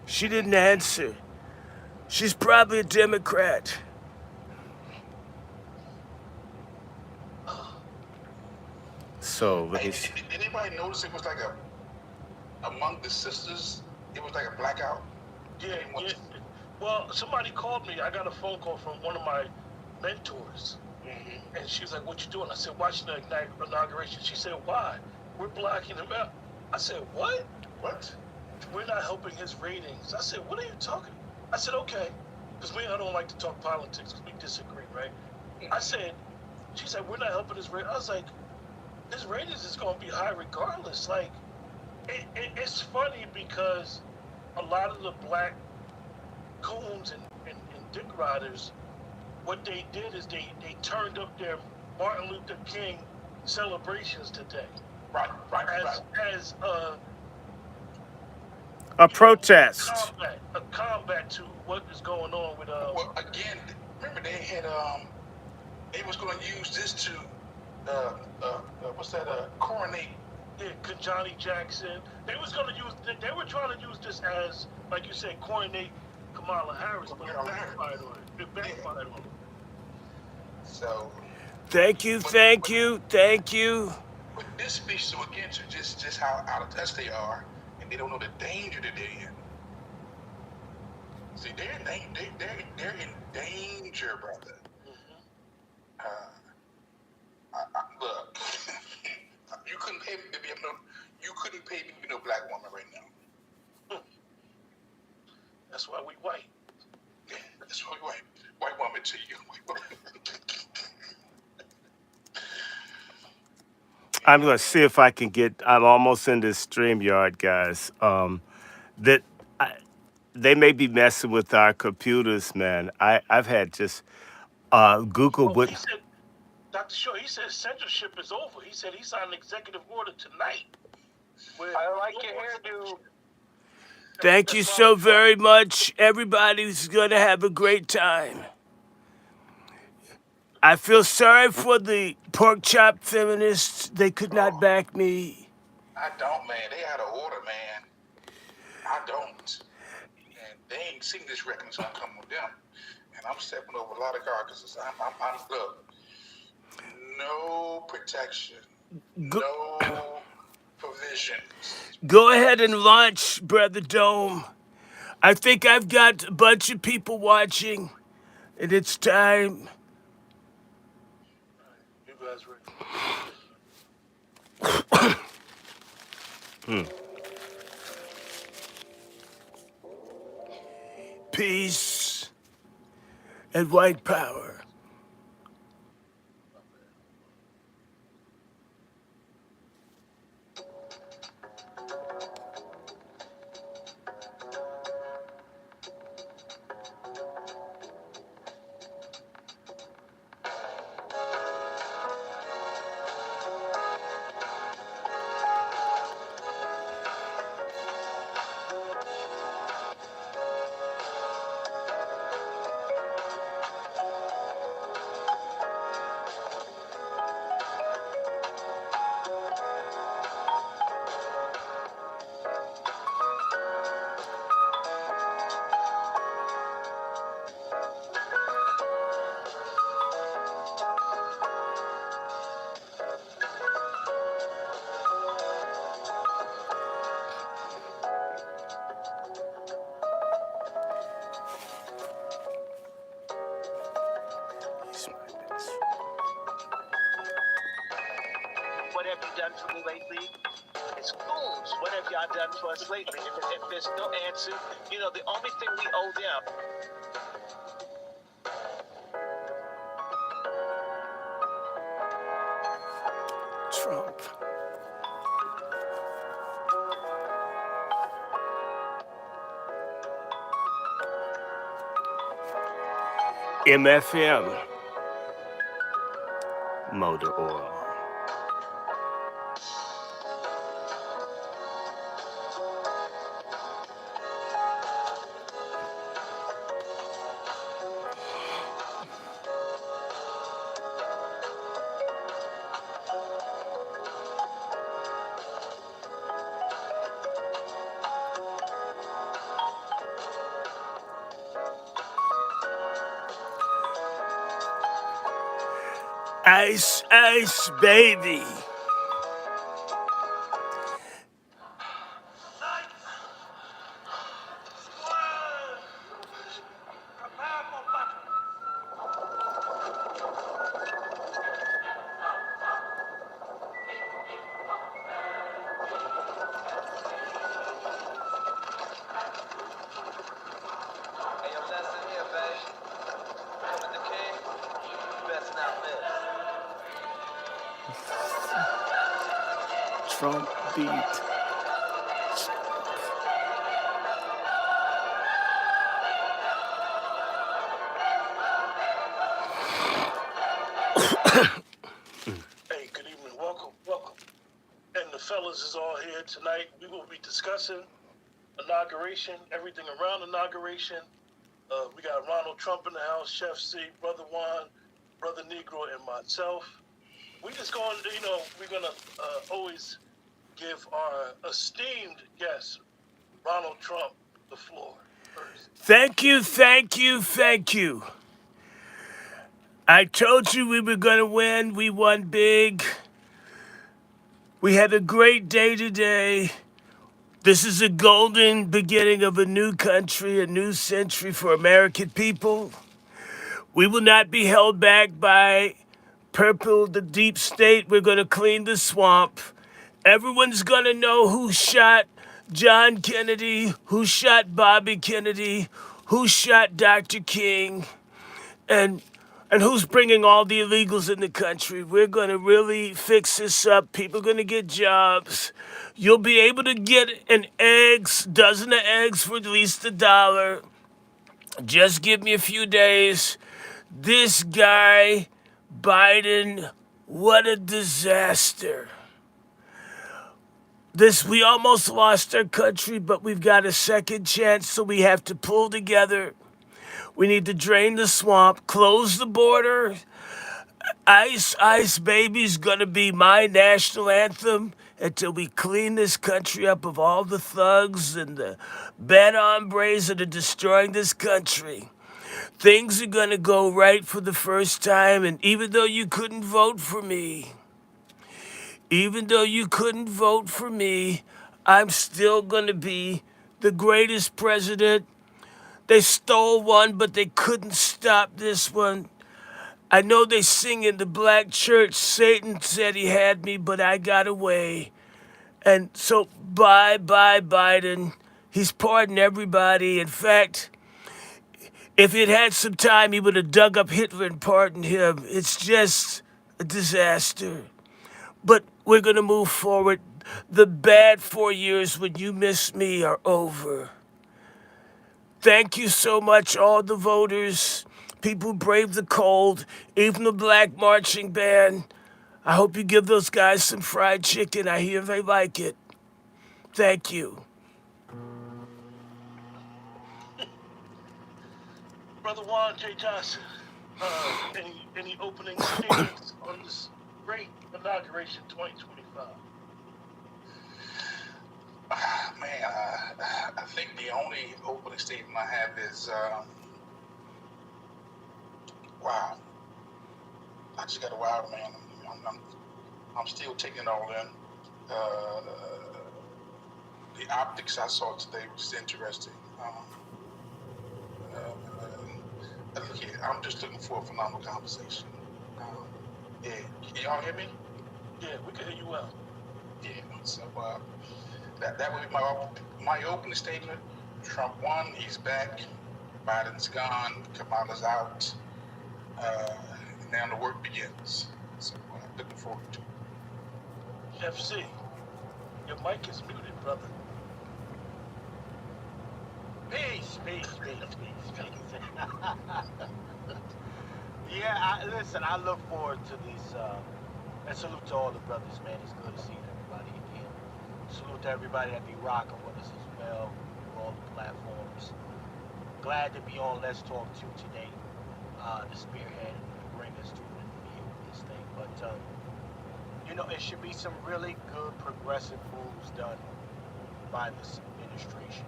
She didn't answer. She's probably a Democrat. So let Hey, me did, see. did did anybody notice it was like a among the sisters? It was like a blackout. Yeah, Pretty yeah. much. Well, somebody called me. I got a phone call from one of my mentors, Hmm. and she was like, "What you doing?" I said, "Watching the inauguration." She said, "Why? We're blocking him out." I said, "What? What? We're not helping his ratings." I said, "What are you talking?" I said, "Okay," because I don't like to talk politics because we disagree, right? I Hmm. said, she said, "We're not helping his ratings." I was like, "His ratings is going to be high regardless." Like, it's funny because a lot of the black coons and dick riders, what they did is they turned up their Martin Luther King celebrations today Right, right, right. as A you know protest. a combat to what is going on with Well, again, remember they had they was going to use this to what's that coronate. Johnny Jackson. They was gonna use they were trying to use this as, like you said, coronate Kamala Harris, but it backfired on it. It Yeah. backfired on it. So, Thank you, but thank but you, thank you. but this speaks to again to just how out of touch they are, and they don't know the danger that they're in. See, they're in danger, brother. Mm-hmm. Uh, look, you couldn't pay me to be no. You couldn't pay me to be no black woman right now. That's why we white. Yeah, that's what white woman to you. I'm gonna see if I can get. I'm almost in this StreamYard, guys. That I, they may be messing with our computers, man. I've had just Google Oh, what. he said, Dr. Shaw, he said censorship is over. He said he signed an executive order tonight. I like your hairdo. Thank you That's why so very much. Everybody's gonna have a great time. I feel sorry for the pork chop feminists. They could not Oh, back me. I don't, man. They out of order, man. I don't. And they ain't seen this reckoning's gonna come with them. And I'm stepping over a lot of carcasses. I'm look, no protection, Go, no provisions. go ahead and launch, Brother Dome. I think I've got a bunch of people watching, and it's time. you guys ready. Peace and white power. What have you done for me lately? It's schools. What have y'all done for us lately? If there's no answer, the only thing we owe them. Trump. MFM. Motor oil. Ice, ice, baby. Hey, yo, Lesson here, babe. Coming the king. You best not miss. Trump beat. Hey, good evening. Welcome, welcome. And the fellas is all here tonight. We will be discussing inauguration, everything around inauguration. We got Ronald Trump in the house, Chef C, Brother Juan, Brother Negro, and myself. We just going, we're going to always give our esteemed guest, Ronald Trump, the floor first. Thank you, thank you, thank you. I told you we were going to win. We won big. We had a great day today. This is a golden beginning of a new country, a new century for American people. We will not be held back by purple, the deep state. We're going to clean the swamp. Everyone's going to know who shot John Kennedy, who shot Bobby Kennedy, who shot Dr. King, and who's bringing all the illegals in the country. We're going to really fix this up. People are going to get jobs. You'll be able to get an dozen of eggs for at least $1. Just give me a few days. This guy, Biden, what a disaster. We almost lost our country, but we've got a second chance, so we have to pull together. We need to drain the swamp, close the border. Ice, Ice Baby's gonna be my national anthem until we clean this country up of all the thugs and the bad hombres that are destroying this country. Things are gonna go right for the first time, and even though you couldn't vote for me, I'm still gonna be the greatest president. They stole one, but they couldn't stop this one. I know they sing in the black church, Satan said he had me, but I got away. And so, bye, Biden. He's pardoned everybody. In fact, if he'd had some time, he would have dug up Hitler and pardoned him. It's just a disaster. But we're going to move forward. The bad 4 years when you missed me are over. Thank you so much, all the voters, people who braved the cold, even the black marching band. I hope you give those guys some fried chicken. I hear they like it. Thank you. Brother Juan J. Johnson, any opening statements on this great inauguration 2025? Man, I think the only opening statement I have is, wow. I just got a wow, man. I'm still taking it all in. The optics I saw today was interesting. Look here, I'm just looking for a phenomenal conversation. Yeah, can y'all hear me? Yeah, we can hear you well. Yeah, so that would be my opening statement. Trump won, he's back. Biden's gone, Kamala's out. Now the work begins. So looking forward to it. FC, your mic is muted, brother. Peace. Yeah, listen, I look forward to these, and salute to all the brothers, man. It's good to see everybody again. Salute to everybody that be rocking with us as well, through all the platforms. Glad to be on Let's Talk 2 today, the spearhead and bring us to an end with this thing. But, it should be some really good progressive moves done by this administration.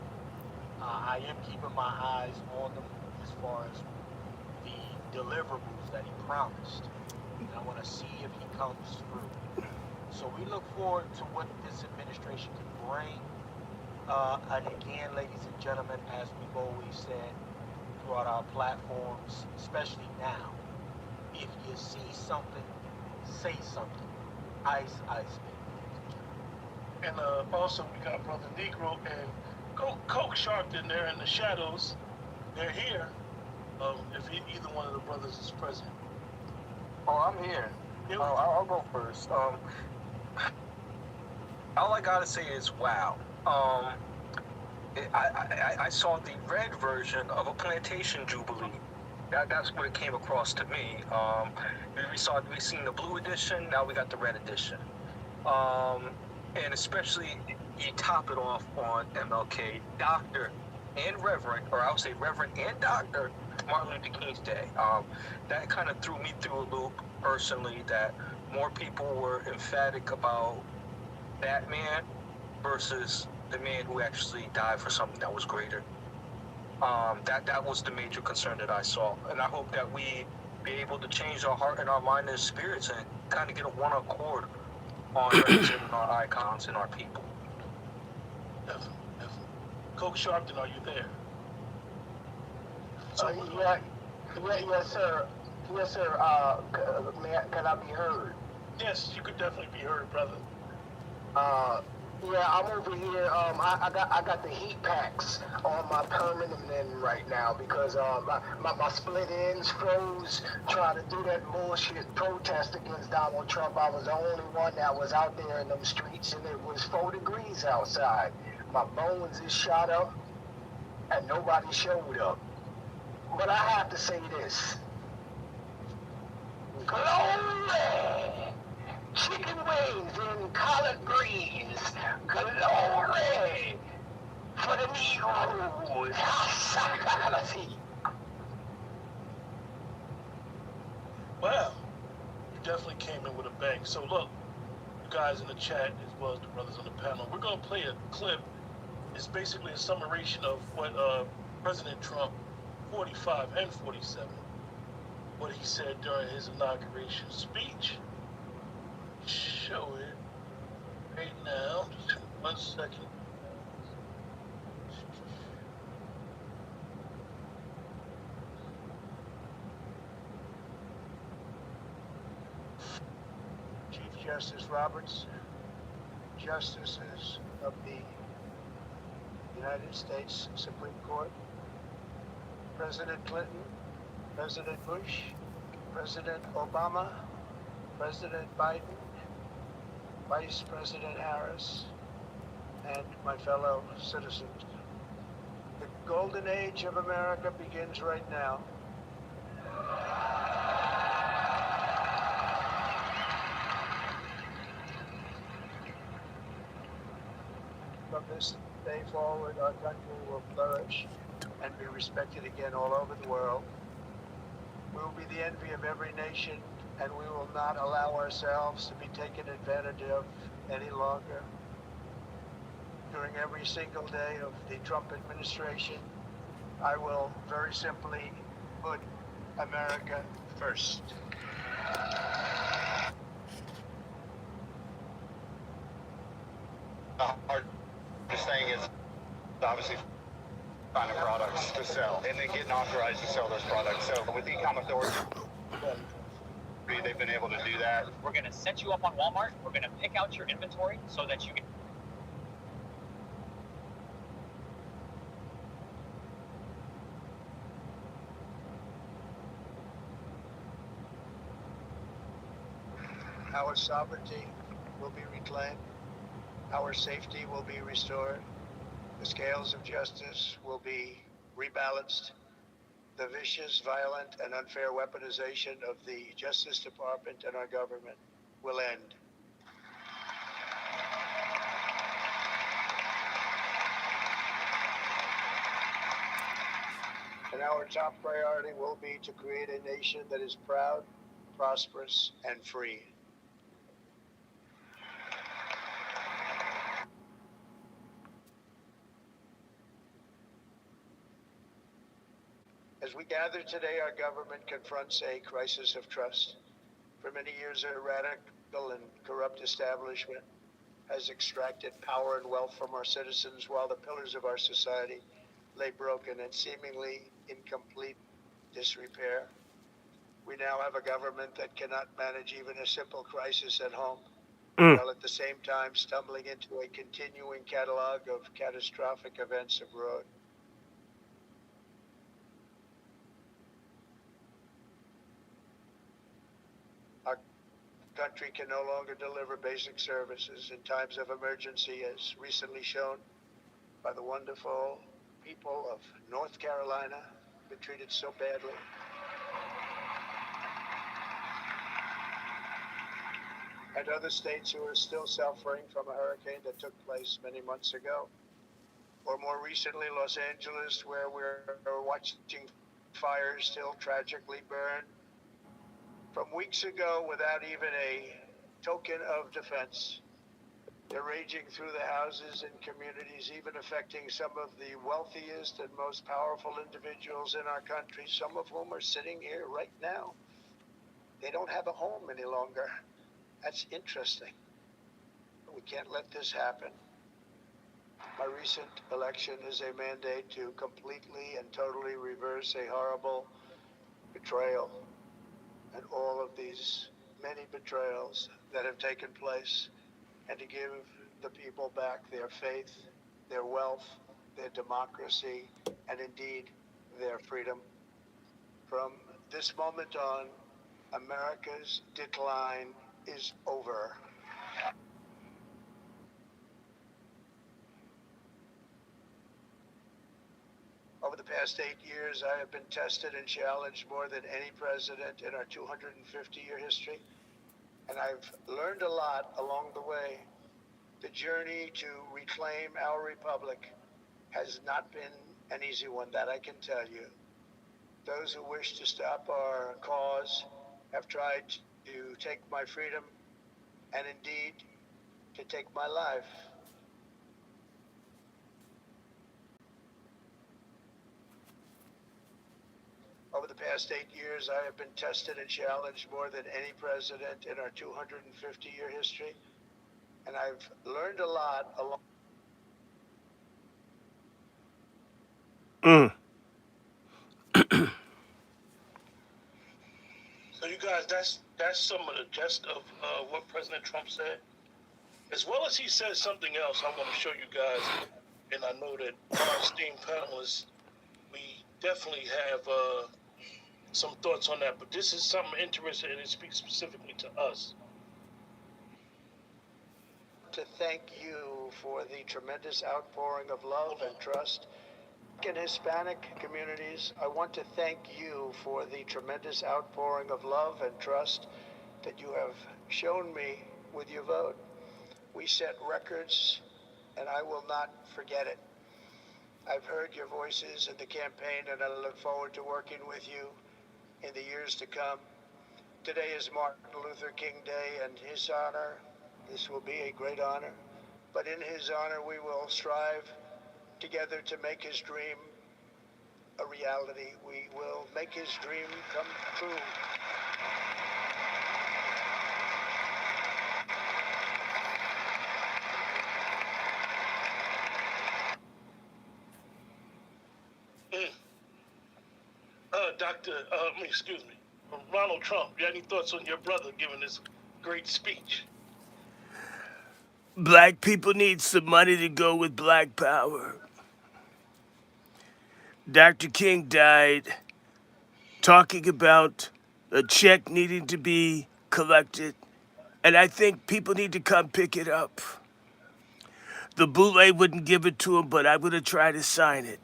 I am keeping my eyes on them as far as the deliverables that he promised. and I want to see if he comes through. So we look forward to what this administration can bring. And again, ladies and gentlemen, as we've always said throughout our platforms, especially now, if you see something, say something. Ice, ice, baby. And also, we got Brother Negro and Coke Sharpton there in the shadows. They're here. If either one of the brothers is present. Oh, I'm here. Yeah, I'll go first. All I gotta say is wow. I saw the red version of a plantation jubilee. That's what it came across to me. We seen the blue edition. Now we got the red edition. And especially you top it off on MLK, Doctor and Reverend, or I would say Reverend and Doctor Martin Luther King's Day. That kind of threw me through a loop personally. That more people were emphatic about that man versus the man who actually died for something that was greater. That was the major concern that I saw, and I hope that we be able to change our heart and our mind and spirits and kind of get a one accord on representing our icons and our people. definitely. Coke Sharpton, are you there? Yes, sir. Yes, sir. Can I be heard? Yes, you could definitely be heard, brother. Yeah, I'm over here. I got the heat packs on my permanent end right now because my split ends froze trying to do that bullshit protest against Donald Trump. I was the only one that was out there in them streets, and it was 4 degrees outside. My bones is shot up, and nobody showed up. But I have to say this. Glory! Chicken wings and collard greens. Glory! For the Negroes. Wow, you definitely came in with a bang. So look, you guys in the chat as well as the brothers on the panel, we're gonna play a clip. It's basically a summation of what President Trump, 45 and 47, what he said during his inauguration speech. Show it right now. Just 1 second. Chief Justice Roberts, Justices of the United States Supreme Court, President Clinton, President Bush, President Obama, President Biden, Vice President Harris, and my fellow citizens. The golden age of America begins right now. From this day forward, our country will flourish and be respected again all over the world. We will be the envy of every nation, and we will not allow ourselves to be taken advantage of any longer. During every single day of the Trump administration, I will very simply put America first. Hardest thing is obviously finding products to sell and then getting authorized to sell those products. So with e-com authority, they've been able to do that. We're going to set you up on Walmart. We're going to pick out your inventory so that you can. Our sovereignty will be reclaimed. Our safety will be restored. The scales of justice will be rebalanced. The vicious, violent, and unfair weaponization of the Justice Department and our government will end. And our top priority will be to create a nation that is proud, prosperous, and free. As we gather today, our government confronts a crisis of trust. For many years, a radical and corrupt establishment has extracted power and wealth from our citizens while the pillars of our society lay broken and seemingly in complete disrepair. We now have a government that cannot manage even a simple crisis at home, Mm. while at the same time stumbling into a continuing catalog of catastrophic events abroad. Our country can no longer deliver basic services in times of emergency, as recently shown by the wonderful people of North Carolina, been treated so badly. And other states who are still suffering from a hurricane that took place many months ago. Or more recently, Los Angeles, where we're watching fires still tragically burn from weeks ago without even a token of defense. They're raging through the houses and communities, even affecting some of the wealthiest and most powerful individuals in our country, some of whom are sitting here right now. They don't have a home any longer. That's interesting. We can't let this happen. My recent election is a mandate to completely and totally reverse a horrible betrayal and all of these many betrayals that have taken place, and to give the people back their faith, their wealth, their democracy, and indeed their freedom. From this moment on, America's decline is over. Over the past 8 years, I have been tested and challenged more than any president in our 250-year history, and I've learned a lot along the way. The journey to reclaim our republic has not been an easy one, that I can tell you. Those who wish to stop our cause have tried to take my freedom and indeed to take my life. Over the past 8 years, I have been tested and challenged more than any president in our 250-year history, and I've learned a lot along. Mm. So you guys, that's some of the gist of what President Trump said. As well as he said something else, I want to show you guys, and I know that our esteemed panelists, we definitely have some thoughts on that. But this is something interesting, and it speaks specifically to us. To thank you for the tremendous outpouring of love and trust in Hispanic communities. I want to thank you for the tremendous outpouring of love and trust that you have shown me with your vote. We set records, and I will not forget it. I've heard your voices in the campaign, and I look forward to working with you in the years to come. Today is Martin Luther King Day, and his honor, this will be a great honor, but in his honor we will strive together to make his dream a reality. We will make his dream come true. Excuse me, Ronald Trump, you have any thoughts on your brother giving this great speech? Black people need some money to go with black power. Dr. King died talking about a check needing to be collected, and I think people need to come pick it up. The boule wouldn't give it to him, but I'm going to try to sign it.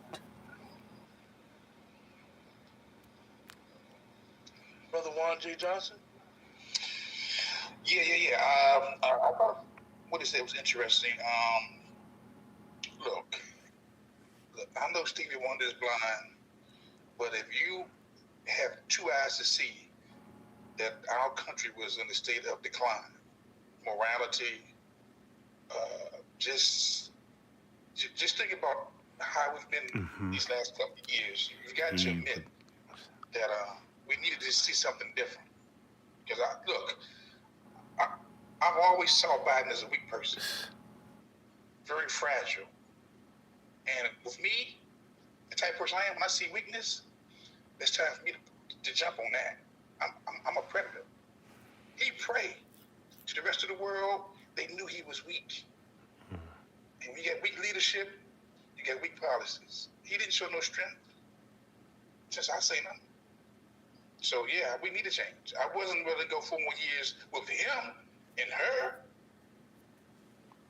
Brother Juan J. Johnson? Yeah. I thought what he said was interesting. Look, I know Stevie Wonder is blind, but if you have two eyes to see that our country was in a state of decline, morality, just think about how we've been these last couple of years. You've got to admit that we needed to see something different. Because I've always saw Biden as a weak person, very fragile. And with me, the type of person I am, when I see weakness, it's time for me to jump on that. I'm a predator. He prayed to the rest of the world. They knew he was weak. And when you get weak leadership, you get weak policies. He didn't show no strength. Since I say nothing. So yeah, we need to change. I wasn't willing to go 4 more years with him and her,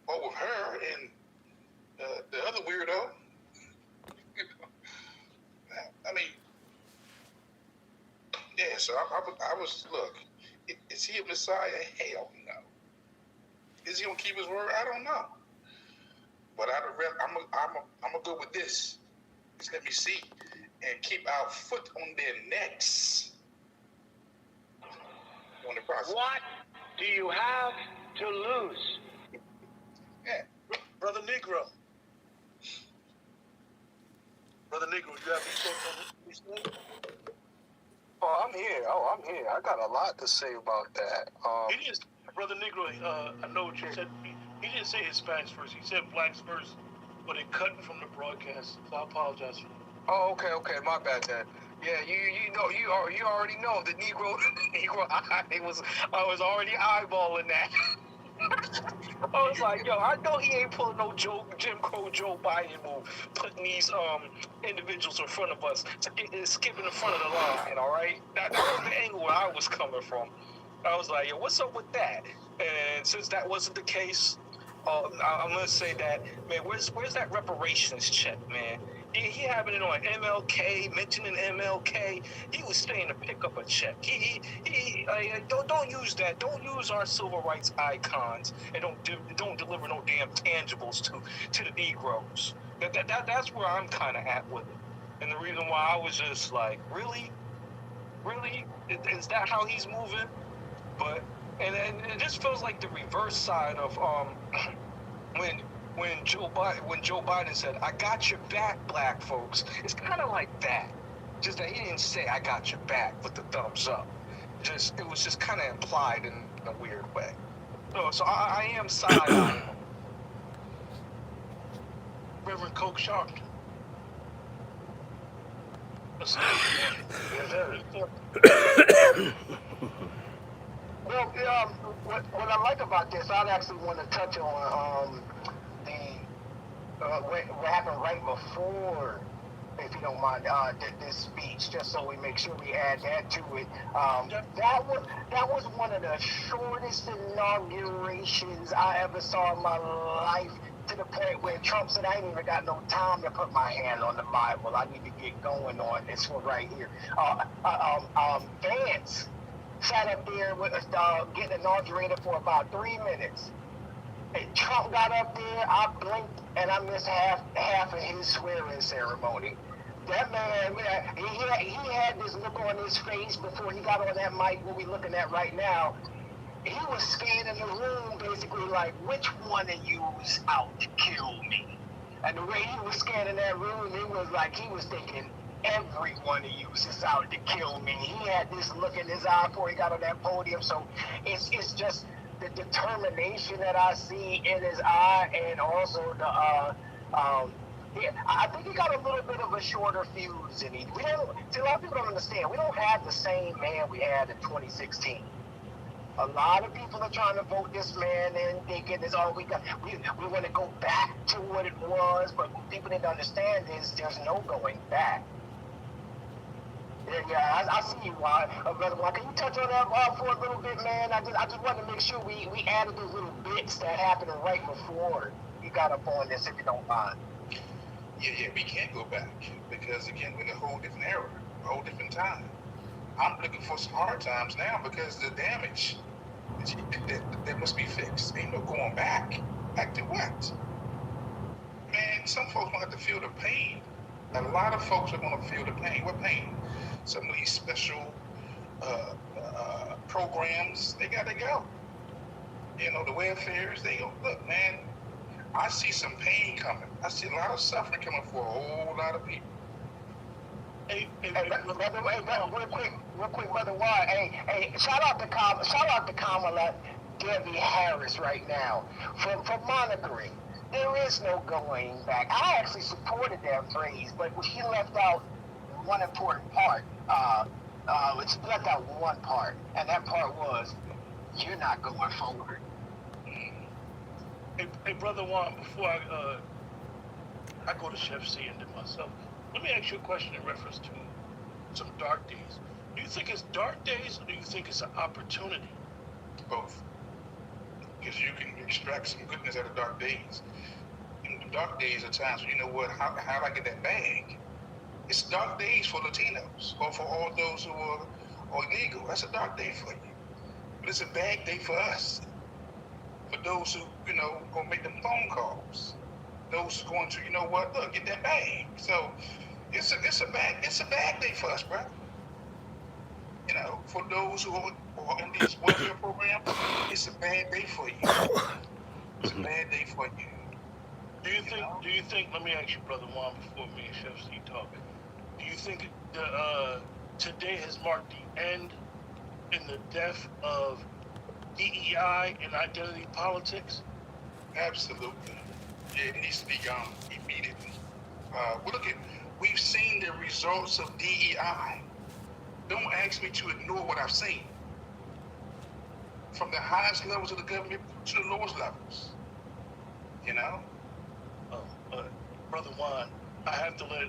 or with her and the other weirdo. I mean, yeah. So I was look. Is he a Messiah? Hell no. Is he gonna keep his word? I don't know. But I'm gonna go with this. Just let me see and keep our foot on their necks on the process. What do you have to lose? Yeah. Brother Negro. Brother Negro, you have any thoughts on this? Oh, I'm here. I got a lot to say about that. He didn't, Brother Negro, I know what you said. He didn't say Hispanics first. He said blacks first, but it cut from the broadcast. So I apologize for that. Oh, okay, my bad then. Yeah, you already know the Negro. I was already eyeballing that. I was like, yo, I know he ain't pulling no Jim Crow Joe Biden move, putting these individuals in front of us, skipping the front of the line. All right, that was the angle where I was coming from. I was like, yo, what's up with that? And since that wasn't the case, I'm gonna say that, man, where's that reparations check, man? He having it on MLK, mentioning MLK. He was staying to pick up a check. Don't use that. Don't use our civil rights icons, and don't deliver no damn tangibles to the Negroes. That's where I'm kind of at with it. And the reason why I was just like, really, is that how he's moving? But and it just feels like the reverse side of when Joe Biden said, "I got your back, black folks," it's kind of like that. Just that he didn't say, "I got your back" with the thumbs up. It was just kind of implied in a weird way. So I am side-eyeing him. Reverend Coke Sharpton. Well, what I like about this, I'd actually want to touch on what happened right before, if you don't mind, this speech, just so we make sure we add that to it. That was one of the shortest inaugurations I ever saw in my life, to the point where Trump said, "I ain't even got no time to put my hand on the Bible. I need to get going on this one right here." Vance sat up there with getting inaugurated for about 3 minutes. And Trump got up there, I blinked, and I missed half of his swearing ceremony. That man, he had this look on his face before he got on that mic, what we looking at right now. He was scanning the room, basically like, which one of you's out to kill me? And the way he was scanning that room, it was like he was thinking, every one of you is out to kill me. He had this look in his eye before he got on that podium. So it's just the determination that I see in his eye, and also the I think he got a little bit of a shorter fuse in him. A lot of people don't understand. We don't have the same man we had in 2016. A lot of people are trying to vote this man in, thinking it's all we got. We want to go back to what it was, but what people didn't understand is there's no going back. Yeah, I see you, Brother Juan. Can you touch on that for a little bit, man? I just wanted to make sure we added those little bits that happened right before you got up on this, if you don't mind. Yeah, we can't go back, because again, we're in a whole different era, a whole different time. I'm looking for some hard times now, because the damage that must be fixed. Ain't no going back. Back to what? Man, some folks don't have to feel the pain. A lot of folks are going to feel the pain. What pain? Some of these special programs, they got to go. You know, the welfares, they go, look, man, I see some pain coming. I see a lot of suffering coming for a whole lot of people. Hey, real quick, brother Juan. Hey, shout out to Kamala Devi Harris right now for monitoring. There is no going back. I actually supported that phrase, but she left out one important part. She left out one part, and that part was you're not going forward. Hey, brother Juan, before I go to Chef C and then myself, let me ask you a question in reference to some dark days. Do you think it's dark days, or do you think it's an opportunity? Both. Because you can extract some goodness out of dark days. And the dark days are times when you know what, how do I get that bag? It's dark days for Latinos or for all those who are illegal. That's a dark day for you. But it's a bad day for us. For those who, gonna make them phone calls. Those who going to, look, get that bag. So it's a bad day for us, bro. For those who are in these welfare programs, it's a bad day for you. It's a bad day for you. Do you think, let me ask you, brother Juan, before me and Chef C talk, do you think today has marked the end in the death of DEI and identity politics? Absolutely. Yeah, it needs to be gone immediately. We've seen the results of DEI. Don't ask me to ignore what I've seen. From the highest levels of the government to the lowest levels. Brother Juan, I have to let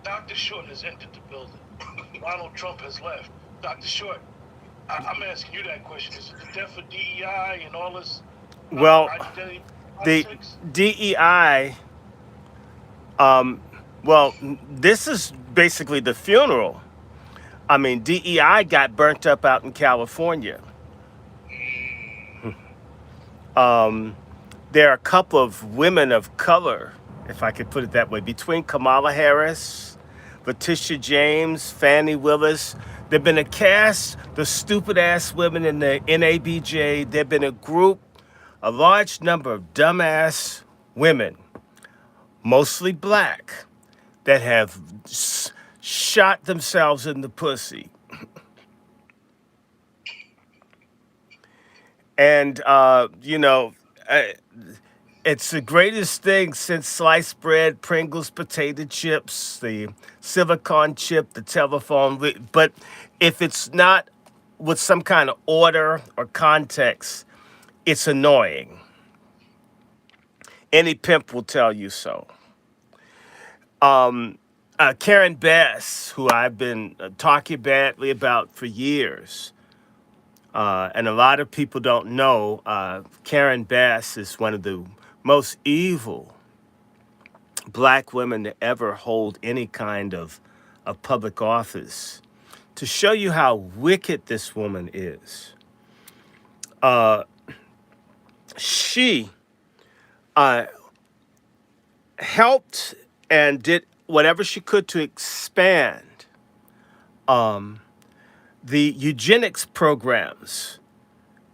Dr. Short has entered the building. Donald Trump has left. Dr. Short, I'm asking you that question. Is it the death of DEI and all this Well, identity the politics? DEI, this is basically the funeral. I mean, DEI got burnt up out in California. There are a couple of women of color, if I could put it that way, between Kamala Harris, Letitia James, Fannie Willis. There've been a cast, the stupid ass women in the NABJ. There've been a group, a large number of dumbass women, mostly black, that have shot themselves in the pussy. And, it's the greatest thing since sliced bread, Pringles potato chips, the silicone chip, the telephone. But if it's not with some kind of order or context, it's annoying. Any pimp will tell you so. Karen Bass, who I've been talking badly about for years, and a lot of people don't know, Karen Bass is one of the most evil black women to ever hold any kind of public office. To show you how wicked this woman is, she helped and did whatever she could to expand the eugenics programs.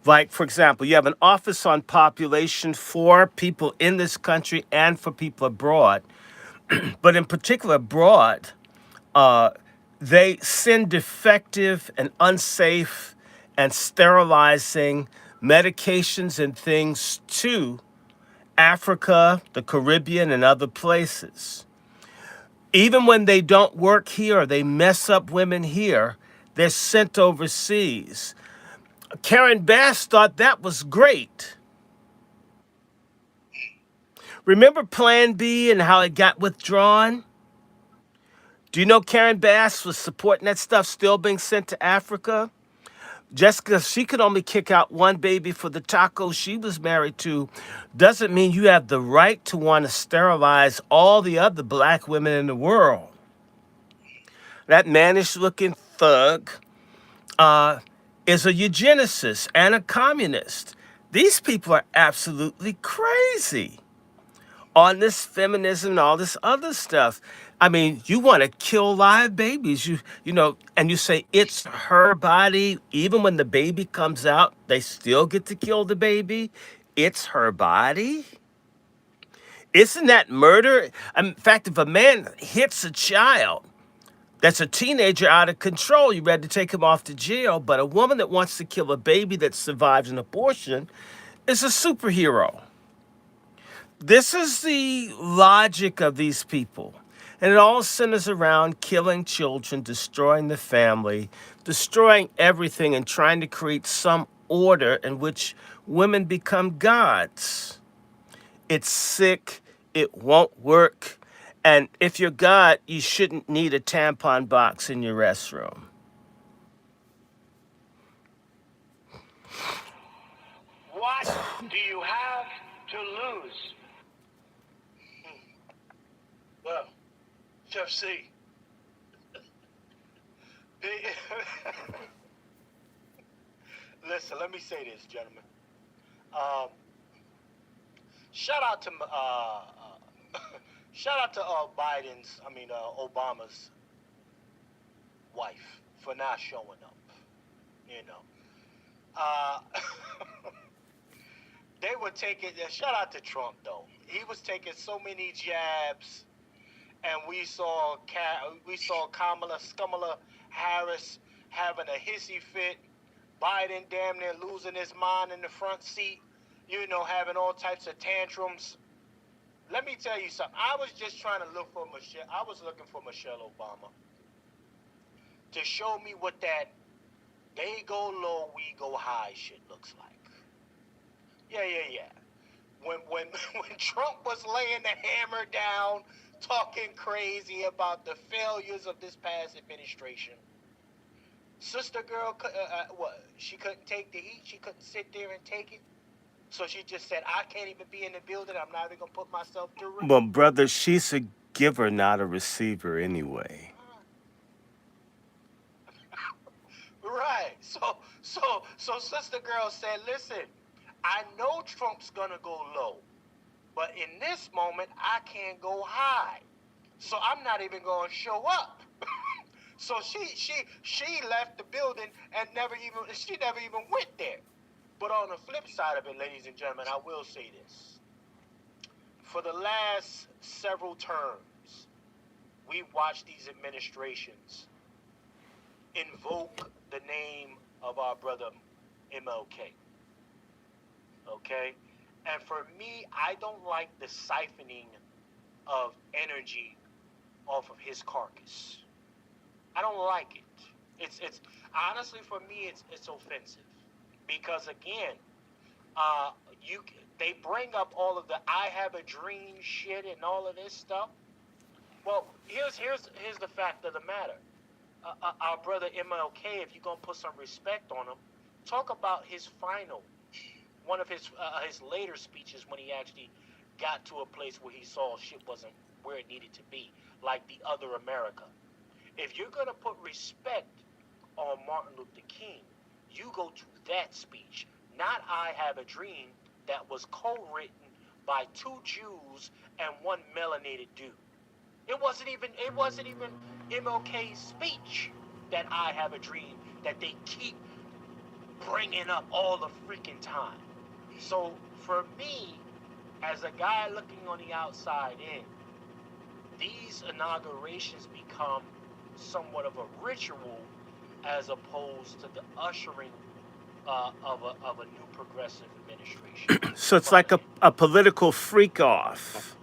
Like, for example, you have an office on population for people in this country and for people abroad. But in particular, abroad, they send defective and unsafe and sterilizing medications and things to Africa, the Caribbean, and other places. Even when they don't work here, or they mess up women here, they're sent overseas. Karen Bass thought that was great. Remember Plan B and how it got withdrawn? Do you know Karen Bass was supporting that stuff still being sent to Africa? Just because she could only kick out one baby for the taco she was married to doesn't mean you have the right to want to sterilize all the other black women in the world. That mannish-looking thug is a eugenicist and a communist. These people are absolutely crazy on this feminism and all this other stuff. I mean, you want to kill live babies, and you say it's her body. Even when the baby comes out, they still get to kill the baby. It's her body. Isn't that murder? In fact, if a man hits a child that's a teenager out of control. You ready to take him off to jail, but a woman that wants to kill a baby that survived an abortion is a superhero. This is the logic of these people. And it all centers around killing children, destroying the family, destroying everything, and trying to create some order in which women become gods. It's sick. It won't work. And if you're God, you shouldn't need a tampon box in your restroom. What do you have to lose? Well, Chef C. Listen, let me say this, gentlemen. Shout out to Obama's wife for not showing up. You know, they were taking. Shout out to Trump though. He was taking so many jabs, and we saw Kamala Harris having a hissy fit. Biden damn near losing his mind in the front seat. You know, having all types of tantrums. Let me tell you something. I was just trying to look for Michelle. I was looking for Michelle Obama to show me what that they go low, we go high shit looks like. Yeah. When Trump was laying the hammer down, talking crazy about the failures of this past administration, sister girl, she couldn't take the heat. She couldn't sit there and take it. So she just said, I can't even be in the building. I'm not even going to put myself through it. Well, brother, she's a giver, not a receiver anyway. Right. So sister girl said, listen, I know Trump's going to go low, but in this moment, I can't go high. So I'm not even going to show up. So she left the building and never even went there. But on the flip side of it, ladies and gentlemen, I will say this. For the last several terms, we've watched these administrations invoke the name of our brother MLK. Okay? And for me, I don't like the siphoning of energy off of his carcass. I don't like it. It's honestly, for me, it's offensive. Because again, they bring up all of the I have a dream shit and all of this stuff. Well, here's the fact of the matter. Our brother MLK, if you're gonna put some respect on him, talk about one of his later speeches when he actually got to a place where he saw shit wasn't where it needed to be, like the other America. If you're gonna put respect on Martin Luther King, you go to that speech, not I Have a Dream, that was co-written by 2 Jews and 1 melanated dude. It wasn't even MLK's speech that I Have a Dream that they keep bringing up all the freaking time. So for me, as a guy looking on the outside in, these inaugurations become somewhat of a ritual as opposed to the ushering of a new progressive administration. So it's like a political freak-off.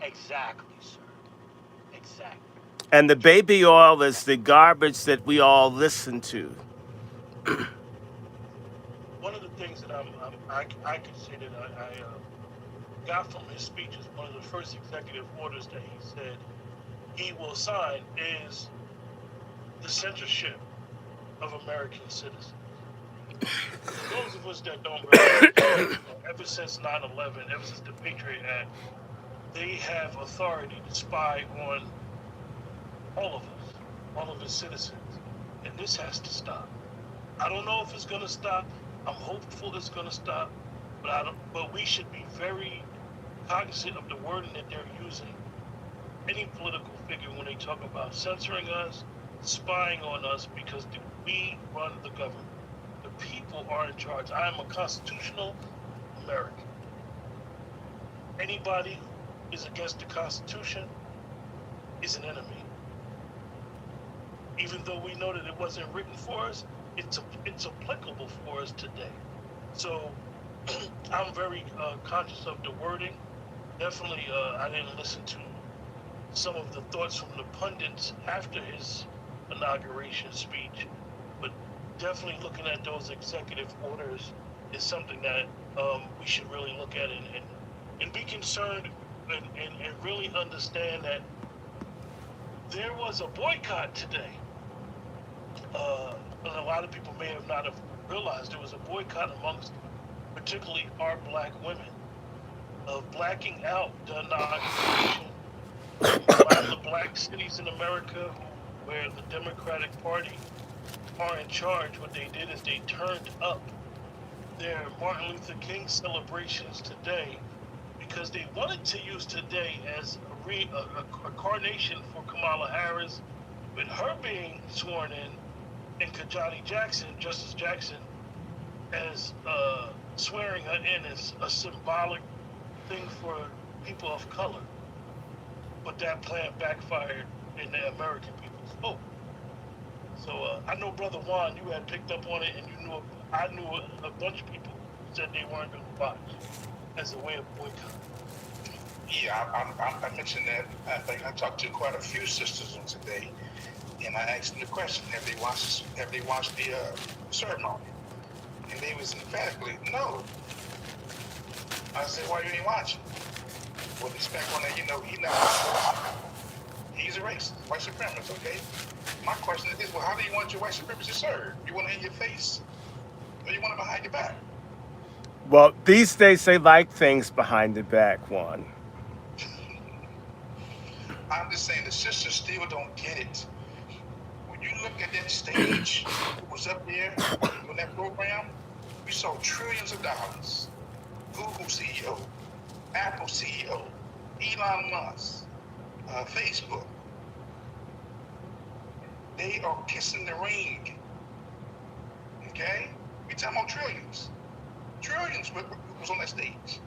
Exactly, sir. Exactly. And the baby oil is the garbage that we all listen to. One of the things that I can say that I got from his speech is one of the first executive orders that he said he will sign is the censorship of American citizens. Those of us that don't realize, ever since 9/11, ever since the Patriot Act, they have authority to spy on all of us, all of the citizens, and this has to stop. I don't know if it's going to stop. I'm hopeful it's going to stop, but we should be very cognizant of the wording that they're using. Any political figure when they talk about censoring us, spying on us, because we run the government. The people are in charge. I am a constitutional American. Anybody who is against the Constitution is an enemy. even though we know that it wasn't written for us, it's applicable for us today. So I'm very conscious of the wording. Definitely, I didn't listen to some of the thoughts from the pundits after his inauguration speech, but definitely looking at those executive orders is something that we should really look at and be concerned and really understand that there was a boycott today. And a lot of people may have not have realized there was a boycott amongst particularly our black women of blacking out the inauguration. A lot of the black cities in America where the Democratic Party are in charge, what they did is they turned up their Martin Luther King celebrations today because they wanted to use today as a coronation for Kamala Harris, with her being sworn in, and Kajani Jackson, Justice Jackson, as swearing her in as a symbolic thing for people of color. But that plan backfired in the American people's vote. So I know, Brother Juan, you had picked up on it, and I knew a bunch of people who said they weren't going to watch as a way of boycott. Yeah, I mentioned that. I talked to quite a few sisters on today, and I asked them the question: Have they watched the ceremony? And they was emphatically no. I said, why you ain't watching? Well, this back on that, he's not a racist. He's a racist, white supremacist, okay? My question is, well, how do you want your white supremacy served? You want it in your face, or you want it behind your back? Well, these days they like things behind the back, Juan. I'm just saying the sisters still don't get it. When you look at that stage, who was up there on that program, we saw trillions of dollars. Google CEO, Apple CEO, Elon Musk, Facebook. They are kissing the ring. Okay? We talking about trillions. Trillions was on that stage.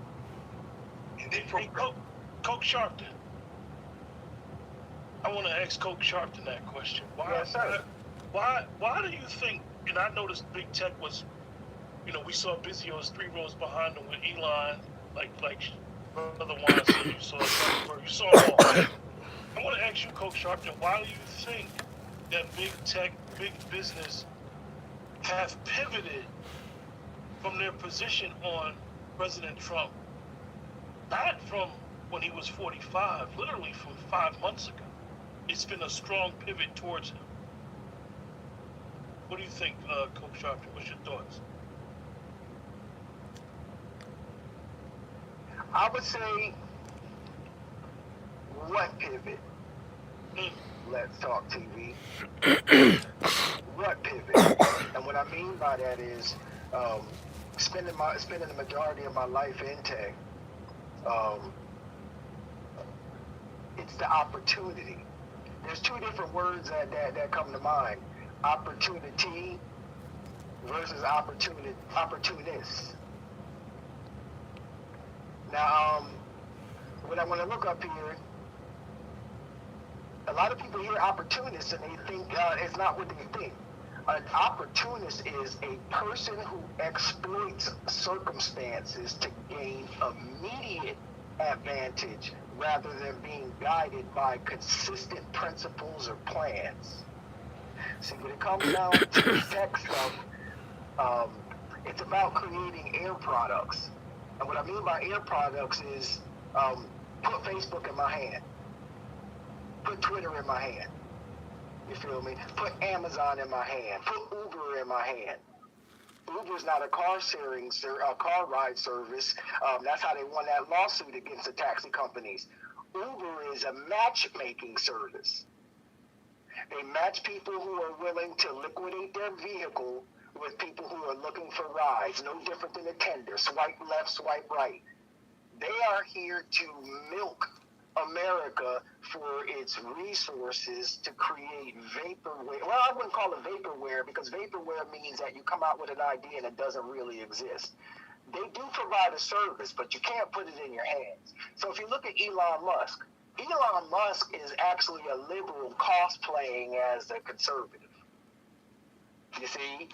And they Coach Sharpton. I want to ask Coach Sharpton that question. Yes, sir. Why do you think, and I noticed Big Tech was, we saw Bizios 3 rows behind him with Elon, like Brother Juan said, you saw Zuckerberg, you saw them all. I want to ask you, Coach Sharpton, why do you think that Big Tech, Big Business have pivoted from their position on President Trump? Not from when he was 45, literally from 5 months ago. It's been a strong pivot towards him. What do you think, Coach Sharpton? What's your thoughts? I would say, what pivot? Let's Talk TV. What pivot? And what I mean by that is spending the majority of my life in tech. It's the opportunity. There's two different words that come to mind: opportunity versus opportunist. Now, when I look up here, a lot of people hear opportunist and they think it's not what they think. An opportunist is a person who exploits circumstances to gain immediate advantage rather than being guided by consistent principles or plans. See, when it comes down to the tech stuff, it's about creating air products. And what I mean by air products is put Facebook in my hand, put Twitter in my hand. You feel me? Put Amazon in my hand, put Uber in my hand. Uber's not a car ride service. That's how they won that lawsuit against the taxi companies. Uber is a matchmaking service. They match people who are willing to liquidate their vehicle with people who are looking for rides. No different than a Tinder. Swipe left, swipe right. They are here to milk America for its resources to create vaporware. Well, I wouldn't call it vaporware because vaporware means that you come out with an idea and it doesn't really exist. They do provide a service, but you can't put it in your hands. So if you look at Elon Musk, Elon Musk is actually a liberal cosplaying as a conservative. You see,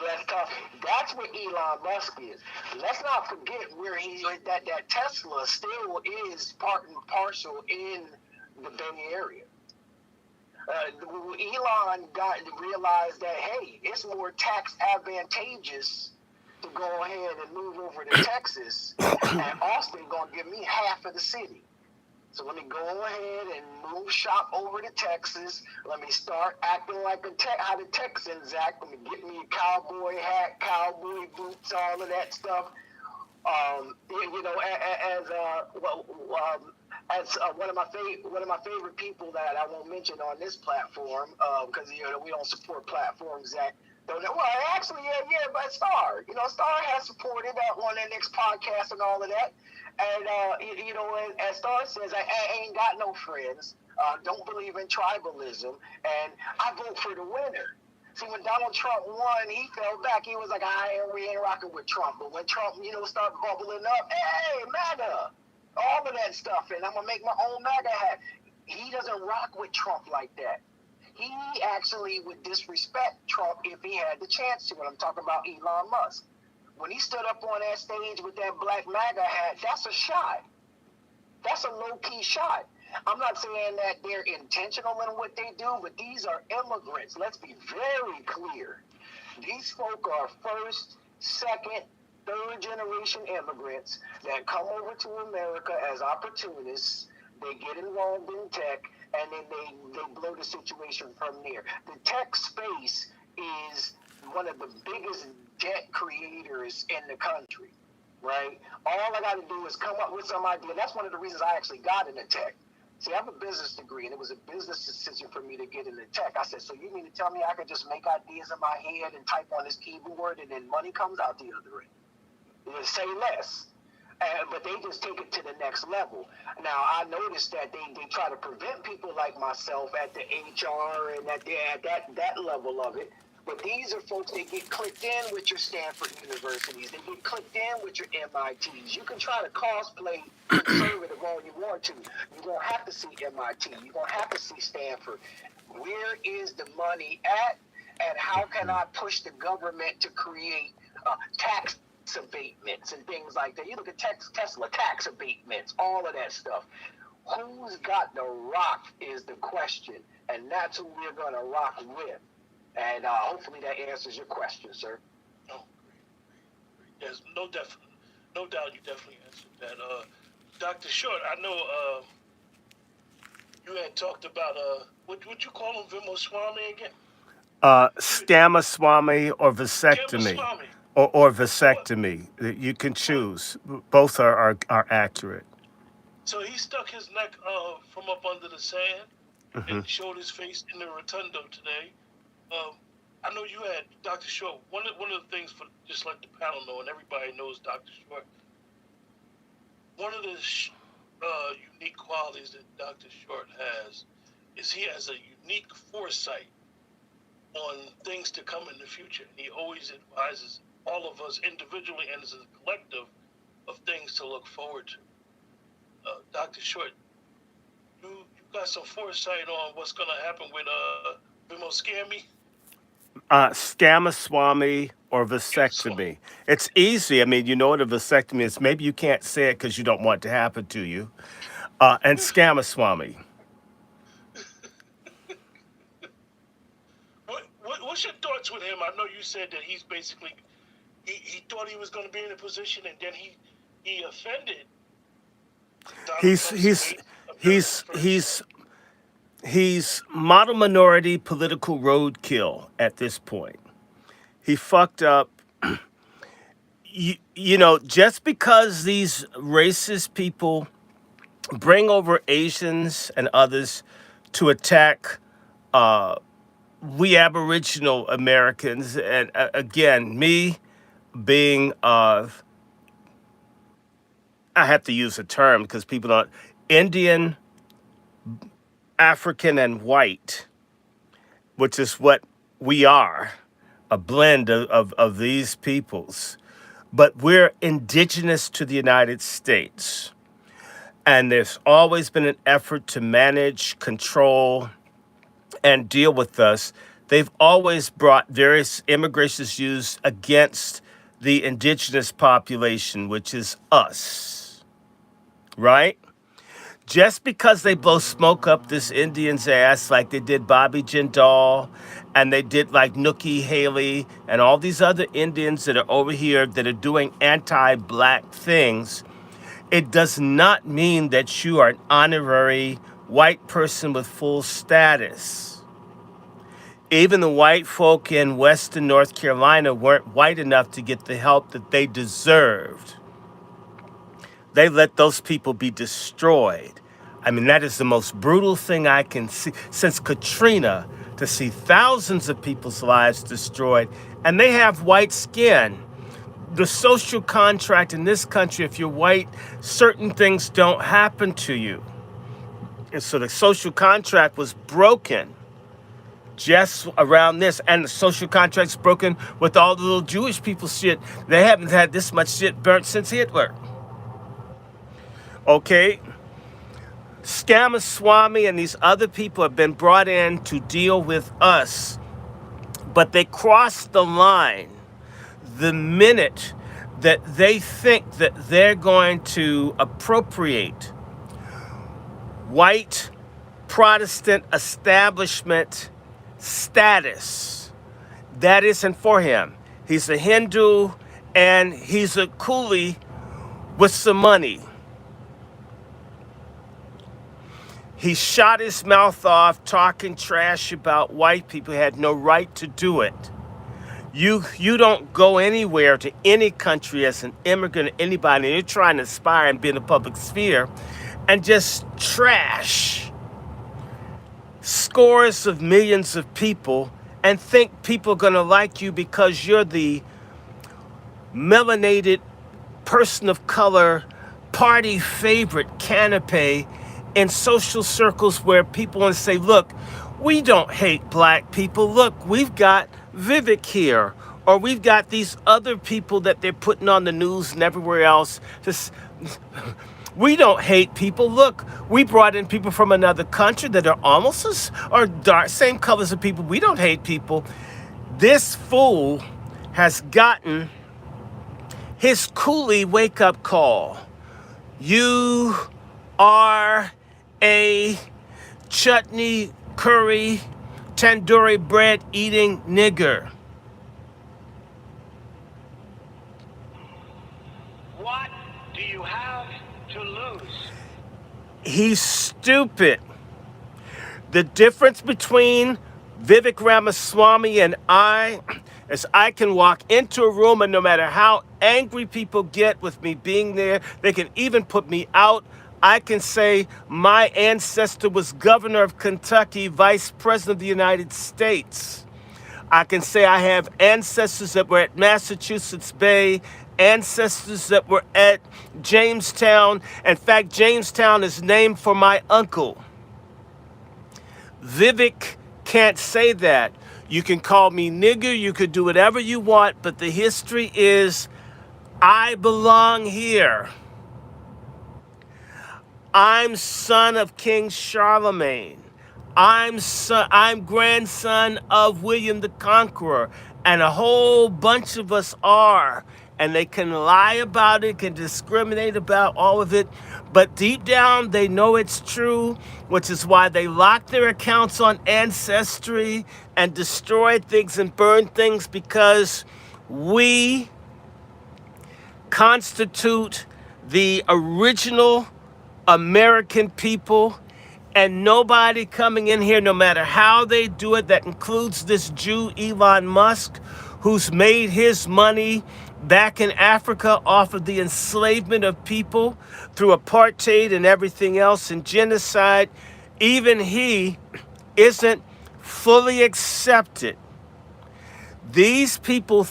let's talk. That's what Elon Musk is. Let's not forget where that Tesla still is part and parcel in the Bay Area. Elon realized that, hey, it's more tax advantageous to go ahead and move over to Texas, and Austin gonna give me half of the city. So let me go ahead and move shop over to Texas. Let me start acting like how the Texans act. Let me get me a cowboy hat, cowboy boots, all of that stuff. As one of my favorite people that I won't mention on this platform, because we don't support platforms that don't know. Well, actually, but Star, Star has supported on their next podcast and all of that. And as Star says, I ain't got no friends. Don't believe in tribalism, and I vote for the winner. See, when Donald Trump won, he fell back. He was like, we ain't rocking with Trump. But when Trump, started bubbling up, hey, MAGA, all of that stuff, and I'm going to make my own MAGA hat. He doesn't rock with Trump like that. He actually would disrespect Trump if he had the chance to, and I'm talking about Elon Musk. When he stood up on that stage with that black MAGA hat, that's a shot. That's a low-key shot. I'm not saying that they're intentional in what they do, but these are immigrants. Let's be very clear. These folk are first, second, third generation immigrants that come over to America as opportunists. They get involved in tech, and then they blow the situation from there. The tech space is one of the biggest debt creators in the country, right? All I got to do is come up with some idea. That's one of the reasons I actually got into tech. See, I have a business degree, and it was a business decision for me to get into tech. I said, so you mean to tell me I could just make ideas in my head and type on this keyboard, and then money comes out the other end? Say less. But they just take it to the next level. Now, I noticed that they try to prevent people like myself at the HR and at that level of it. But these are folks, they get clicked in with your Stanford universities. They get clicked in with your MITs. You can try to cosplay conservative all you want to. You're going to have to see MIT. You're going to have to see Stanford. Where is the money at? And how can I push the government to create tax abatements and things like that? You look at Tesla, tax abatements, all of that stuff. Who's got the rock is the question. And that's who we're going to rock with. And hopefully that answers your question, sir. Oh, great. Yes, no doubt you definitely answered that. Dr. Short, I know you had talked about, what you call him, Vimaswamy again? Stamaswamy or vasectomy. Ramaswamy. Or vasectomy. You can choose. Both are accurate. So he stuck his neck from up under the sand and showed his face in the rotundo today. I know you had Dr. Short. One of the things, for just let the panel know, and everybody knows Dr. Short, one of the unique qualities that Dr. Short has is he has a unique foresight on things to come in the future. And he always advises all of us individually and as a collective of things to look forward to. Dr. Short, you got some foresight on what's going to happen with Vimaswamy? Stamaswamy or vasectomy. It's easy. I mean, you know what a vasectomy is. Maybe you can't say it because you don't want it to happen to you. And Stamaswamy. What's your thoughts with him? I know you said that he's basically, he thought he was going to be in a position, and then he offended. He's model minority political roadkill at this point. He fucked up. Just because these racist people bring over Asians and others to attack we Aboriginal Americans, and again, me being I have to use a term because people don't, Indian, African, and white, which is what we are, a blend of these peoples. But we're indigenous to the United States. And there's always been an effort to manage, control, and deal with us. They've always brought various immigration issues against the indigenous population, which is us, right? Just because they blow smoke up this Indian's ass like they did Bobby Jindal and they did like Nookie Haley and all these other Indians that are over here that are doing anti-black things, it does not mean that you are an honorary white person with full status. Even the white folk in Western North Carolina weren't white enough to get the help that they deserved. They let those people be destroyed. I mean, that is the most brutal thing I can see since Katrina, to see thousands of people's lives destroyed, and they have white skin. The social contract in this country, if you're white, certain things don't happen to you. And so the social contract was broken just around this, and the social contract's broken with all the little Jewish people shit. They haven't had this much shit burnt since Hitler. Okay? Scamaswamy and these other people have been brought in to deal with us, but they crossed the line the minute that they think that they're going to appropriate white Protestant establishment status. That isn't for him. He's a Hindu and he's a coolie with some money. He shot his mouth off talking trash about white people. He had no right to do it. You don't go anywhere to any country as an immigrant or anybody, and you're trying to aspire and be in the public sphere and just trash scores of millions of people and think people are going to like you because you're the melanated person of color, party favorite canapé in social circles where people want to say, look, we don't hate black people. Look, we've got Vivek here, or we've got these other people that they're putting on the news and everywhere else. We don't hate people. Look, we brought in people from another country that are almost as, or dark, same colors of people. We don't hate people. This fool has gotten his coolie wake-up call. You are a chutney, curry, tandoori bread eating nigger. What do you have to lose? He's stupid. The difference between Vivek Ramaswamy and I is I can walk into a room and no matter how angry people get with me being there, they can even put me out. I can say my ancestor was governor of Kentucky, vice president of the United States. I can say I have ancestors that were at Massachusetts Bay, ancestors that were at Jamestown. In fact, Jamestown is named for my uncle. Vivek can't say that. You can call me nigger, you could do whatever you want, but the history is I belong here. I'm son of King Charlemagne. I'm grandson of William the Conqueror, and a whole bunch of us are. And they can lie about it, can discriminate about all of it, but deep down they know it's true, which is why they lock their accounts on Ancestry and destroy things and burn things, because we constitute the original American people, and nobody coming in here, no matter how they do it, that includes this Jew Elon Musk, who's made his money back in Africa off of the enslavement of people through apartheid and everything else and genocide. Even he isn't fully accepted. These people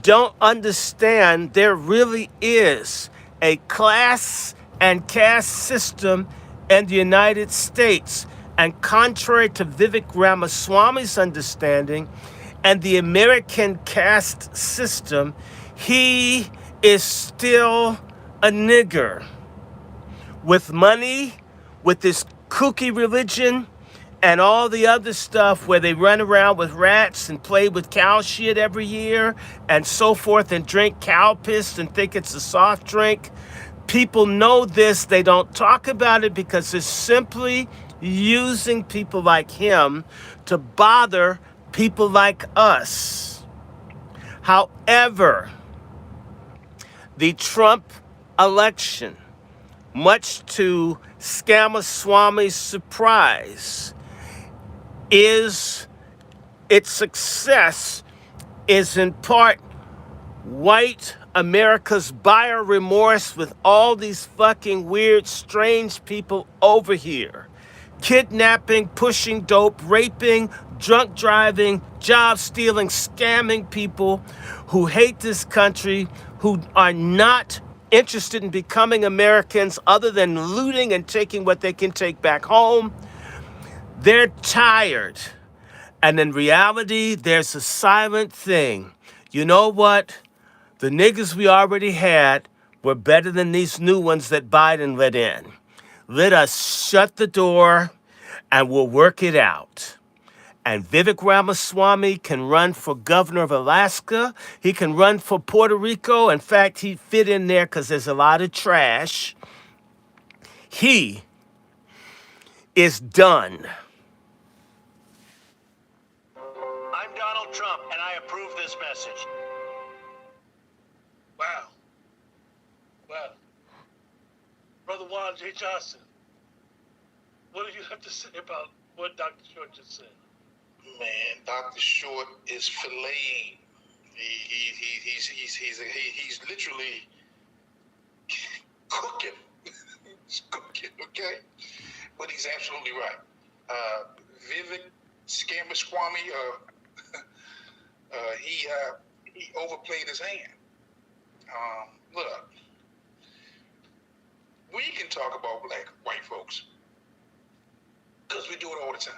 don't understand there really is a class and caste system in the United States. And contrary to Vivek Ramaswamy's understanding and the American caste system, he is still a nigger. with money, with this kooky religion, and all the other stuff where they run around with rats and play with cow shit every year and so forth and drink cow piss and think it's a soft drink. People know this. They don't talk about it because it's simply using people like him to bother people like us. However, the Trump election, much to Scammer-Swami's surprise, its success is in part white America's buyer remorse with all these fucking weird, strange people over here. Kidnapping, pushing dope, raping, drunk driving, job stealing, scamming people who hate this country, who are not interested in becoming Americans other than looting and taking what they can take back home. They're tired. And in reality, there's a silent thing. You know what? The niggas we already had were better than these new ones that Biden let in. Let us shut the door and we'll work it out. And Vivek Ramaswamy can run for governor of Alaska. He can run for Puerto Rico. In fact, he'd fit in there because there's a lot of trash. He is done. I'm Donald Trump, and I approve this message. Wow. Wow. Brother Juan J. Johnson, what do you have to say about what Dr. Short just said? Man, Dr. Short is filleting. He's literally cooking. He's cooking, okay? But he's absolutely right. Vivek Ramaswamy, he overplayed his hand. Look, we can talk about white folks because we do it all the time.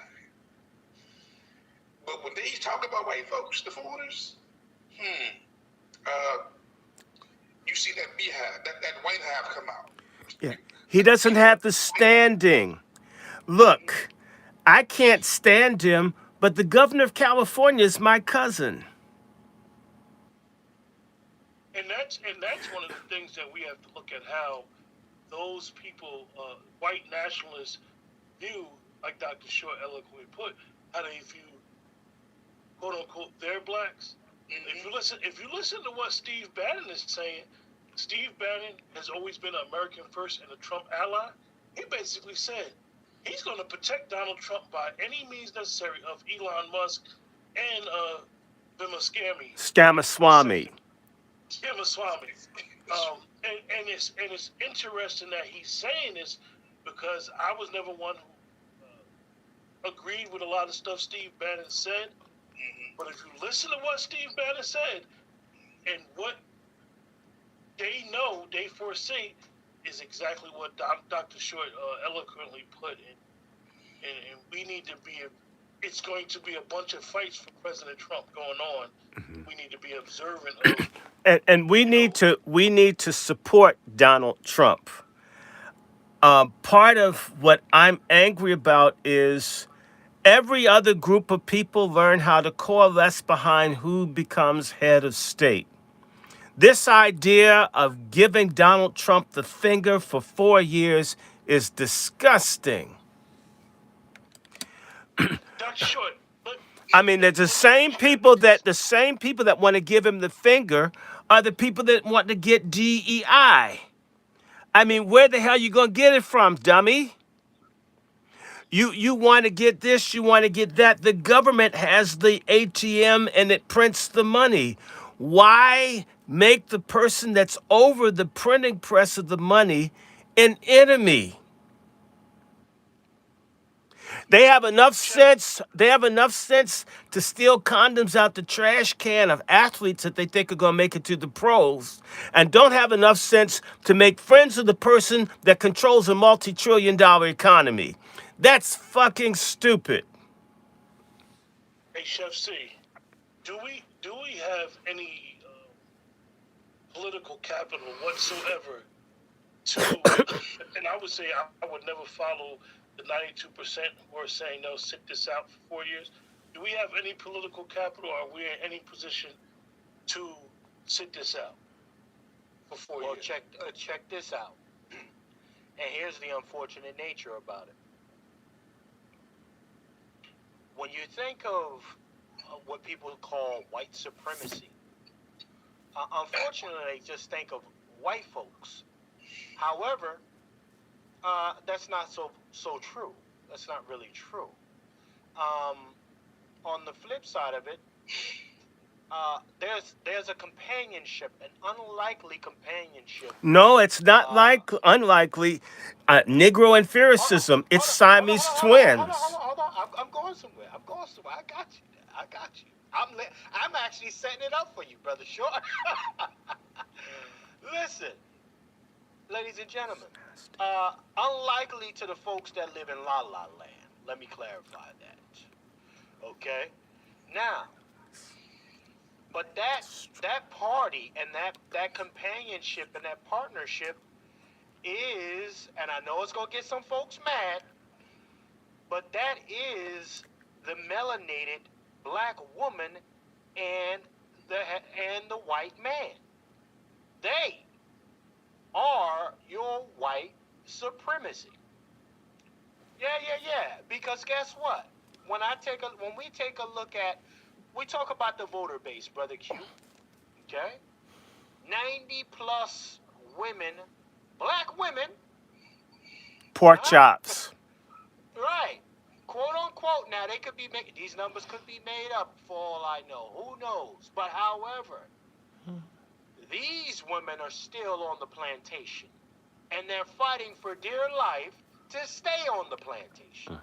But when they talk about white folks, the foreigners, you see that beehive, that white hive come out. Yeah. He doesn't have the standing. Look, I can't stand him, but the governor of California is my cousin. And that's one of the things that we have to look at, how those people, white nationalists, view, like Dr. Short eloquently put, how they view, quote unquote, their blacks. Mm-hmm. If you listen to what Steve Bannon is saying, Steve Bannon has always been an American first and a Trump ally. He basically said he's going to protect Donald Trump by any means necessary of Elon Musk and Ramaswamy. Scammer-Swamy. Ramaswamy. And it's interesting that he's saying this because I was never one who agreed with a lot of stuff Steve Bannon said. Mm-hmm. But if you listen to what Steve Bannon said and what they know, they foresee, is exactly what Dr. Short eloquently put in. And we need to be, it's going to be a bunch of fights for President Trump going on. Mm-hmm. We need to be observant of. And we need to support Donald Trump. Part of what I'm angry about is every other group of people learn how to coalesce behind who becomes head of state. This idea of giving Donald Trump the finger for 4 years is disgusting. Dr. Short, I mean, there's the same people that want to give him the finger are the people that want to get DEI. I mean, where the hell you gonna get it from, dummy? You want to get this, you want to get that. The government has the ATM and it prints the money. Why make the person that's over the printing press of the money an enemy? They have enough sense to steal condoms out the trash can of athletes that they think are going to make it to the pros, and don't have enough sense to make friends of the person that controls a multi-trillion-dollar economy. That's fucking stupid. Hey, Chef C, do we have any political capital whatsoever to, and I would say I would never follow the 92% who are saying no, sit this out for 4 years. Do we have any political capital? Are we in any position to sit this out for 4 Well, years? check this out. And here's the unfortunate nature about it. When you think of what people call white supremacy, unfortunately, they just think of white folks. However, that's not so true. That's not really true. On the flip side of it, there's a companionship, an unlikely companionship. No, it's not like unlikely. Negro empiricism. It's Siamese twins. Hold on. I'm going somewhere. I got you. I'm actually setting it up for you, brother Short. Listen, ladies and gentlemen, unlikely to the folks that live in La La Land. Let me clarify that. Okay? Now, but that party and that companionship and that partnership is, and I know it's gonna get some folks mad, but that is the melanated black woman and the white man. They are your white supremacy. Yeah. Because guess what? When we take a look at, we talk about the voter base, brother Q. Okay, 90 plus women, black women, Pork chops. right? Quote unquote. Now they could be these numbers could be made up for all I know. Who knows? But however, these women are still on the plantation, and they're fighting for dear life to stay on the plantation.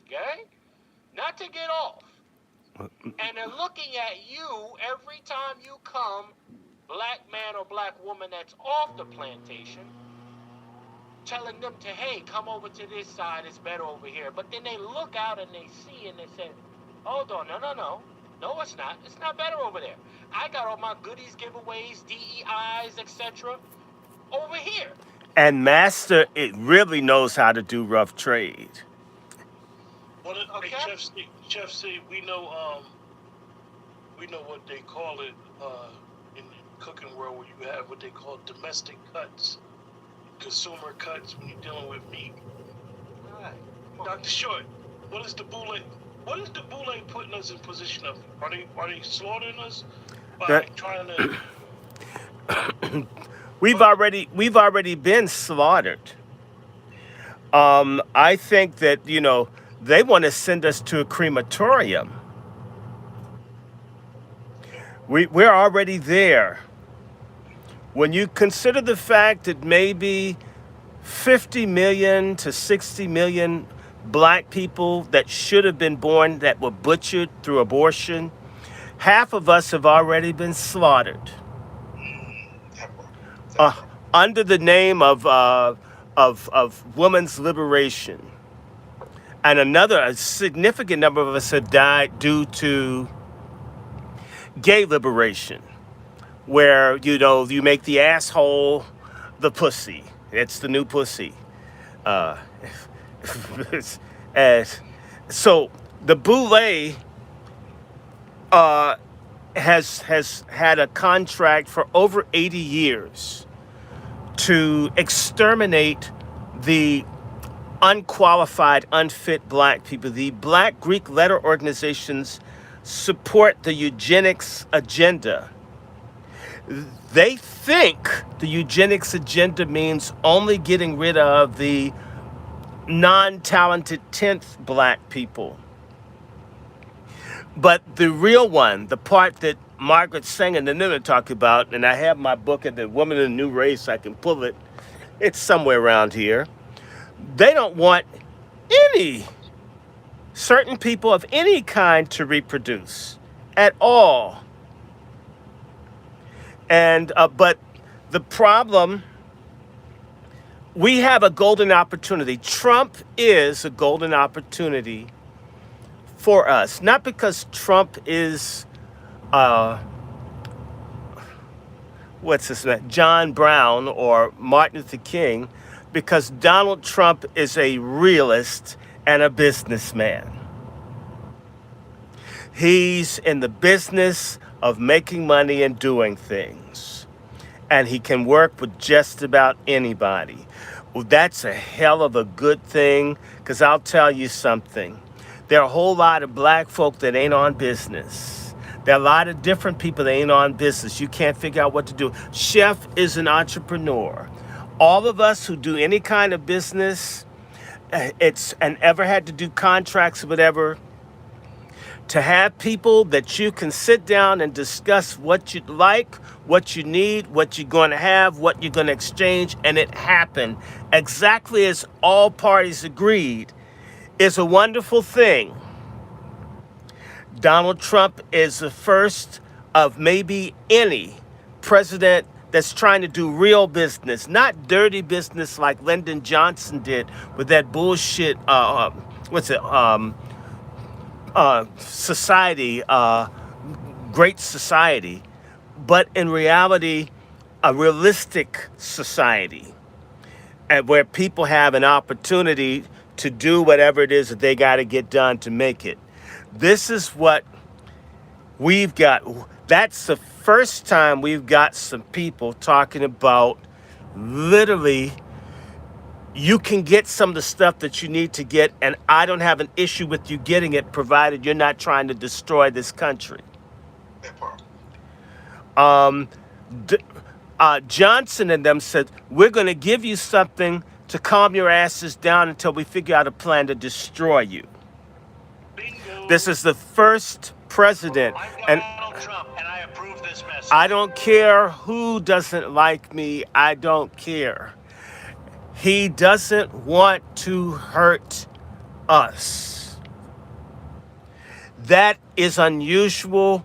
Okay, not to get off. And they're looking at you every time you come, black man or black woman that's off the plantation, telling them to, hey, come over to this side, it's better over here. But then they look out and they see and they say, hold on, no, it's not. It's not better over there. I got all my goodies, giveaways, DEIs, etc. over here. And Master, it really knows how to do rough trade. Well, Okay. hey, Chef C, we know what they call it in the cooking world, where you have what they call domestic cuts, consumer cuts when you're dealing with meat. All right. Dr. Short, what is the boule putting us in position of? Are they slaughtering us by That- trying to? We've already been slaughtered. I think that, they want to send us to a crematorium. We're already there. When you consider the fact that maybe 50 million to 60 million black people that should have been born that were butchered through abortion, half of us have already been slaughtered. Under the name of women's liberation. And a significant number of us have died due to gay liberation, where, you make the asshole the pussy. It's the new pussy. So the boule has had a contract for over 80 years to exterminate the unqualified, unfit black people. The Black Greek letter organizations support the eugenics agenda. They think the eugenics agenda means only getting rid of the non-talented 10th black people. But the real one, the part that Margaret Sanger and Nina talk about, and I have my book at The Woman in the New Race, I can pull it. It's somewhere around here. They don't want any certain people of any kind to reproduce at all. And but the problem, we have a golden opportunity. Trump is a golden opportunity for us, not because Trump is what's his name, John Brown or Martin Luther King, because Donald Trump is a realist and a businessman. He's in the business of making money and doing things. And he can work with just about anybody. Well, that's a hell of a good thing, because I'll tell you something. There are a whole lot of black folk that ain't on business. There are a lot of different people that ain't on business. You can't figure out what to do. Chef is an entrepreneur. All of us who do any kind of business, and ever had to do contracts or whatever, to have people that you can sit down and discuss what you'd like, what you need, what you're going to have, what you're going to exchange, and it happened exactly as all parties agreed, is a wonderful thing. Donald Trump is the first of maybe any president that's trying to do real business, not dirty business like Lyndon Johnson did with that bullshit, society, great society, but in reality, a realistic society, and where people have an opportunity to do whatever it is that they got to get done to make it. This is what we've got. That's the first time we've got some people talking about literally, you can get some of the stuff that you need to get, and I don't have an issue with you getting it, provided you're not trying to destroy this country. That part. Johnson and them said, we're going to give you something to calm your asses down until we figure out a plan to destroy you. Bingo. This is the first president, I'm and Donald Trump, and I approve this message. I don't care who doesn't like me. I don't care. He doesn't want to hurt us. That is unusual.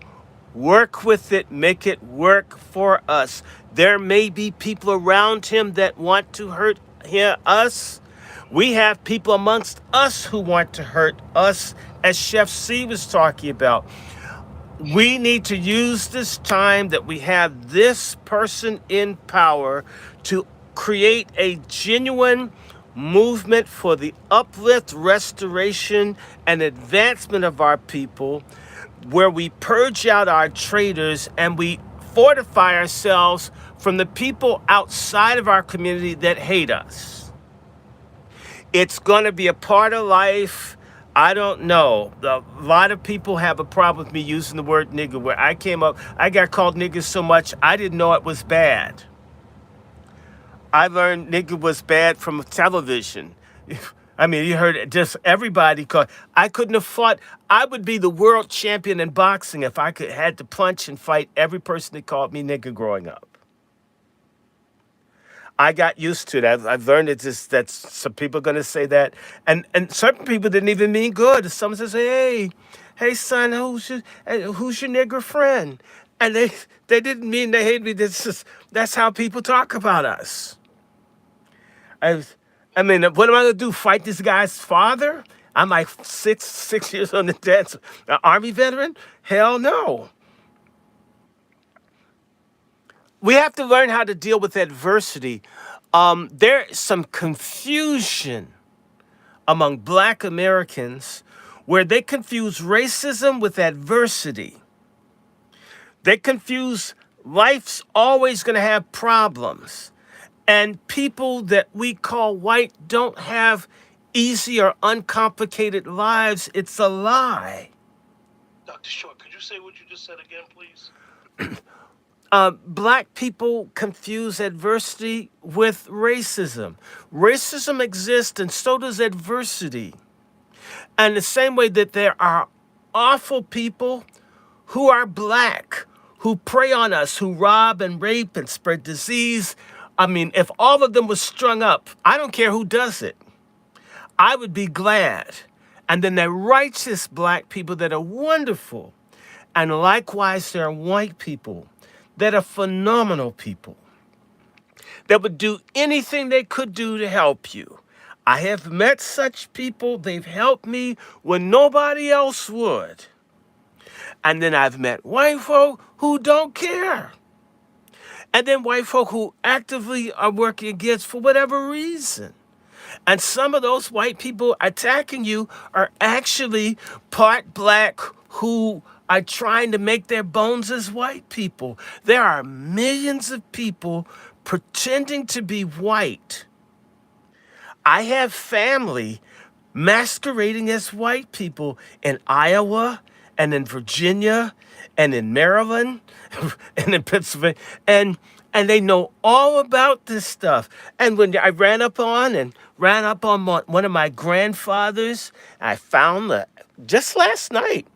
Work with it, make it work for us. There may be people around him that want to hurt us. We have people amongst us who want to hurt us, as Chef C was talking about. We need to use this time that we have this person in power to create a genuine movement for the uplift, restoration, and advancement of our people, where we purge out our traitors and we fortify ourselves from the people outside of our community that hate us. It's going to be a part of life. I don't know. A lot of people have a problem with me using the word nigger. Where I came up, I got called nigger so much, I didn't know it was bad. I learned nigger was bad from television. I mean, you heard it, just everybody called. I couldn't have fought. I would be the world champion in boxing if I had to punch and fight every person that called me nigger growing up. I got used to that. I've learned that some people are going to say that. And certain people didn't even mean good. Someone says, hey son, who's your nigger friend? And they didn't mean they hate me. That's how people talk about us. I mean, what am I going to do? Fight this guy's father? I'm like six years on the dance. Army veteran? Hell no. We have to learn how to deal with adversity. There's some confusion among Black Americans where they confuse racism with adversity. They confuse life's always going to have problems. And people that we call white don't have easy or uncomplicated lives. It's a lie. Dr. Short, could you say what you just said again, please? Black people confuse adversity with racism. Racism exists, and so does adversity. And the same way that there are awful people who are Black, who prey on us, who rob and rape and spread disease. I mean, if all of them was strung up, I don't care who does it, I would be glad. And then there are righteous Black people that are wonderful. And likewise, there are white people that are phenomenal people that would do anything they could do to help you. I have met such people. They've helped me when nobody else would. And then I've met white folk who don't care. and then white folk who actively are working against for whatever reason. And some of those white people attacking you are actually part black who are trying to make their bones as white people. There are millions of people pretending to be white. I have family masquerading as white people in Iowa and in Virginia and in Maryland and in Pennsylvania. And they know all about this stuff. And when I ran up on one of my grandfathers, I found just last night,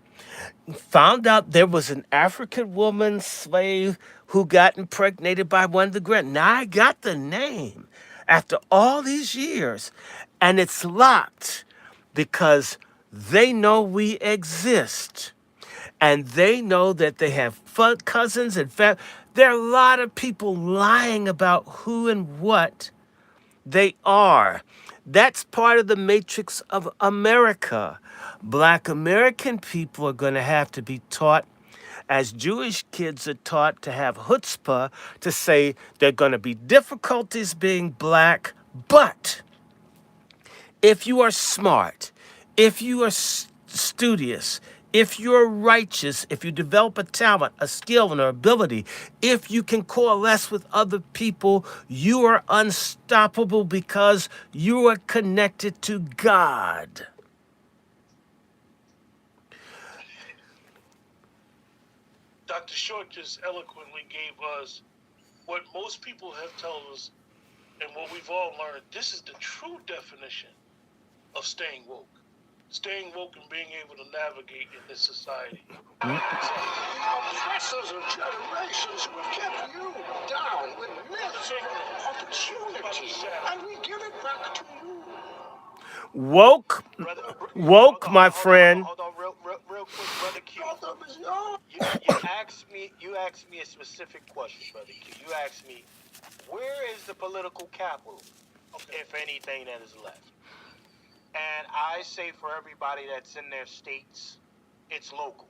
found out there was an African woman slave who got impregnated by one of the Now I got the name after all these years, and it's locked because they know we exist, and they know that they have cousins and family. There are a lot of people lying about who and what they are. That's part of the matrix of America. Black American people are going to have to be taught, as Jewish kids are taught, to have chutzpah, to say there are going to be difficulties being black, but if you are smart, if you are studious, if you're righteous, if you develop a talent, a skill, and an ability, if you can coalesce with other people, you are unstoppable because you are connected to God. Dr. Short just eloquently gave us what most people have told us and what we've all learned. This is the true definition of staying woke. Staying woke and being able to navigate in this society. The oppressors of generations who have kept you down with myths of opportunity, and we give it back to you. Woke, my friend. Hold on, real quick, Brother Q. Brother is yours. You asked me a specific question, Brother Q. You asked me, where is the political capital, if anything, that is left? And I say for everybody that's in their states, it's local.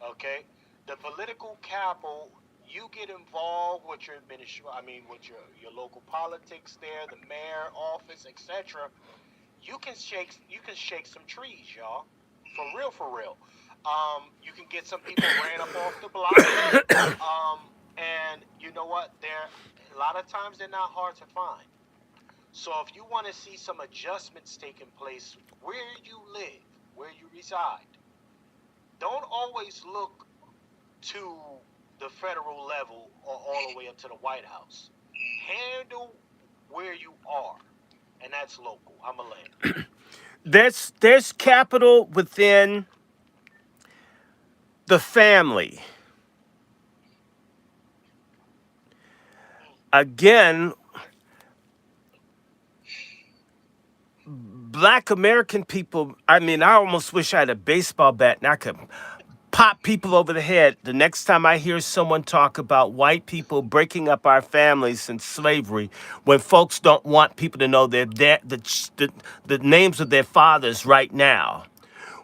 Okay? The political capital, you get involved with your with your local politics there, the mayor office, etc. You can shake some trees, y'all. For real. You can get some people ran up off the block. And you know what? A lot of times they're not hard to find. So if you want to see some adjustments taking place where you live, where you reside, don't always look to the federal level or all the way up to the White House. Handle where you are, and that's local. I'm a land. There's capital within the family. Again, Black American people, I almost wish I had a baseball bat and I could pop people over the head the next time I hear someone talk about white people breaking up our families since slavery, when folks don't want people to know the names of their fathers right now.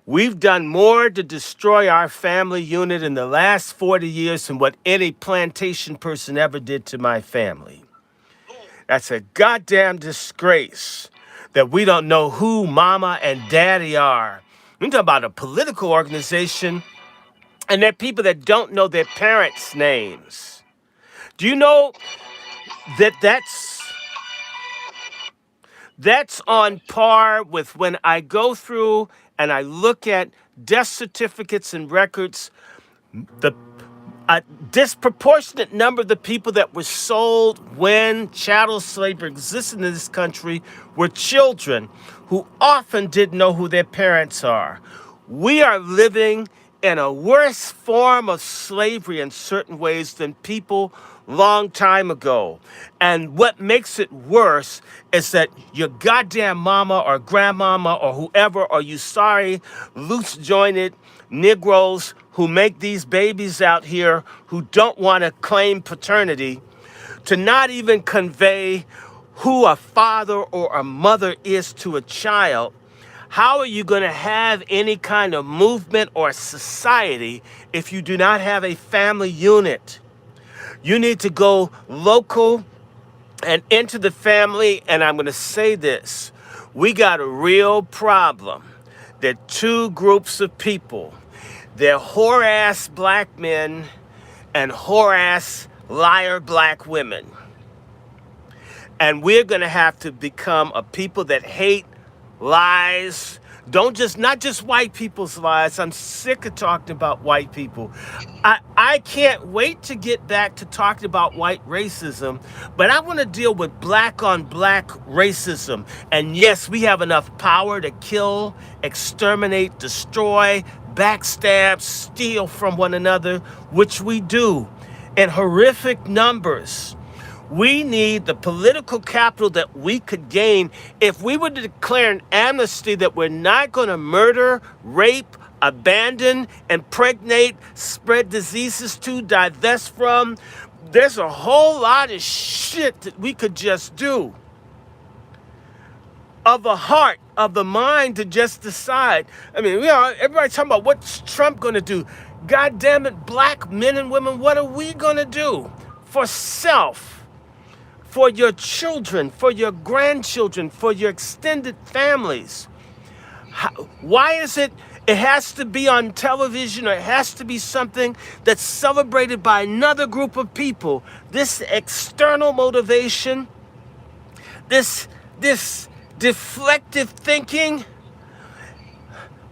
We've done more to destroy our family unit in the last 40 years than what any plantation person ever did to my family. That's a goddamn disgrace that we don't know who mama and daddy are. We're talking about a political organization, and there are people that don't know their parents' names. Do you know that that's on par with when I go through and I look at death certificates and records, a disproportionate number of the people that were sold when chattel slavery existed in this country were children who often didn't know who their parents are. We are living in a worse form of slavery in certain ways than people long time ago. And what makes it worse is that your goddamn mama or grandmama or whoever, or you sorry, loose-jointed Negroes who make these babies out here who don't want to claim paternity, to not even convey who a father or a mother is to a child. How are you going to have any kind of movement or society if you do not have a family unit? You need to go local and into the family. And I'm going to say this. We got a real problem. There are two groups of people. They're whore-ass black men and whore-ass liar black women. And we're going to have to become a people that hate lies. Not just white people's lies. I'm sick of talking about white people. I can't wait to get back to talking about white racism, but I want to deal with black on black racism. And yes, we have enough power to kill, exterminate, destroy, backstab, steal from one another, which we do in horrific numbers. We need the political capital that we could gain if we were to declare an amnesty that we're not going to murder, rape, abandon, impregnate, spread diseases to, divest from. There's a whole lot of shit that we could just do. Of the heart, of the mind to just decide. I mean, everybody's talking about what's Trump going to do. God damn it, black men and women, what are we going to do for self? For your children, for your grandchildren, for your extended families. Why is it has to be on television, or it has to be something that's celebrated by another group of people? This external motivation, this deflective thinking.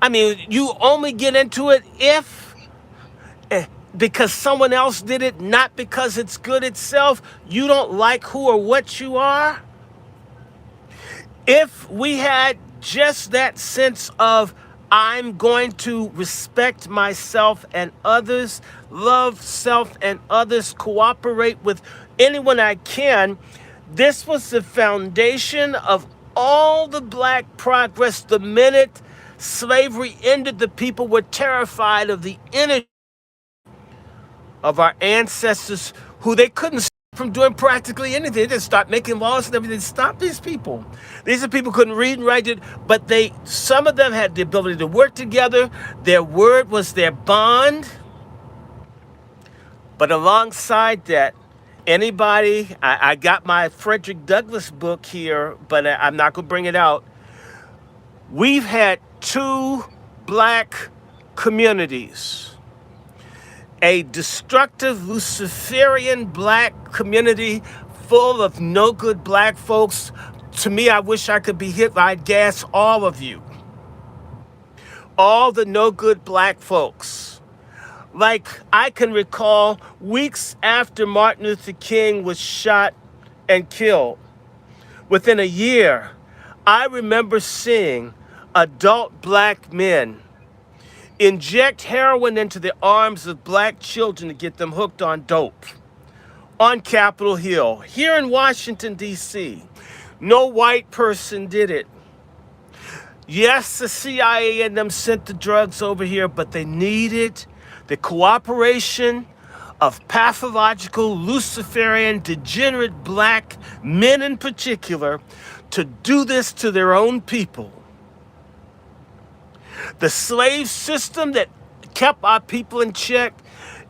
I mean, you only get into it if because someone else did it, not because it's good itself. You don't like who or what you are. If we had just that sense of, I'm going to respect myself and others, love self and others, cooperate with anyone I can, this was the foundation of all the black progress. The minute slavery ended, the people were terrified of the energy of our ancestors, who they couldn't stop from doing practically anything. They just stopped making laws and everything. Stop these people. These are people who couldn't read and write it, but some of them had the ability to work together. Their word was their bond. But alongside that, I got my Frederick Douglass book here, but I'm not going to bring it out. We've had two black communities. A destructive Luciferian black community full of no good black folks. To me, I wish I could be Hitler. I'd gas all of you. All the no good black folks. Like, I can recall weeks after Martin Luther King was shot and killed, within a year, I remember seeing adult black men inject heroin into the arms of black children to get them hooked on dope on Capitol Hill, here in Washington, D.C. No white person did it. Yes, the CIA and them sent the drugs over here, but they needed the cooperation of pathological, Luciferian, degenerate black men in particular to do this to their own people. The slave system that kept our people in check,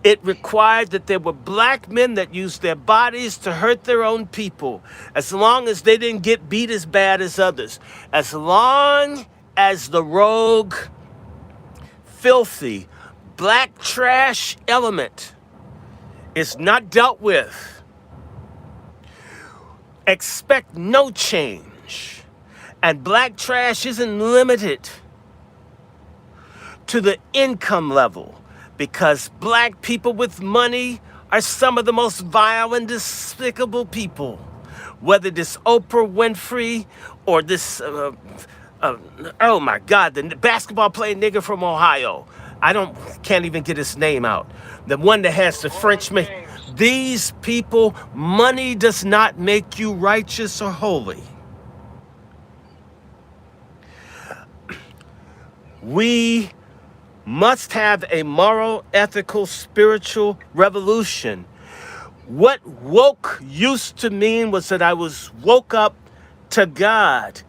it required that there were black men that used their bodies to hurt their own people, as long as they didn't get beat as bad as others. As long as the rogue, filthy, black trash element is not dealt with, expect no change. And black trash isn't limited to the income level, because black people with money are some of the most vile and despicable people. Whether this Oprah Winfrey or this, oh my God, the basketball playing nigga from Ohio. Can't even get his name out. The one that has the Frenchman. These people, money does not make you righteous or holy. We must have a moral, ethical, spiritual revolution. What woke used to mean was that I was woke up to God.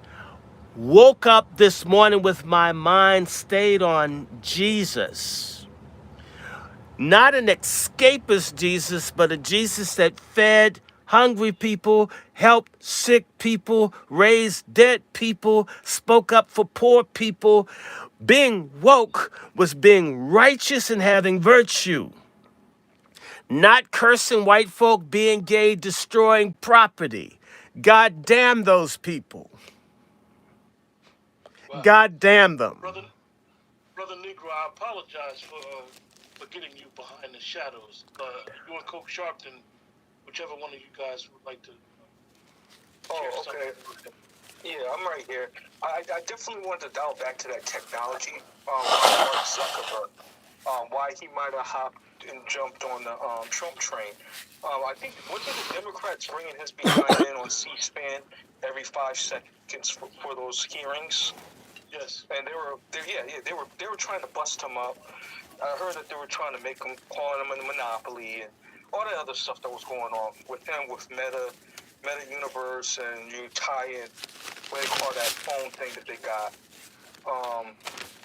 Woke up this morning with my mind stayed on Jesus. Not an escapist Jesus, but a Jesus that fed hungry people, helped sick people, raised dead people, spoke up for poor people. Being woke was being righteous and having virtue. Not cursing white folk, being gay, destroying property. God damn those people. Wow. God damn them. Brother Negro, I apologize for getting you behind the shadows. You and Coach Sharpton, whichever one of you guys would like to share Oh, something. okay. Yeah, I'm right here. I definitely want to dial back to that technology. Mark Zuckerberg. Why he might have hopped and jumped on the Trump train. I think wasn't the Democrats bringing his behind in on C-SPAN every 5 seconds for those hearings? Yes. And they were trying to bust him up. I heard that they were trying to make him, calling him a monopoly and all that other stuff that was going on with him, with Meta Universe, and you tie in what they call that phone thing that they got.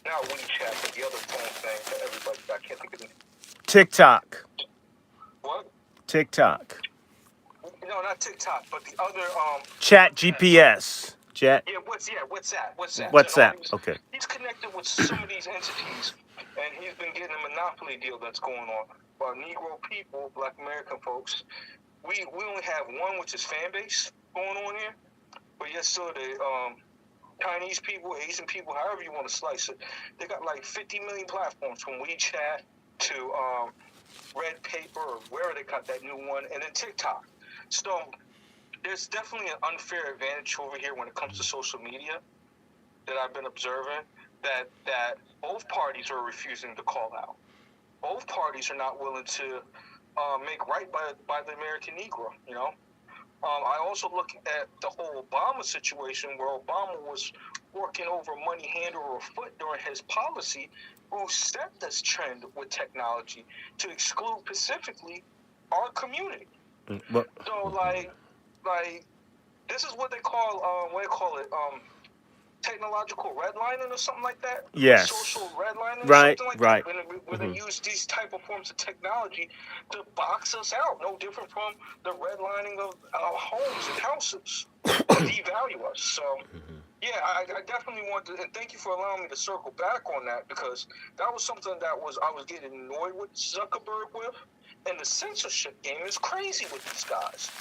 Not WeChat, but the other phone thing that everybody got. I can't think of the name. TikTok. What? TikTok. No, not TikTok, but the other Chat GPS. Chat. Yeah, WhatsApp. WhatsApp. Okay. He's connected with some of these entities, and he's been getting a monopoly deal that's going on. While Negro people, Black American folks, we only have one, which is fan base going on here, but yet still the Chinese people, Asian people, however you want to slice it, they got like 50 million platforms from WeChat to Red Paper or wherever they got that new one, and then TikTok. So there's definitely an unfair advantage over here when it comes to social media that I've been observing, that both parties are refusing to call out. Both parties are not willing to make right by the American Negro, you know? I also look at the whole Obama situation where Obama was working over money hand or foot during his policy, who set this trend with technology to exclude specifically our community. Well, So like this is what they call technological redlining or something like that. Yes. Social redlining or Right, something like right. that. When they use these type of forms of technology to box us out, no different from the redlining of homes and houses, devalue us. So yeah, I definitely want to, and thank you for allowing me to circle back on that, because that was something that I was getting annoyed with Zuckerberg with. And the censorship game is crazy with these guys.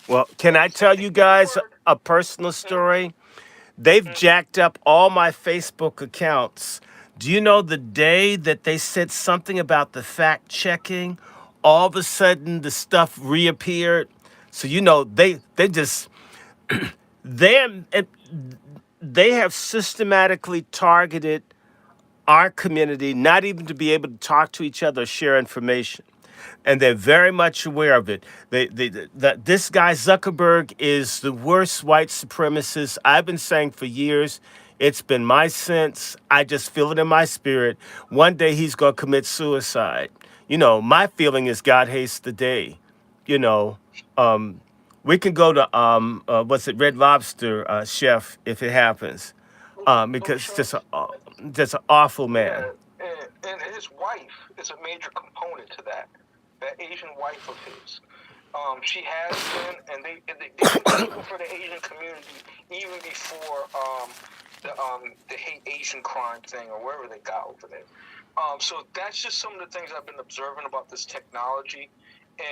Well, can I tell you guys a personal story? They've jacked up all my Facebook accounts. Do you know the day that they said something about the fact checking, all of a sudden the stuff reappeared? So you know they just they have systematically targeted our community, not even to be able to talk to each other, or share information. And they're very much aware of it. That this guy Zuckerberg is the worst white supremacist. I've been saying for years. It's been my sense. I just feel it in my spirit. One day he's gonna commit suicide. You know, my feeling is God hates the day. You know, we can go to what's it, Red Lobster, chef, if it happens, because it's just an awful man. Yeah, and his wife is a major component to that. That Asian wife of his. She has been, and they've been looking for the Asian community even before the hate Asian crime thing or wherever they got over there. So that's just some of the things I've been observing about this technology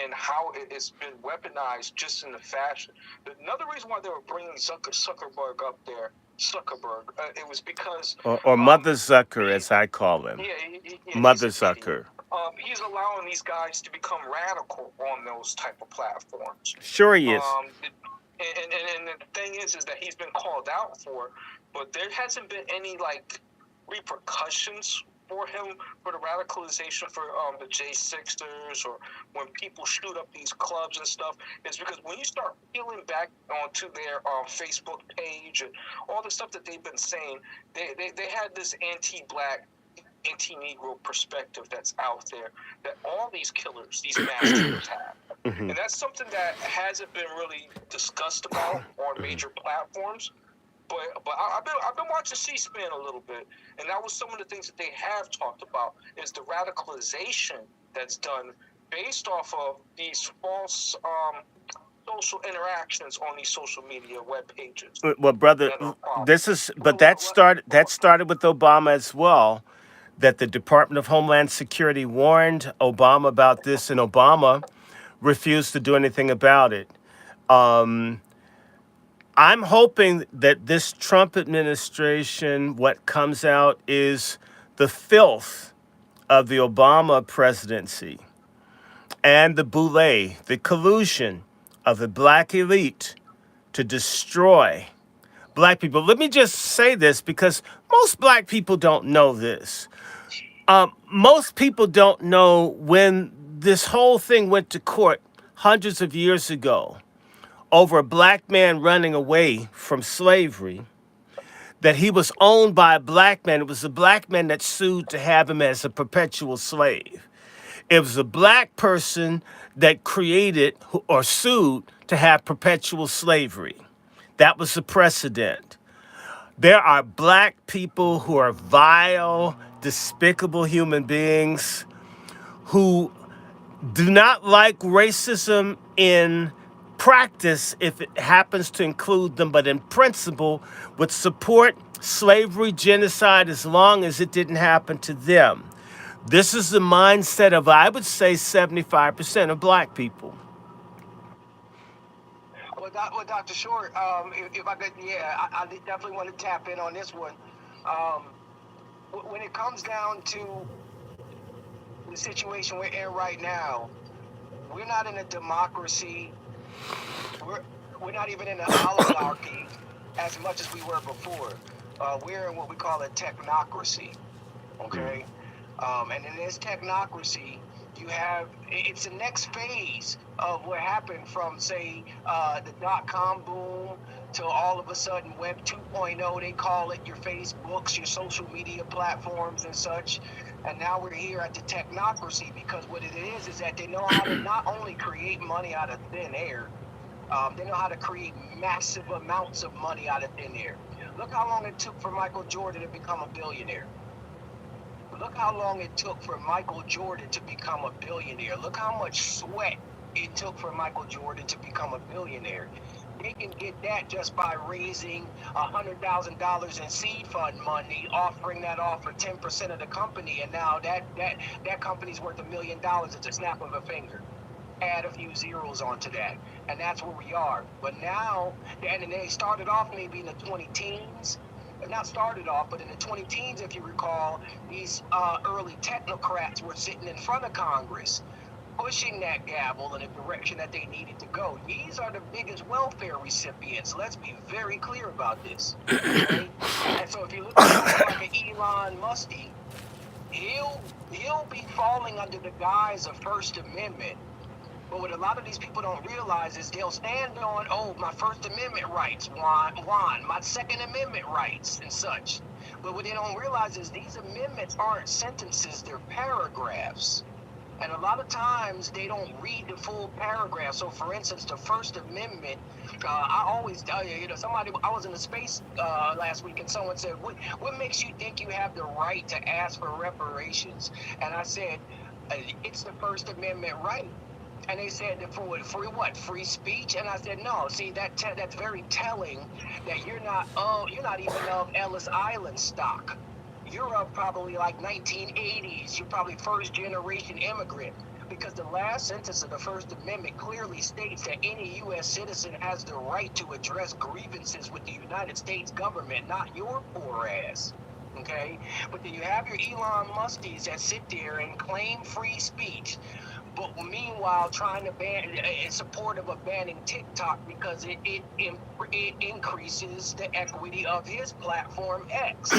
and how it's been weaponized just in the fashion. Another reason why they were bringing Zuckerberg up there, it was because... Or Mother Zucker, as I call him. Yeah, Mother Zucker. He's allowing these guys to become radical on those type of platforms. Sure he is. And the thing is that he's been called out for, but there hasn't been any like repercussions for him for the radicalization for the J6ers or when people shoot up these clubs and stuff. It's because when you start peeling back onto their Facebook page and all the stuff that they've been saying, they had this anti-black, anti-Negro perspective that's out there that all these killers, these mass killers have. And that's something that hasn't been really discussed about on major platforms. But I've been watching C-SPAN a little bit, and that was some of the things that they have talked about is the radicalization that's done based off of these false social interactions on these social media web pages Well, brother, that are followed. this is, but that started with Obama as well. That the Department of Homeland Security warned Obama about this, and Obama refused to do anything about it. Um, I'm hoping that this Trump administration, what comes out is the filth of the Obama presidency and the boule, the collusion of the black elite to destroy black people. Let me just say this because most black people don't know this. Most people don't know when this whole thing went to court hundreds of years ago over a black man running away from slavery, that he was owned by a black man. It was a black man that sued to have him as a perpetual slave. It was a black person that created or sued to have perpetual slavery. That was the precedent. There are black people who are vile, despicable human beings who do not like racism in practice if it happens to include them, but in principle would support slavery, genocide, as long as it didn't happen to them. This is the mindset of, I would say, 75% of black people. Well, Dr. Short, if I could, I definitely want to tap in on this one. When it comes down to the situation we're in right now, we're not in a democracy. We're not even in an oligarchy as much as we were before. We're in what we call a technocracy. Okay, and in this technocracy, it's the next phase of what happened from, say, the dot-com boom to all of a sudden Web 2.0, they call it, your Facebooks, your social media platforms and such. And now we're here at the technocracy, because what it is that they know how to not only create money out of thin air, they know how to create massive amounts of money out of thin air. Look how long it took for Michael Jordan to become a billionaire. Look how long it took for Michael Jordan to become a billionaire. Look how much sweat it took for Michael Jordan to become a billionaire. They can get that just by raising $100,000 in seed fund money, offering that off for 10% of the company, and now that company's worth $1 million at the snap of a finger. Add a few zeros onto that, and that's where we are. But now, and they started off maybe in the 20 teens. Not started off, but in the 20 teens, if you recall, these early technocrats were sitting in front of Congress, pushing that gavel in a direction that they needed to go. These are the biggest welfare recipients. Let's be very clear about this. Okay? And so if you look at like an Elon Musk, he'll be falling under the guise of First Amendment. But what a lot of these people don't realize is they'll stand on, my First Amendment rights, Juan, my Second Amendment rights and such. But what they don't realize is these amendments aren't sentences, they're paragraphs. And a lot of times they don't read the full paragraph. So for instance, the First Amendment, I always tell you, I was in a space last week and someone said, what makes you think you have the right to ask for reparations? And I said, it's the First Amendment right. And they said, for what? Free speech? And I said, no. See, that's very telling that you're not even of Ellis Island stock. You're of probably like 1980s. You're probably first generation immigrant, because the last sentence of the First Amendment clearly states that any U.S. citizen has the right to address grievances with the United States government, not your poor ass. Okay? But then you have your Elon Muskies that sit there and claim free speech, but meanwhile trying to ban, in support of banning TikTok because it increases the equity of his platform X.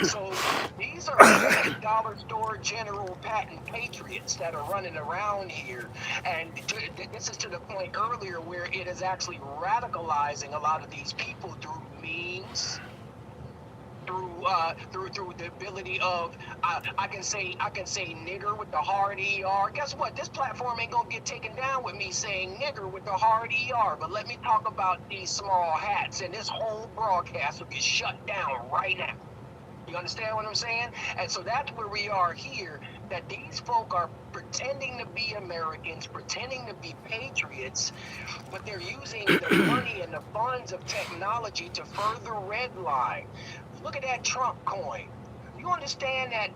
So these are dollar store general patent patriots that are running around here, and this is to the point earlier where it is actually radicalizing a lot of these people through memes. Through the ability of I can say nigger with the hard ER. Guess what? This platform ain't gonna get taken down with me saying nigger with the hard ER. But let me talk about these small hats, and this whole broadcast will get shut down right now. You understand what I'm saying? And so that's where we are here. that these folk are pretending to be Americans, pretending to be patriots, but they're using the money and the funds of technology to further redline. Look at that Trump coin. You understand that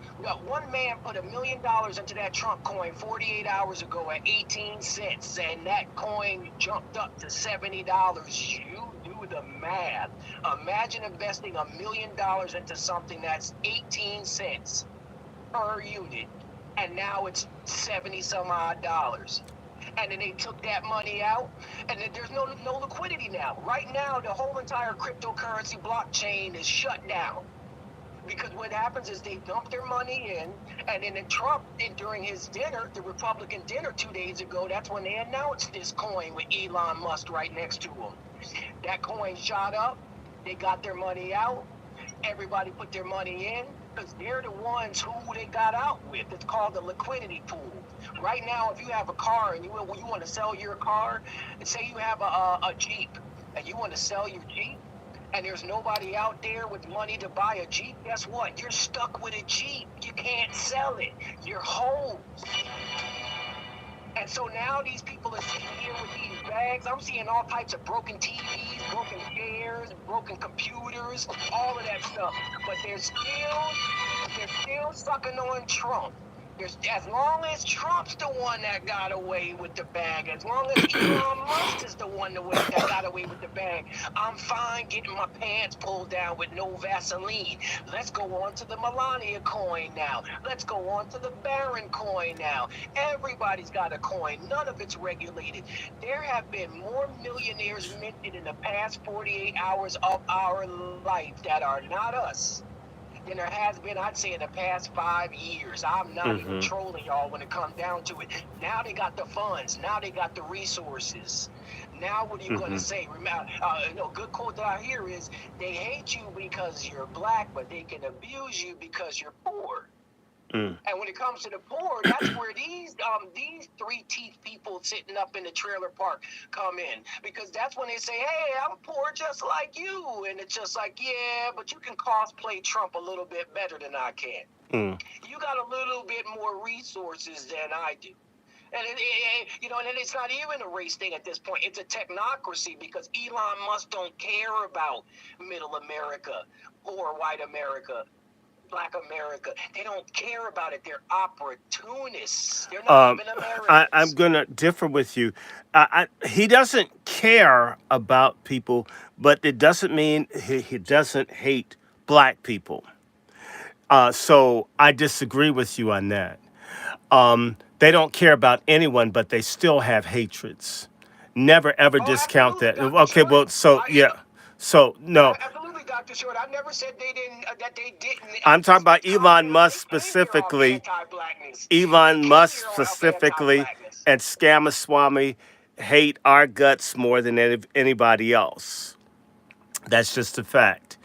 one man put $1 million into that Trump coin 48 hours ago at 18 cents, and that coin jumped up to $70. You do the math. Imagine investing $1 million into something that's 18 cents per unit, and now it's 70 some odd dollars. And then they took that money out, and then there's no liquidity now. Right now, the whole entire cryptocurrency blockchain is shut down. Because what happens is they dump their money in, and then Trump, during his dinner, the Republican dinner 2 days ago, that's when they announced this coin with Elon Musk right next to him. That coin shot up, they got their money out, everybody put their money in, because they're the ones who they got out with. It's called the liquidity pool. Right now, if you have a car and you want to sell your car, and say you have a Jeep, and you want to sell your Jeep, and there's nobody out there with money to buy a Jeep, guess what? You're stuck with a Jeep. You can't sell it. You're hosed. And so now these people are sitting here with these bags. I'm seeing all types of broken TVs, broken chairs, broken computers, all of that stuff. But they're still sucking on Trump. As long as Trump's the one that got away with the bag, as long as Elon Musk is the one that got away with the bag, I'm fine getting my pants pulled down with no Vaseline. Let's go on to the Melania coin now. Let's go on to the Barron coin now. Everybody's got a coin. None of it's regulated. There have been more millionaires minted in the past 48 hours of our life that are not us than there has been, I'd say, in the past 5 years. I'm not even trolling y'all when it comes down to it. Now they got the funds. Now they got the resources. Now what are you going to say? Remember, good quote that I hear is, they hate you because you're black, but they can abuse you because you're poor. And when it comes to the poor, that's where these three-teeth people sitting up in the trailer park come in. Because that's when they say, hey, I'm poor just like you. And it's just like, yeah, but you can cosplay Trump a little bit better than I can. You got a little bit more resources than I do. And and it's not even a race thing at this point. It's a technocracy, because Elon Musk don't care about middle America, poor white America, Black America. They don't care about it. They're opportunists. They're not even Americans. I'm going to differ with you. He doesn't care about people, but it doesn't mean he doesn't hate black people. So I disagree with you on that. They don't care about anyone, but they still have hatreds. Never, ever discount that. Okay, well, so, yeah. So, no. Absolutely, Dr. Short. I never said they didn't. That they didn't. I'm talking about Elon Musk specifically. Elon Musk specifically and Scamaswamy hate our guts more than anybody else. That's just a fact.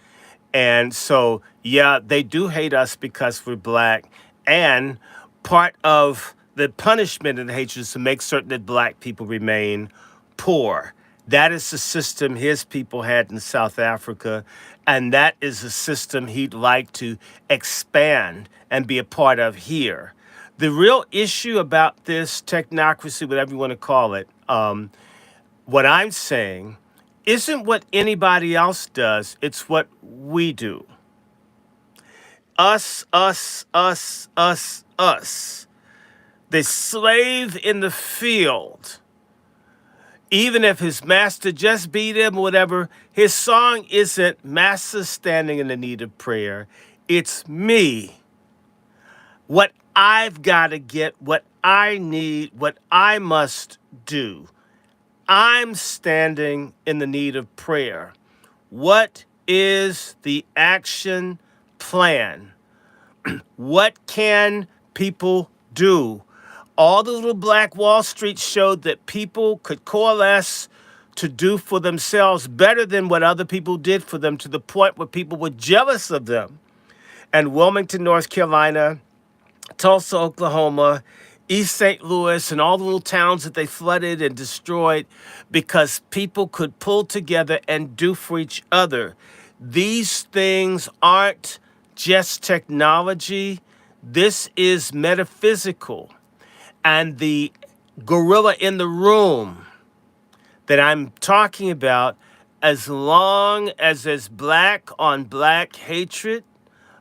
And so, yeah, they do hate us because we're black. And part of the punishment and the hatred is to make certain that black people remain poor. That is the system his people had in South Africa, and that is a system he'd like to expand and be a part of here. The real issue about this technocracy, whatever you want to call it, what I'm saying isn't what anybody else does, it's what we do. Us, us, us, us, us. The slave in the field, even if his master just beat him or whatever, his song isn't master standing in the need of prayer. It's me. What I've got to get, what I need, what I must do. I'm standing in the need of prayer. What is the action plan? What can people do? All the little Black Wall Street showed that people could coalesce to do for themselves better than what other people did for them, to the point where people were jealous of them. And Wilmington, North Carolina, Tulsa, Oklahoma, East St. Louis, and all the little towns that they flooded and destroyed, because people could pull together and do for each other. These things aren't just technology. This is metaphysical. And the gorilla in the room that I'm talking about, as long as there's black on black hatred,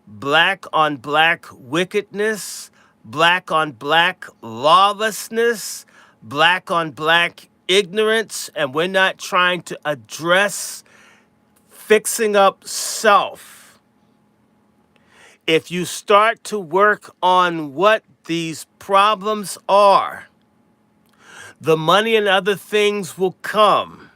black on black wickedness, black on black lawlessness, black on black ignorance, and we're not trying to address fixing up self. If you start to work on what these problems are, the money and other things will come.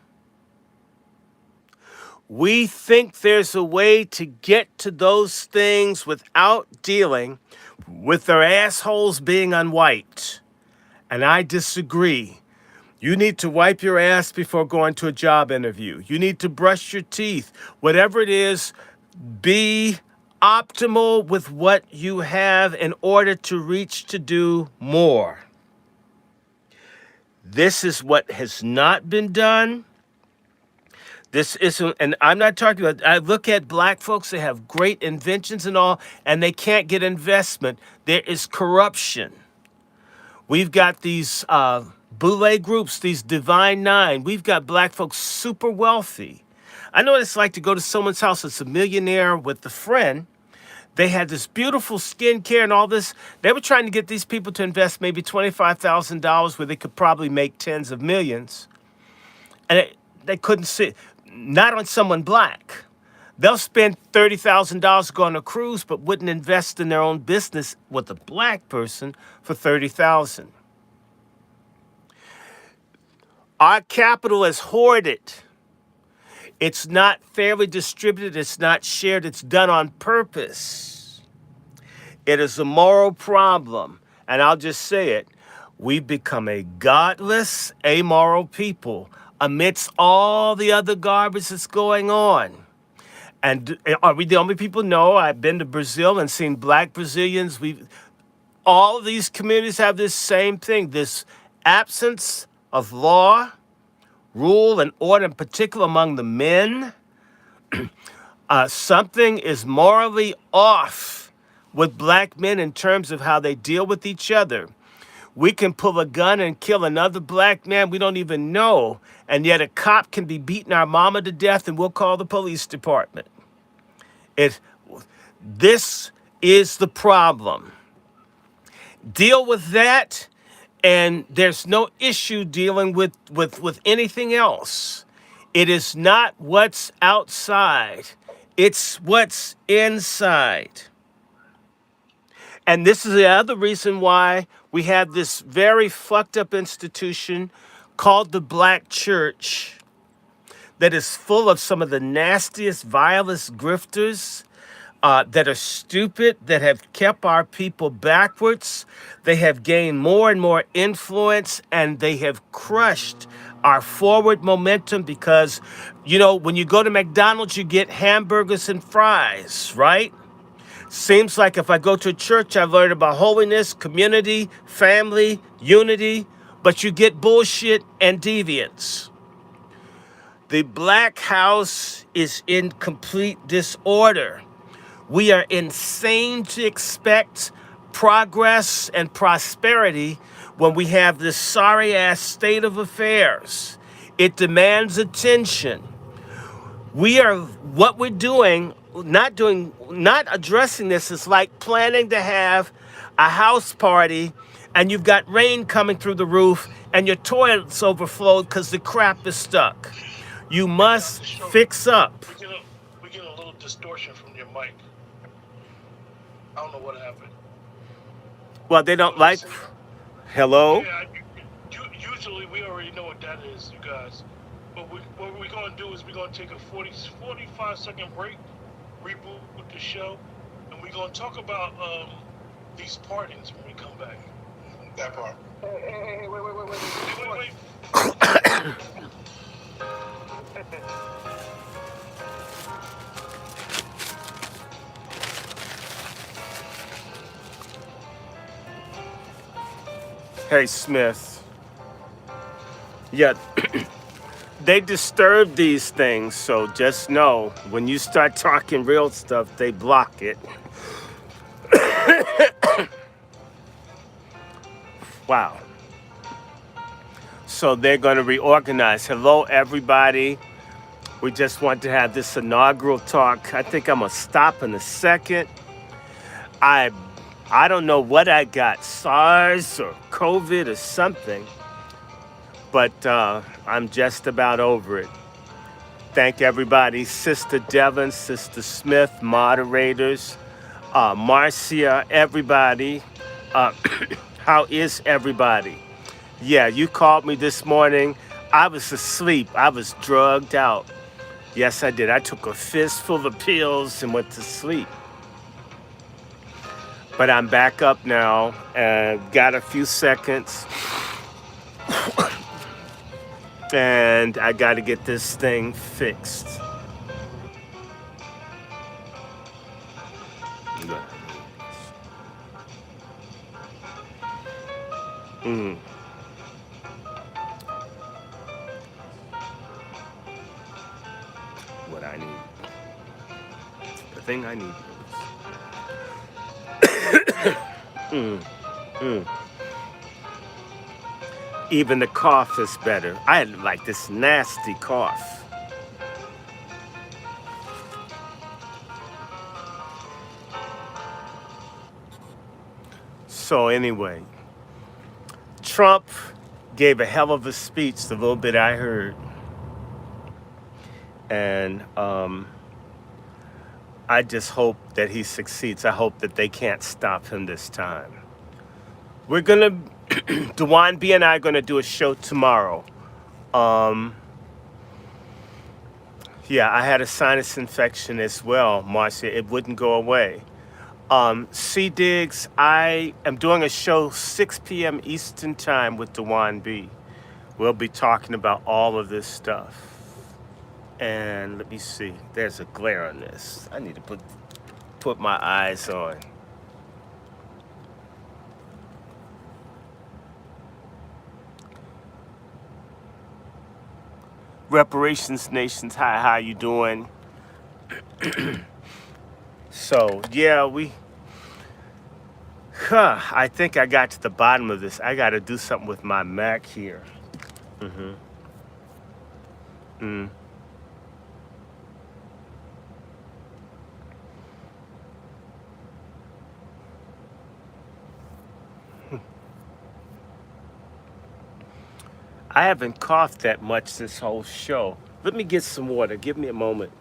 We think there's a way to get to those things without dealing with their assholes being unwiped. And I disagree. You need to wipe your ass before going to a job interview. You need to brush your teeth. Whatever it is, be optimal with what you have in order to reach to do more. This is what has not been done. This isn't, and I'm not talking about, I look at black folks, they have great inventions and all, and they can't get investment. There is corruption. We've got these boule groups, these Divine Nine. We've got black folks super wealthy. I know what it's like to go to someone's house that's a millionaire with a friend. They had this beautiful skincare and all this. They were trying to get these people to invest maybe $25,000 where they could probably make tens of millions. And they couldn't see, not on someone black. They'll spend $30,000 going on a cruise, but wouldn't invest in their own business with a black person for $30,000. Our capital is hoarded. It's not fairly distributed. It's not shared. It's done on purpose. It is a moral problem. And I'll just say it. We've become a godless, amoral people amidst all the other garbage that's going on. And are we the only people? No, I've been to Brazil and seen black Brazilians. All of these communities have this same thing, this absence of law, rule, and order, in particular among the men. Something is morally off with black men in terms of how they deal with each other. We can pull a gun and kill another black man we don't even know, and yet a cop can be beating our mama to death and we'll call the police department. This is the problem. Deal with that, and there's no issue dealing with anything else. It is not what's outside. It's what's inside. And this is the other reason why we have this very fucked up institution called the Black Church that is full of some of the nastiest, vilest grifters that are stupid, that have kept our people backwards. They have gained more and more influence, and they have crushed our forward momentum because, you know, when you go to McDonald's, you get hamburgers and fries, right? Seems like if I go to a church, I've learned about holiness, community, family, unity, but you get bullshit and deviance. The Black House is in complete disorder. We are insane to expect progress and prosperity when we have this sorry-ass state of affairs. It demands attention. What we're doing, not addressing this is like planning to have a house party and you've got rain coming through the roof and your toilet's overflowed because the crap is stuck. You must fix up. We get a little distortion from your mic. I don't know what happened. Well, they don't like... Hello? Yeah, usually we already know what that is, you guys. But what we're going to do is we're going to take a 45-second break, reboot the show, and we're going to talk about these pardons when we come back. That part. Hey, wait. Hey, Smith. Yeah, they disturb these things, so just know, when you start talking real stuff, they block it. Wow. So they're going to reorganize. Hello, everybody. We just want to have this inaugural talk. I think I'm going to stop in a second. I don't know what I got, SARS or COVID or something, but I'm just about over it. Thank everybody, Sister Devon, Sister Smith, moderators, Marcia, everybody. Uh, how is everybody? Yeah, you called me this morning. I was asleep. I was drugged out. Yes, I did. I took a fistful of pills and went to sleep. But I'm back up now and got a few seconds. And I got to get this thing fixed. Mm. What I need. The thing I need is. Even the cough is better. I had like this nasty cough. So anyway, Trump gave a hell of a speech, the little bit I heard. And I just hope that he succeeds. I hope that they can't stop him this time. We're gonna, Dewan B and I are gonna do a show tomorrow. Yeah, I had a sinus infection as well, Marcia. It wouldn't go away. C Diggs, I am doing a show 6 p.m. Eastern time with Dewan B. We'll be talking about all of this stuff. And let me see. There's a glare on this. I need to put my eyes on. Reparations Nations, hi, how you doing? So, yeah, I think I got to the bottom of this. I got to do something with my Mac here. I haven't coughed that much this whole show. Let me get some water. Give me a moment.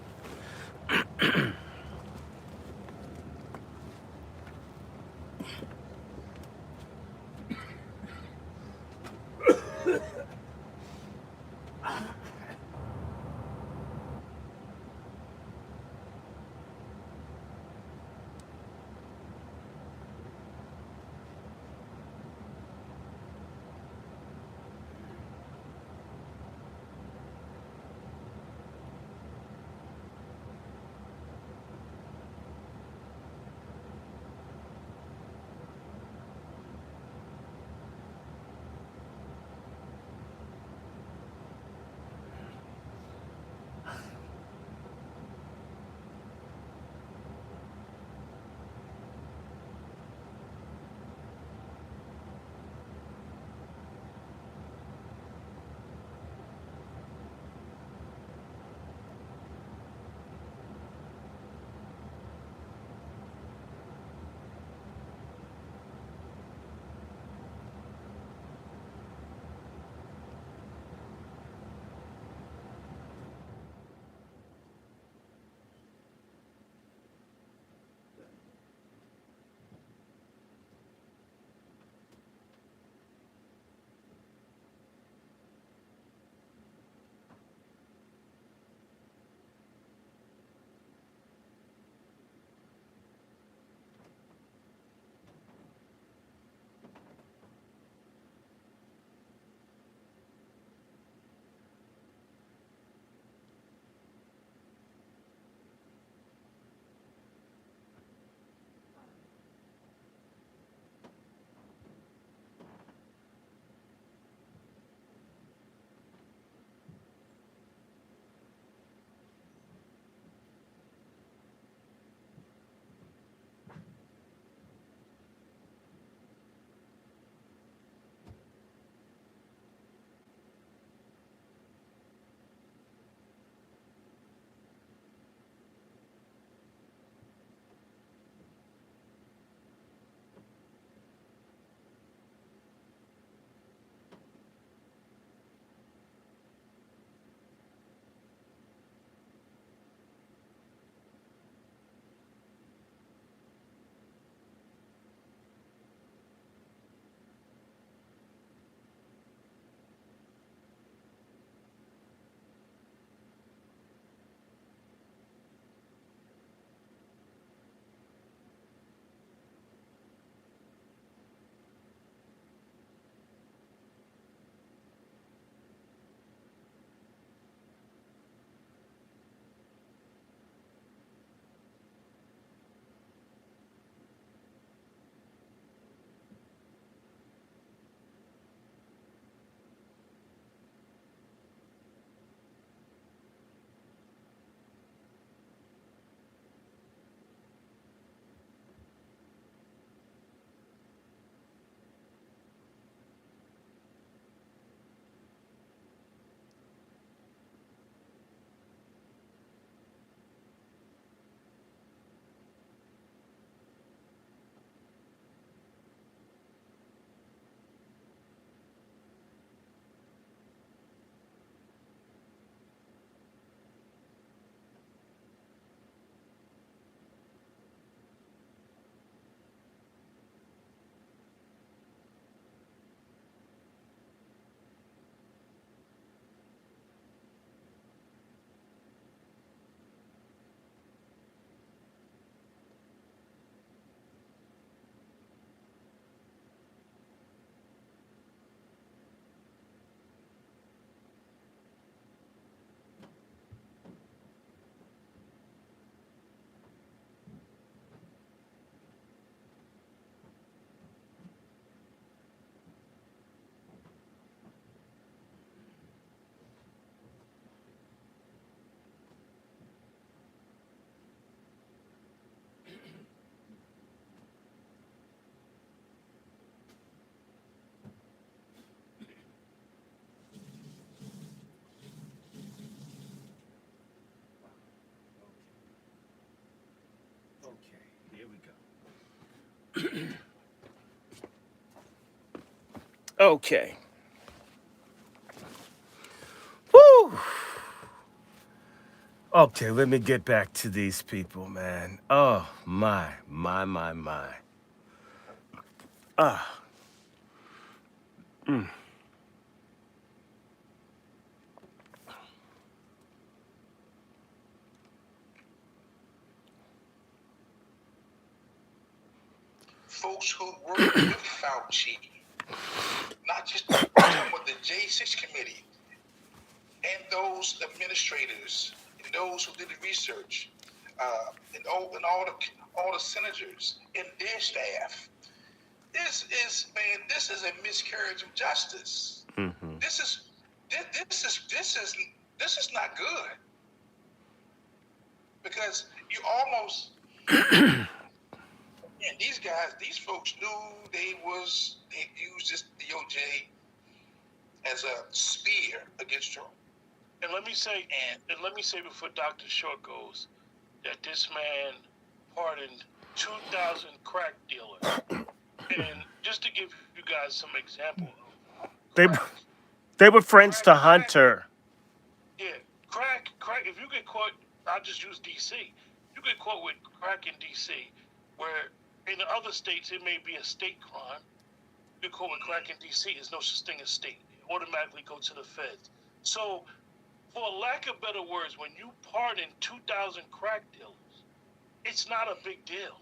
Okay. Woo. Okay, let me get back to these people, man. Oh my. Ah. Folks who work with Fauci, not just I'm talking about the J6 committee and those administrators and those who did the research, and all the senators and their staff. This is a miscarriage of justice. Mm-hmm. This is not good, because you almost and these folks knew they used this DOJ as a spear against Trump. And let me say before Dr. Short goes, that this man pardoned 2,000 crack dealers. And just to give you guys some example of crack, They were friends to Hunter. yeah, crack. If you get caught, I'll just use D.C. You get caught with crack in D.C., where in the other states it may be a state crime. You get caught with crack in D.C. There's no such thing as state. You automatically go to the feds. So, for lack of better words, when you pardon 2,000 crack dealers, it's not a big deal.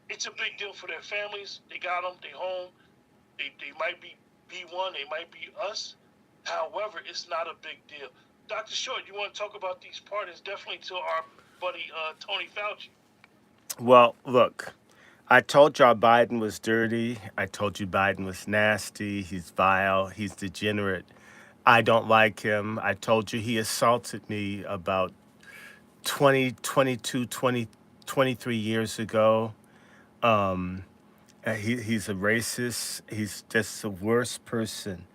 It's a big deal for their families. They got them. They home. They might be B1. They might be us. However, it's not a big deal. Dr. Short, you want to talk about these pardons? Definitely to our buddy Tony Fauci. Well, look, I told y'all Biden was dirty. I told you Biden was nasty. He's vile. He's degenerate. I don't like him. I told you he assaulted me about 20, 22, 20, 23 years ago. He's a racist. He's just the worst person.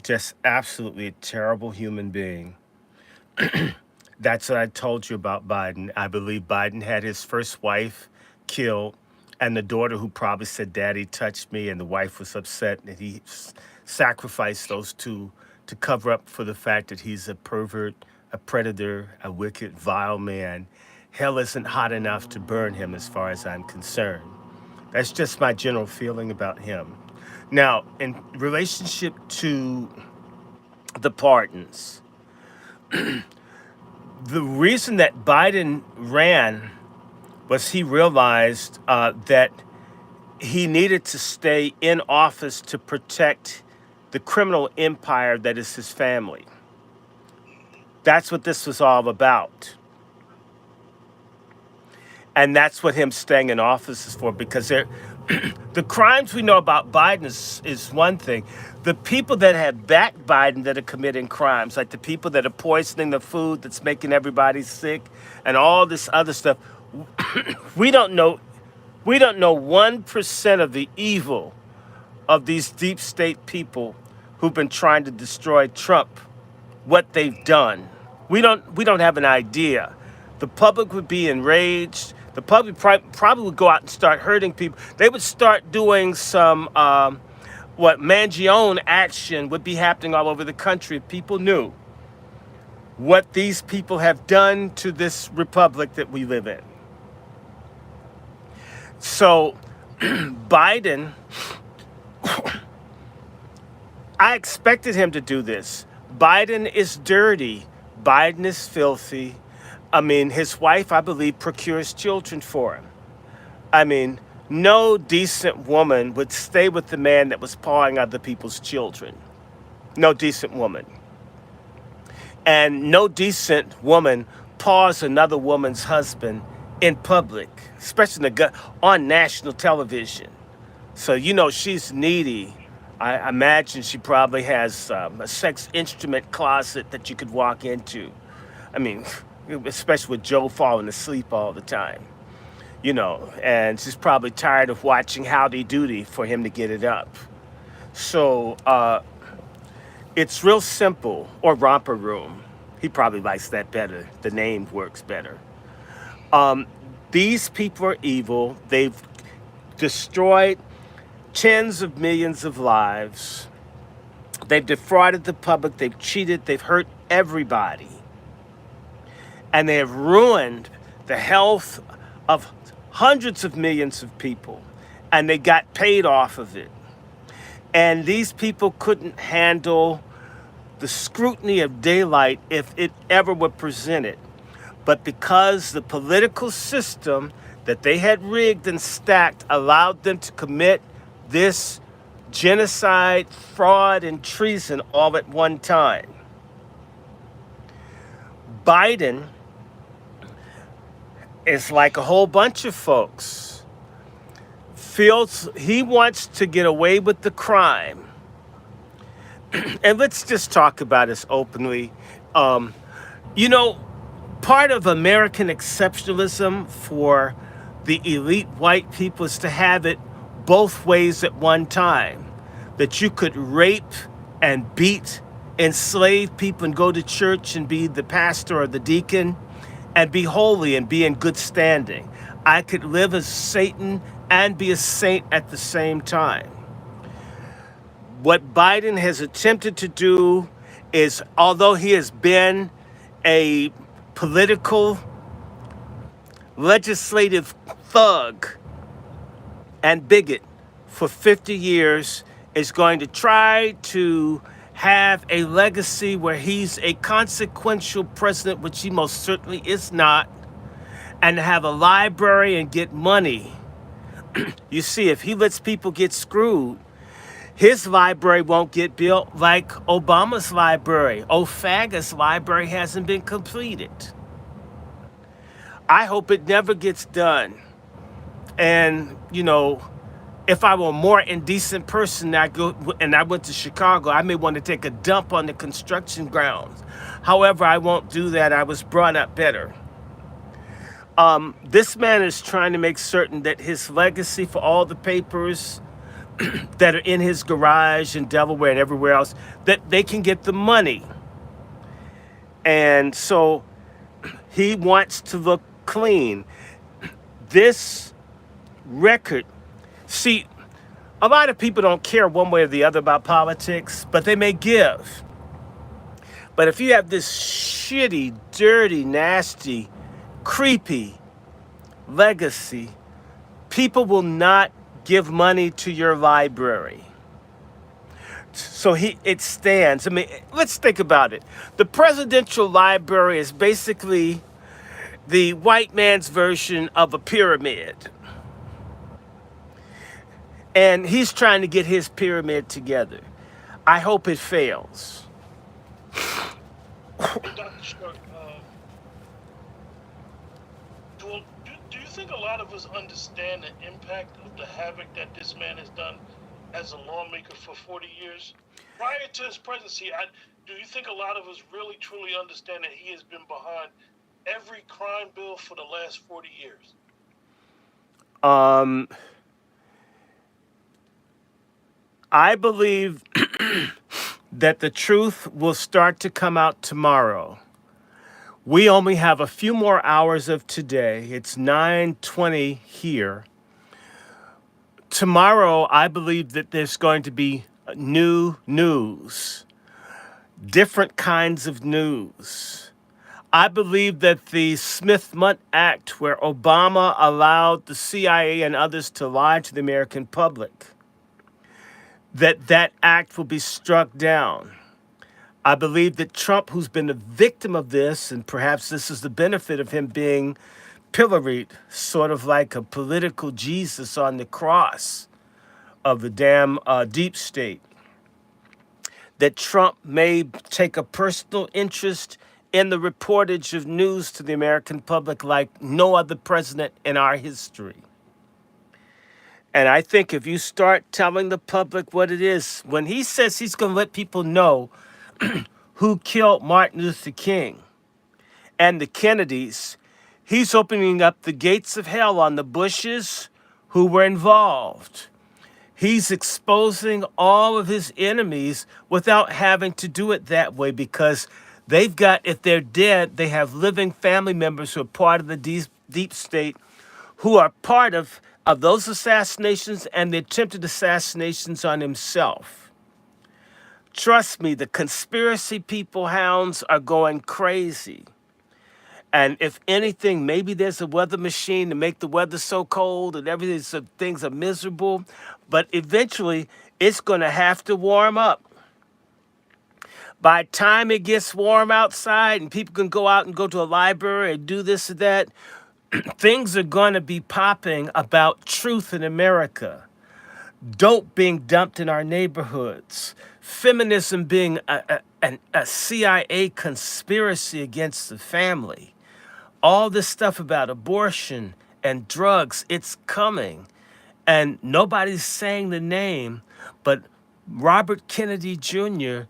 Just absolutely a terrible human being. That's what I told you about Biden. I believe Biden had his first wife killed, and the daughter who probably said, "Daddy touched me," and the wife was upset, and he sacrificed those two to cover up for the fact that he's a pervert, a predator, a wicked, vile man. Hell isn't hot enough to burn him as far as I'm concerned. That's just my general feeling about him. Now, in relationship to the pardons, the reason that Biden ran was he realized that he needed to stay in office to protect the criminal empire that is his family. That's what this was all about. And that's what him staying in office is for, because the crimes we know about Biden is one thing. The people that have backed Biden that are committing crimes, like the people that are poisoning the food that's making everybody sick and all this other stuff, we don't know 1% of the evil of these deep state people who've been trying to destroy Trump, what they've done. We don't have an idea. The public would be enraged. The public probably would go out and start hurting people. They would start doing some what Mangione action would be happening all over the country if people knew what these people have done to this republic that we live in. So Biden, I expected him to do this. Biden is dirty. Biden is filthy. I mean, his wife, I believe, procures children for him. I mean, no decent woman would stay with the man that was pawing other people's children. No decent woman. And no decent woman paws another woman's husband in public, especially on national television. So, she's needy. I imagine she probably has a sex instrument closet that you could walk into. I mean, especially with Joe falling asleep all the time, and she's probably tired of watching Howdy Doody for him to get it up. So it's real simple, or Romper Room. He probably likes that better. The name works better. These people are evil. They've destroyed tens of millions of lives. They've defrauded the public. They've cheated. They've hurt everybody. And they have ruined the health of hundreds of millions of people. And they got paid off of it. And these people couldn't handle the scrutiny of daylight if it ever were presented. But because the political system that they had rigged and stacked allowed them to commit this genocide, fraud, and treason all at one time. Biden is like a whole bunch of folks. Feels he wants to get away with the crime. And let's just talk about this openly. You know, part of American exceptionalism for the elite white people is to have it both ways at one time. That you could rape and beat, enslave people and go to church and be the pastor or the deacon and be holy and be in good standing. I could live as Satan and be a saint at the same time. What Biden has attempted to do is, although he has been a political, legislative thug and bigot for 50 years, is going to try to have a legacy where he's a consequential president, which he most certainly is not, and have a library and get money. You see, if he lets people get screwed, his library won't get built like Obama's library. Ofaga's library hasn't been completed. I hope it never gets done. And, you know, if I were a more indecent person and I went to Chicago, I may want to take a dump on the construction grounds. However, I won't do that. I was brought up better. This man is trying to make certain that his legacy for all the papers that are in his garage in Delaware and everywhere else, that they can get the money. And so he wants to look clean. This record, see, a lot of people don't care one way or the other about politics, but they may give. But if you have this shitty, dirty, nasty, creepy legacy, people will not give money to your library. So it stands. I mean, let's think about it. The presidential library is basically the white man's version of a pyramid. And he's trying to get his pyramid together. I hope it fails. Dr. Short, do you think a lot of us understand the impact of the havoc that this man has done as a lawmaker for 40 years? Prior to his presidency, do you think a lot of us really, truly understand that he has been behind every crime bill for the last 40 years? I believe that the truth will start to come out tomorrow. We only have a few more hours of today. It's 9:20 here. Tomorrow, I believe that there's going to be new news, different kinds of news. I believe that the Smith-Mundt Act, where Obama allowed the CIA and others to lie to the American public, that act will be struck down. I believe that Trump, who's been a victim of this, and perhaps this is the benefit of him being pilloried, sort of like a political Jesus on the cross of the damn deep state, that Trump may take a personal interest in the reportage of news to the American public like no other president in our history. And I think if you start telling the public what it is, when he says he's going to let people know who killed Martin Luther King and the Kennedys, he's opening up the gates of hell on the Bushes who were involved. He's exposing all of his enemies without having to do it that way, because they've got, if they're dead, they have living family members who are part of the deep state who are part of those assassinations and the attempted assassinations on himself. Trust me, the conspiracy people hounds are going crazy. And if anything, maybe there's a weather machine to make the weather so cold and everything, so things are miserable. But eventually, it's going to have to warm up. By the time it gets warm outside and people can go out and go to a library and do this or that, things are going to be popping about truth in America. Dope being dumped in our neighborhoods. Feminism being a CIA conspiracy against the family. All this stuff about abortion and drugs, it's coming. And nobody's saying the name, but Robert Kennedy Jr.,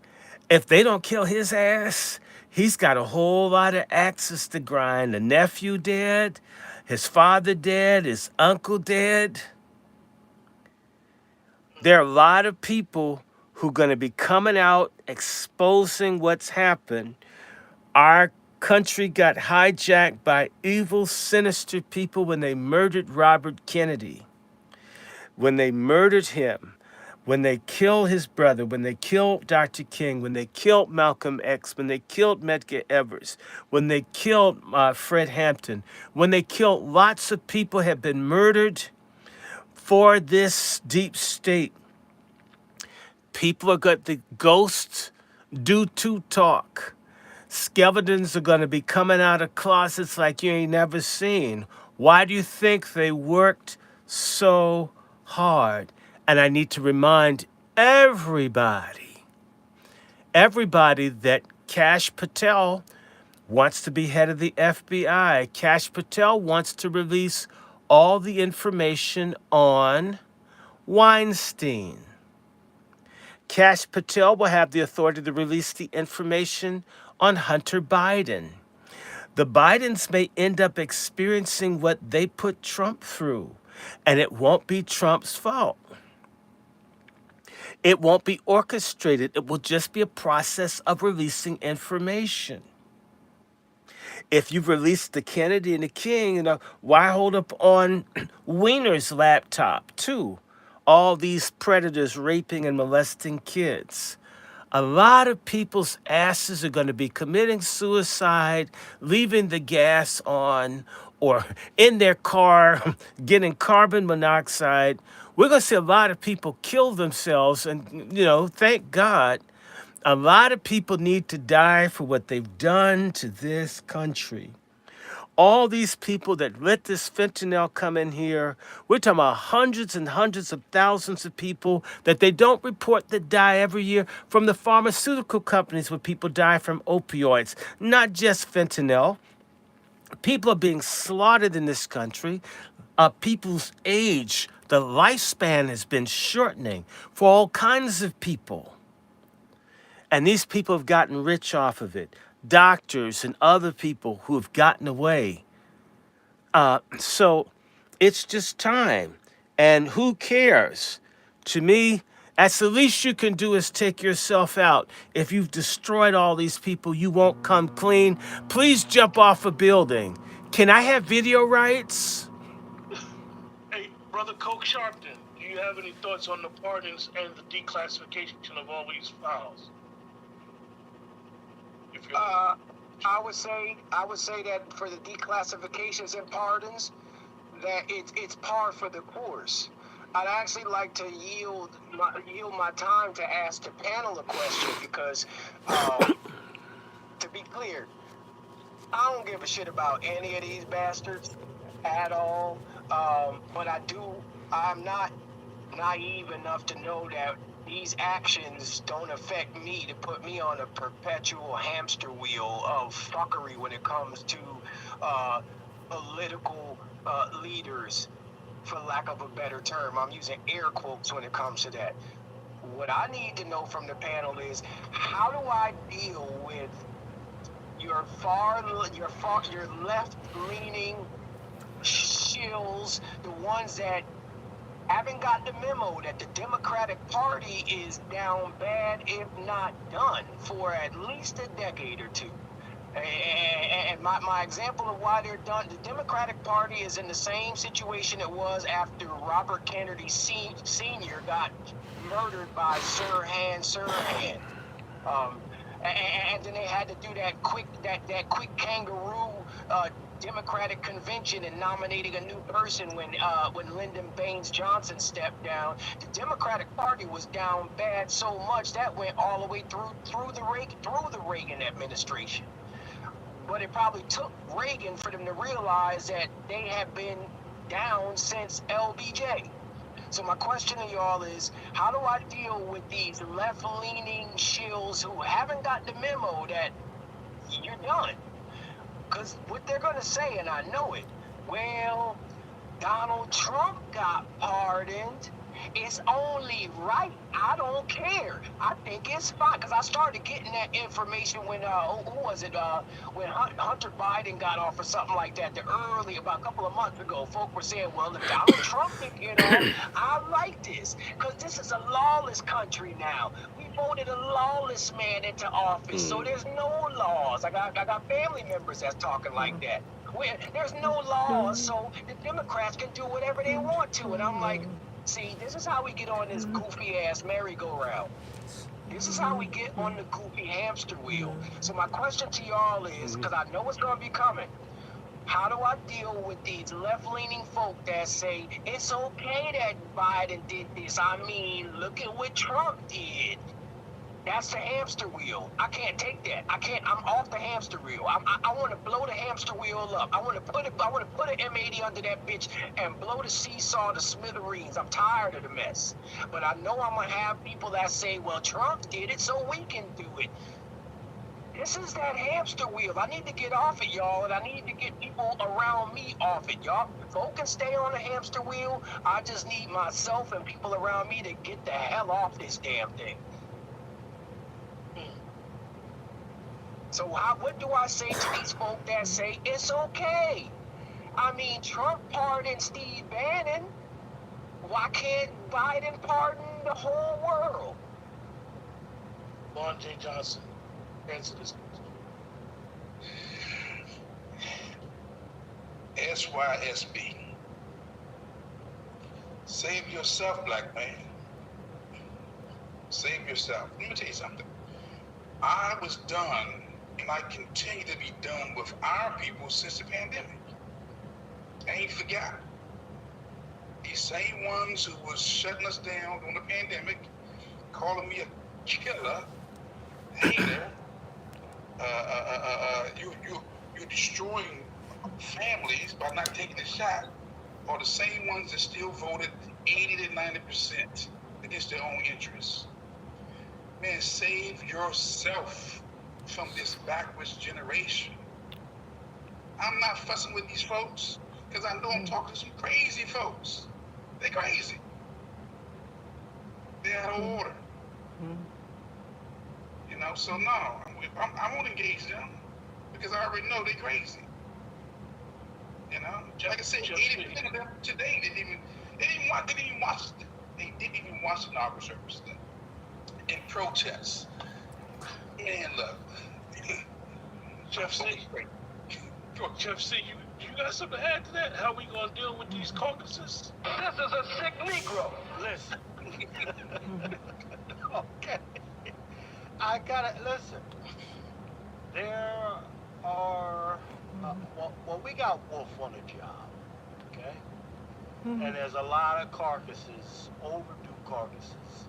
if they don't kill his ass, he's got a whole lot of axes to grind. The nephew dead, his father dead, his uncle dead. There are a lot of people who are going to be coming out, exposing what's happened. Our country got hijacked by evil, sinister people when they murdered Robert Kennedy. When they murdered him, when they killed his brother, when they killed Dr. King, when they killed Malcolm X, when they killed Medgar Evers, when they killed Fred Hampton, when they killed lots of people have been murdered for this deep state. People are got the ghosts do to talk. Skeletons are going to be coming out of closets like you ain't never seen. Why do you think they worked so hard? And I need to remind everybody that Kash Patel wants to be head of the FBI. Kash Patel wants to release all the information on Weinstein. Kash Patel will have the authority to release the information on Hunter Biden. The Bidens may end up experiencing what they put Trump through, and it won't be Trump's fault. It won't be orchestrated. It will just be a process of releasing information. If you've released the Kennedy and the King, why hold up on Weiner's laptop, too? All these predators raping and molesting kids. A lot of people's asses are going to be committing suicide, leaving the gas on, or in their car getting carbon monoxide. We're going to see a lot of people kill themselves, and, thank God, a lot of people need to die for what they've done to this country. All these people that let this fentanyl come in here, we're talking about hundreds and hundreds of thousands of people that they don't report that die every year from the pharmaceutical companies where people die from opioids, not just fentanyl. People are being slaughtered in this country. People's age, the lifespan has been shortening for all kinds of people. And these people have gotten rich off of it. Doctors and other people who have gotten away. So it's just time. And who cares? To me, that's the least you can do is take yourself out. If you've destroyed all these people, you won't come clean. Please jump off a building. Can I have video rights? Hey, Brother Coke Sharpton, do you have any thoughts on the pardons and the declassification of all these files? I would say that for the declassifications and pardons, that it's par for the course. I'd actually like to yield my time to ask the panel a question because, to be clear, I don't give a shit about any of these bastards at all. But I'm not naive enough to know that these actions don't affect me to put me on a perpetual hamster wheel of fuckery when it comes to political leaders, for lack of a better term. I'm using air quotes when it comes to that. What I need to know from the panel is, how do I deal with your left-leaning shills, the ones that haven't got the memo that the Democratic Party is down bad, if not done, for at least a decade or two. And my example of why they're done, the Democratic Party is in the same situation it was after Robert Kennedy Sr. got murdered by Sirhan. And then they had to do that quick kangaroo Democratic convention and nominating a new person when Lyndon Baines Johnson stepped down. The Democratic Party was down bad so much that went all the way through the Reagan administration. But it probably took Reagan for them to realize that they have been down since LBJ. So my question to y'all is, how do I deal with these left-leaning shills who haven't got the memo that you're done? Because what they're going to say, and I know it, well, Donald Trump got pardoned. It's only right. I don't care. I think it's fine. Because I started getting that information when, who was it? When Hunter Biden got off or something like that, about a couple of months ago. Folk were saying, well, if Donald Trump can get off, I like this. Because this is a lawless country now. We voted a lawless man into office. So there's no laws. I got family members that's talking like that. There's no laws, so the Democrats can do whatever they want to. And I'm like, see, this is how we get on this goofy ass merry-go-round. This is how we get on the goofy hamster wheel. So my question to y'all is, because I know it's going to be coming, how do I deal with these left-leaning folk that say, it's okay that Biden did this? I mean, look at what Trump did. That's the hamster wheel. I can't take that. I'm off the hamster wheel. I want to blow the hamster wheel up. I want to put an M80 under that bitch and blow the seesaw to smithereens. I'm tired of the mess. But I know I'm going to have people that say, well, Trump did it, so we can do it. This is that hamster wheel. I need to get off it, y'all, and I need to get people around me off it, y'all. Folk can stay on the hamster wheel. I just need myself and people around me to get the hell off this damn thing. So what do I say to these folk that say it's okay? I mean, Trump pardoned Steve Bannon. Why can't Biden pardon the whole world? Lon J. Johnson, answer this question. SYSB. Save yourself, black man. Save yourself. Let me tell you something. I was done, and I continue to be done with our people since the pandemic. I ain't forgot. These same ones who was shutting us down during the pandemic, calling me a killer, hater, you're destroying families by not taking a shot, are the same ones that still voted 80 to 90% against their own interests. Man, save yourself from this backwards generation. I'm not fussing with these folks because I know I'm talking to some crazy folks. They're crazy. They're out of order. You know, so no, I won't engage them because I already know they're crazy. You know, like I said, 80% of them today didn't even watch the inaugural service in protest. Man, look, Jeff C. You got something to add to that? How we gonna deal with these caucuses? This is a sick Negro. Listen. Okay. I gotta listen. There are we got Wolf on the job, okay? And there's a lot of carcasses, overdue carcasses,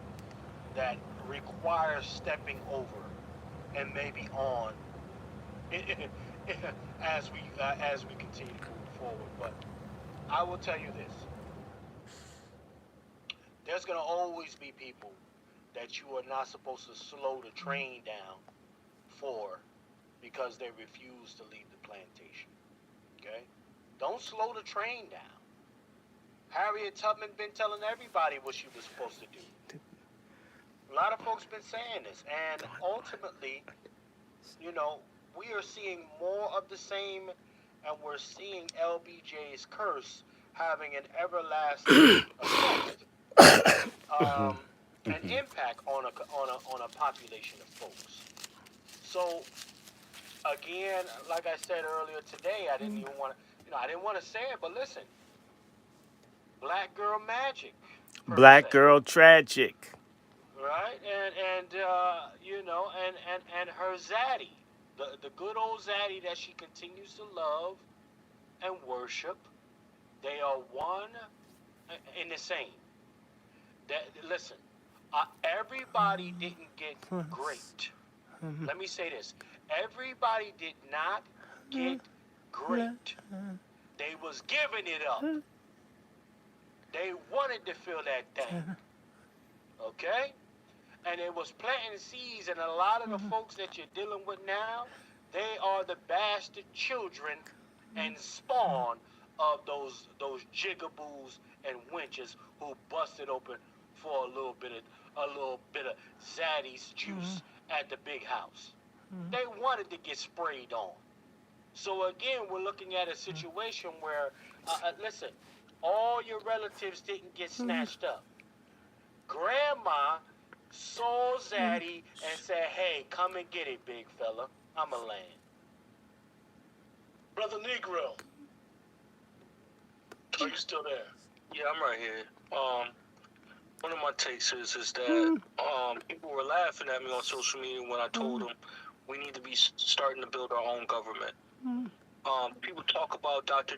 that require stepping over and maybe on as we continue to move forward. But I will tell you this: there's gonna always be people that you are not supposed to slow the train down for because they refuse to leave the plantation. Okay? Don't slow the train down. Harriet Tubman been telling everybody what she was supposed to do. A lot of folks been saying this, and ultimately, you know, we are seeing more of the same, and we're seeing LBJ's curse having an everlasting effect, an impact on a population of folks. So again, like I said earlier today, I didn't even want to, I didn't want to say it, but listen, black girl magic, per Black se, girl tragic. right? And her zaddy, the good old zaddy that she continues to love and worship, they are one in the same. That listen, everybody didn't get great. Let me say this: everybody did not get great. They was giving it up. They wanted to feel that thing. Okay? And it was planting seeds, and a lot of the folks that you're dealing with now, they are the bastard children and spawn of those jigaboos and wenches who busted open for a little bit of Zaddy's juice at the big house. They wanted to get sprayed on. So again, we're looking at a situation where, listen, all your relatives didn't get snatched up. Grandma saw Zaddy and said, "Hey, come and get it, big fella. I'm a land." Brother Negro, are you still there? Yeah, I'm right here. One of my takes is that people were laughing at me on social media when I told them we need to be starting to build our own government. People talk about Dr.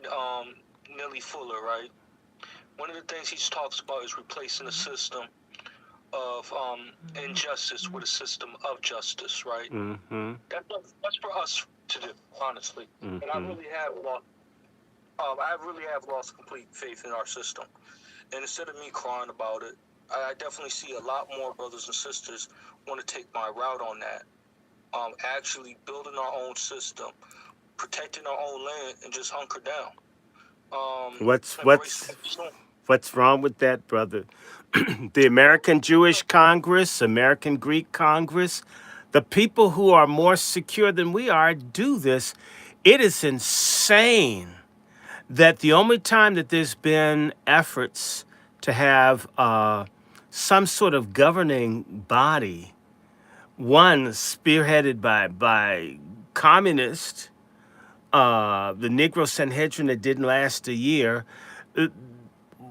Nelly Fuller, right? One of the things he talks about is replacing a system of injustice with a system of justice, right? That's for us to do, honestly. And I really have lost complete faith in our system. And instead of me crying about it, I definitely see a lot more brothers and sisters want to take my route on that. Actually building our own system, protecting our own land, and just hunker down. What's wrong with that, brother? The American Jewish Congress, American Greek Congress, the people who are more secure than we are do this. It is insane that the only time that there's been efforts to have some sort of governing body, one spearheaded by communists, the Negro Sanhedrin that didn't last a year,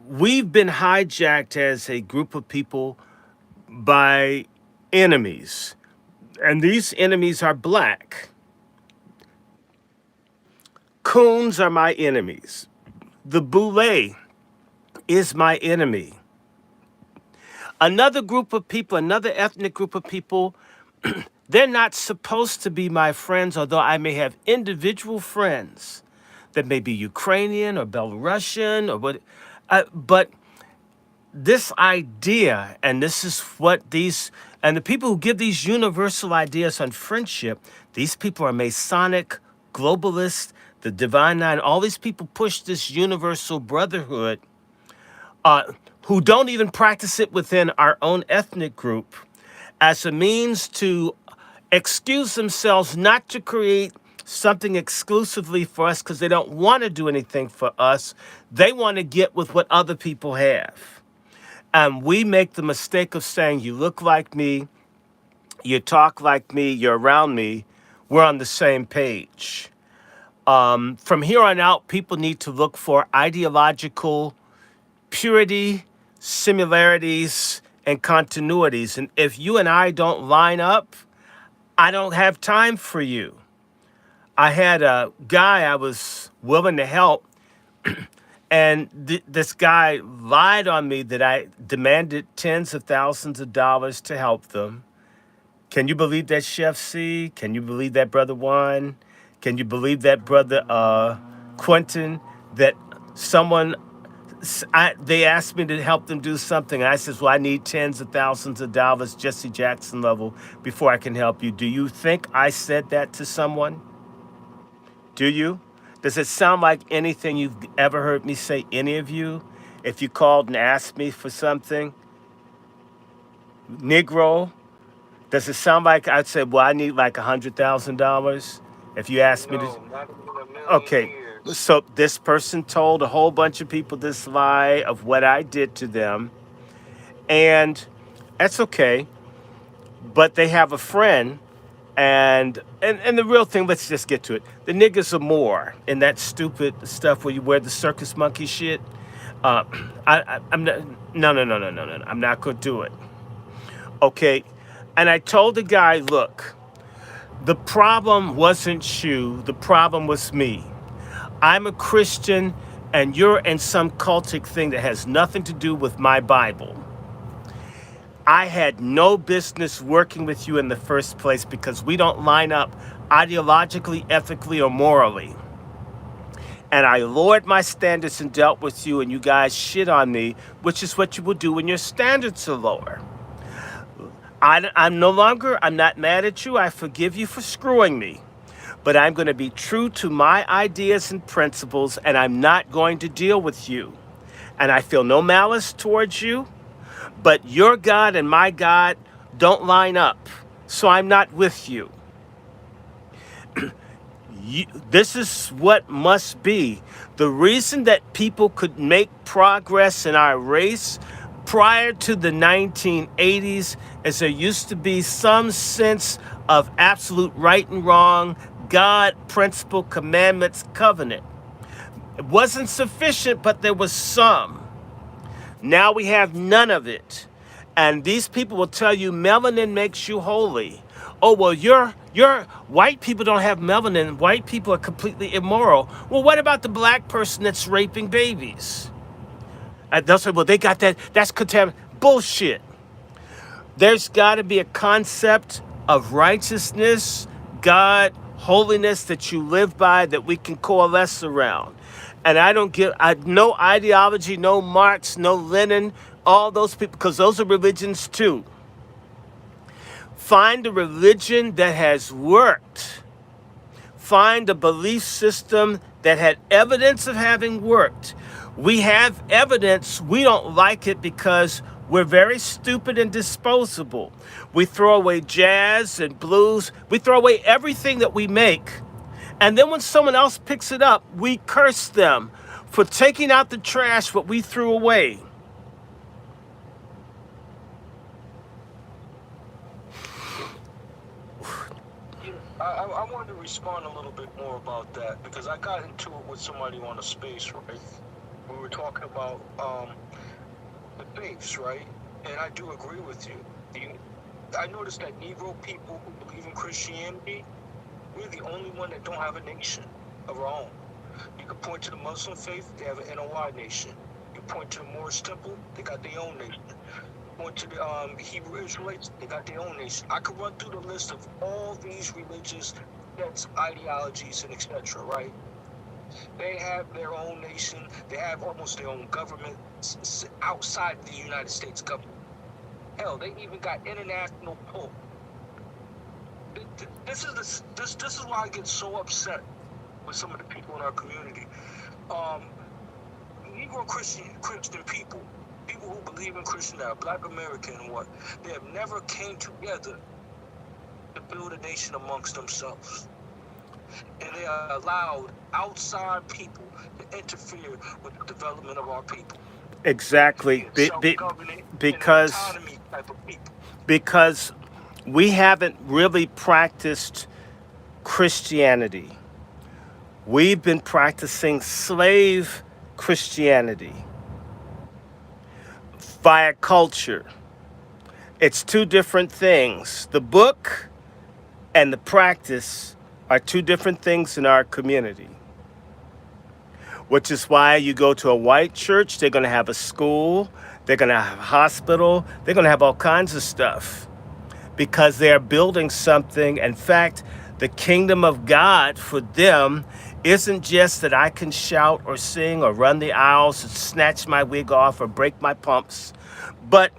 we've been hijacked as a group of people by enemies. And these enemies are black. Coons are my enemies. The Boule is my enemy. Another group of people, another ethnic group of people, they're not supposed to be my friends, although I may have individual friends that may be Ukrainian or Belarusian or what. But this idea, and this is what and the people who give these universal ideas on friendship, these people are Masonic, globalists, the Divine Nine. All these people push this universal brotherhood, who don't even practice it within our own ethnic group, as a means to excuse themselves not to create something exclusively for us because they don't want to do anything for us. They want to get with what other people have. And we make the mistake of saying, you look like me, you talk like me, you're around me, we're on the same page. From here on out, people need to look for ideological purity, similarities, and continuities. And if you and I don't line up, I don't have time for you. I had a guy I was willing to help, and this guy lied on me that I demanded tens of thousands of dollars to help them. Can you believe that, Chef C? Can you believe that, Brother Juan? Can you believe that, Brother Quentin? That they asked me to help them do something. I says, well, I need tens of thousands of dollars, Jesse Jackson level, before I can help you. Do you think I said that to someone? Do you? Does it sound like anything you've ever heard me say, any of you? If you called and asked me for something? Negro? Does it sound like I'd say, well, I need like $100,000? If you asked me to. Not even a million Okay. years. So this person told a whole bunch of people this lie of what I did to them. And that's okay. But they have a friend And the real thing, let's just get to it. The niggas are more in that stupid stuff where you wear the circus monkey shit. Uh, I'm not, no. I'm not gonna do it. Okay. And I told the guy, look, the problem wasn't you, the problem was me. I'm a Christian and you're in some cultic thing that has nothing to do with my Bible. I had no business working with you in the first place because we don't line up ideologically, ethically, or morally. And I lowered my standards and dealt with you, and you guys shit on me, which is what you will do when your standards are lower. I'm not mad at you. I forgive you for screwing me. But I'm going to be true to my ideas and principles, and I'm not going to deal with you. And I feel no malice towards you, but your God and my God don't line up. So I'm not with you. This is what must be. The reason that people could make progress in our race prior to the 1980s is there used to be some sense of absolute right and wrong, God, principle, commandments, covenant. It wasn't sufficient, but there was some. Now we have none of it. And these people will tell you melanin makes you holy. Oh, well, you're white people don't have melanin. White people are completely immoral. Well, what about the black person that's raping babies? And they'll say, well, they got that. That's contaminant. Bullshit. There's got to be a concept of righteousness, God, holiness that you live by that we can coalesce around. And I don't give no ideology, no Marx, no Lenin, all those people, because those are religions too. Find a religion that has worked. Find a belief system that had evidence of having worked. We have evidence, we don't like it because we're very stupid and disposable. We throw away jazz and blues. We throw away everything that we make. And then when someone else picks it up, we curse them for taking out the trash what we threw away. I wanted to respond a little bit more about that because I got into it with somebody on a space, right? We were talking about the faiths, right? And I do agree with you. I noticed that Negro people who believe in Christianity, we're the only one that don't have a nation of our own. You can point to the Muslim faith, they have an NOI nation. You point to the Moorish temple, they got their own nation. Point to the Hebrew Israelites, they got their own nation. I could run through the list of all these religious sects, ideologies, and etc., right? They have their own nation. They have almost their own government outside the United States government. Hell, they even got international pull. This is why I get so upset with some of the people in our community. Negro Christian people who believe in Christian, that are Black American and what, they have never came together to build a nation amongst themselves. And they are allowed outside people to interfere with the development of our people. Exactly. Because we haven't really practiced Christianity. We've been practicing slave Christianity via culture. It's two different things. The book and the practice are two different things in our community. Which is why you go to a white church, they're going to have a school, they're going to have a hospital, they're going to have all kinds of stuff. Because they're building something. In fact, the kingdom of God for them isn't just that I can shout or sing or run the aisles or snatch my wig off or break my pumps. But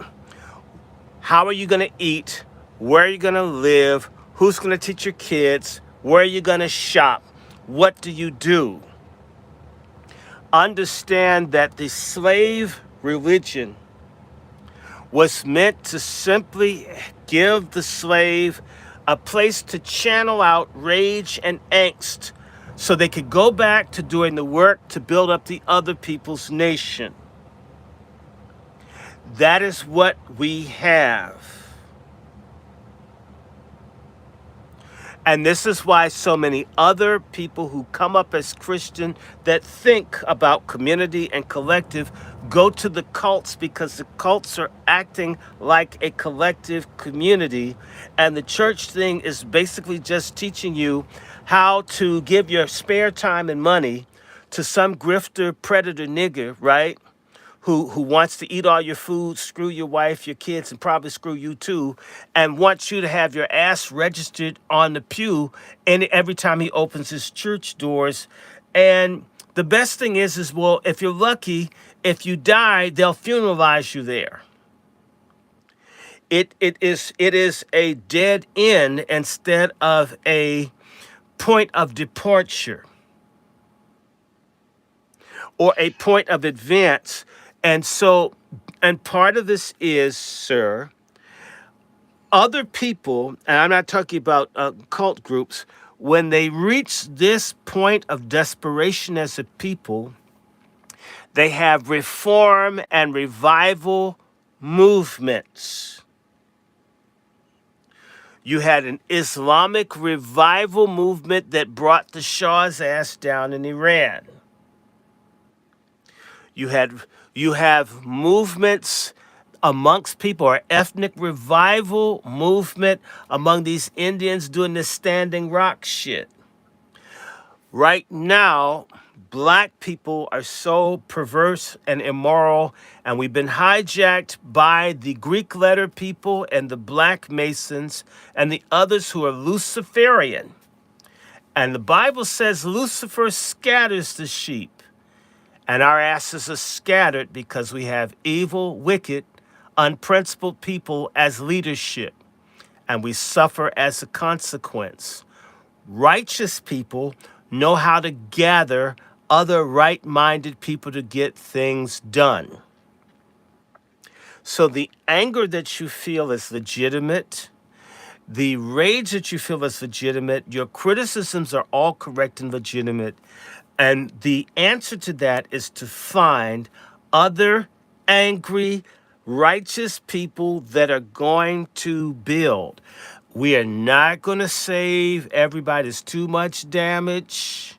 how are you going to eat? Where are you going to live? Who's going to teach your kids? Where are you going to shop? What do you do? Understand that the slave religion was meant to simply give the slave a place to channel out rage and angst so they could go back to doing the work to build up the other people's nation. That is what we have. And this is why so many other people who come up as Christian that think about community and collective go to the cults, because the cults are acting like a collective community. And the church thing is basically just teaching you how to give your spare time and money to some grifter, predator nigger, right? Who wants to eat all your food, screw your wife, your kids, and probably screw you too, and wants you to have your ass registered on the pew every time he opens his church doors. And the best thing is, well, if you're lucky, if you die, they'll funeralize you there. It is a dead end instead of a point of departure or a point of advance. And so, and part of this is, sir, other people, and I'm not talking about cult groups, when they reach this point of desperation as a people, they have reform and revival movements. You had an Islamic revival movement that brought the Shah's ass down in Iran. You have movements amongst people, or ethnic revival movement among these Indians doing this Standing Rock shit. Right now, black people are so perverse and immoral, and we've been hijacked by the Greek letter people and the Black Masons and the others who are Luciferian. And the Bible says Lucifer scatters the sheep. And our asses are scattered because we have evil, wicked, unprincipled people as leadership. And we suffer as a consequence. Righteous people know how to gather other right-minded people to get things done. So the anger that you feel is legitimate. The rage that you feel is legitimate. Your criticisms are all correct and legitimate. And the answer to that is to find other angry, righteous people that are going to build. We are not going to save everybody. There's too much damage.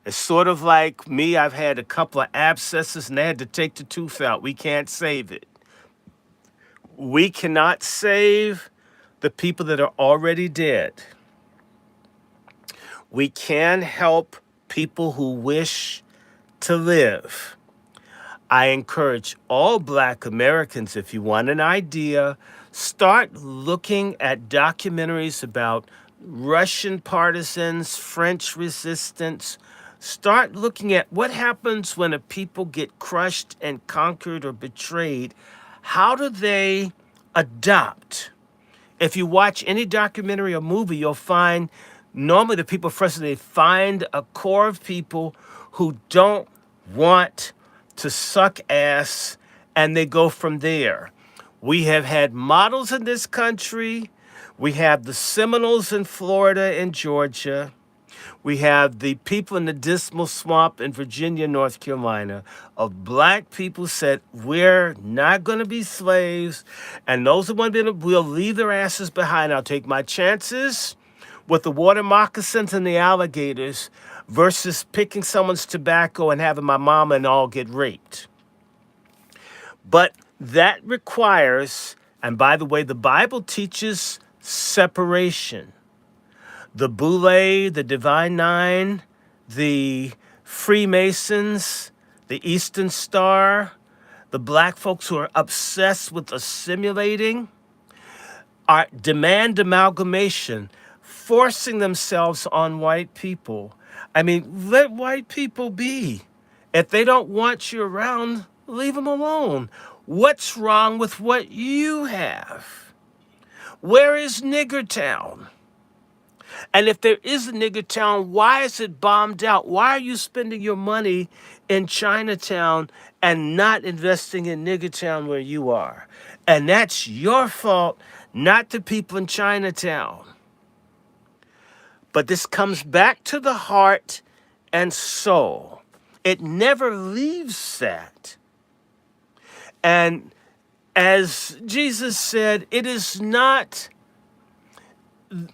It's sort of like me. I've had a couple of abscesses and they had to take the tooth out. We can't save it. We cannot save the people that are already dead. We can help people who wish to live. I encourage all Black Americans, if you want an idea, start looking at documentaries about Russian partisans, French resistance. Start looking at what happens when a people get crushed and conquered or betrayed. How do they adopt? If you watch any documentary or movie, you'll find normally the people frustrated, they find a core of people who don't want to suck ass, and they go from there. We have had models in this country. We have the Seminoles in Florida and Georgia. We have the people in the Dismal Swamp in Virginia, North Carolina, of Black people said, we're not going to be slaves. And those who want to be, will leave their asses behind. I'll take my chances with the water moccasins and the alligators versus picking someone's tobacco and having my mama and all get raped. But that requires, and by the way, the Bible teaches separation. The Boule, the Divine Nine, the Freemasons, the Eastern Star, the Black folks who are obsessed with assimilating, demand amalgamation, forcing themselves on white people. I mean, let white people be. If they don't want you around, leave them alone. What's wrong with what you have? Where is Niggertown? And if there is a Niggertown, why is it bombed out? Why are you spending your money in Chinatown and not investing in Niggertown where you are? And that's your fault, not the people in Chinatown. But this comes back to the heart and soul. It never leaves that. And as Jesus said, it is not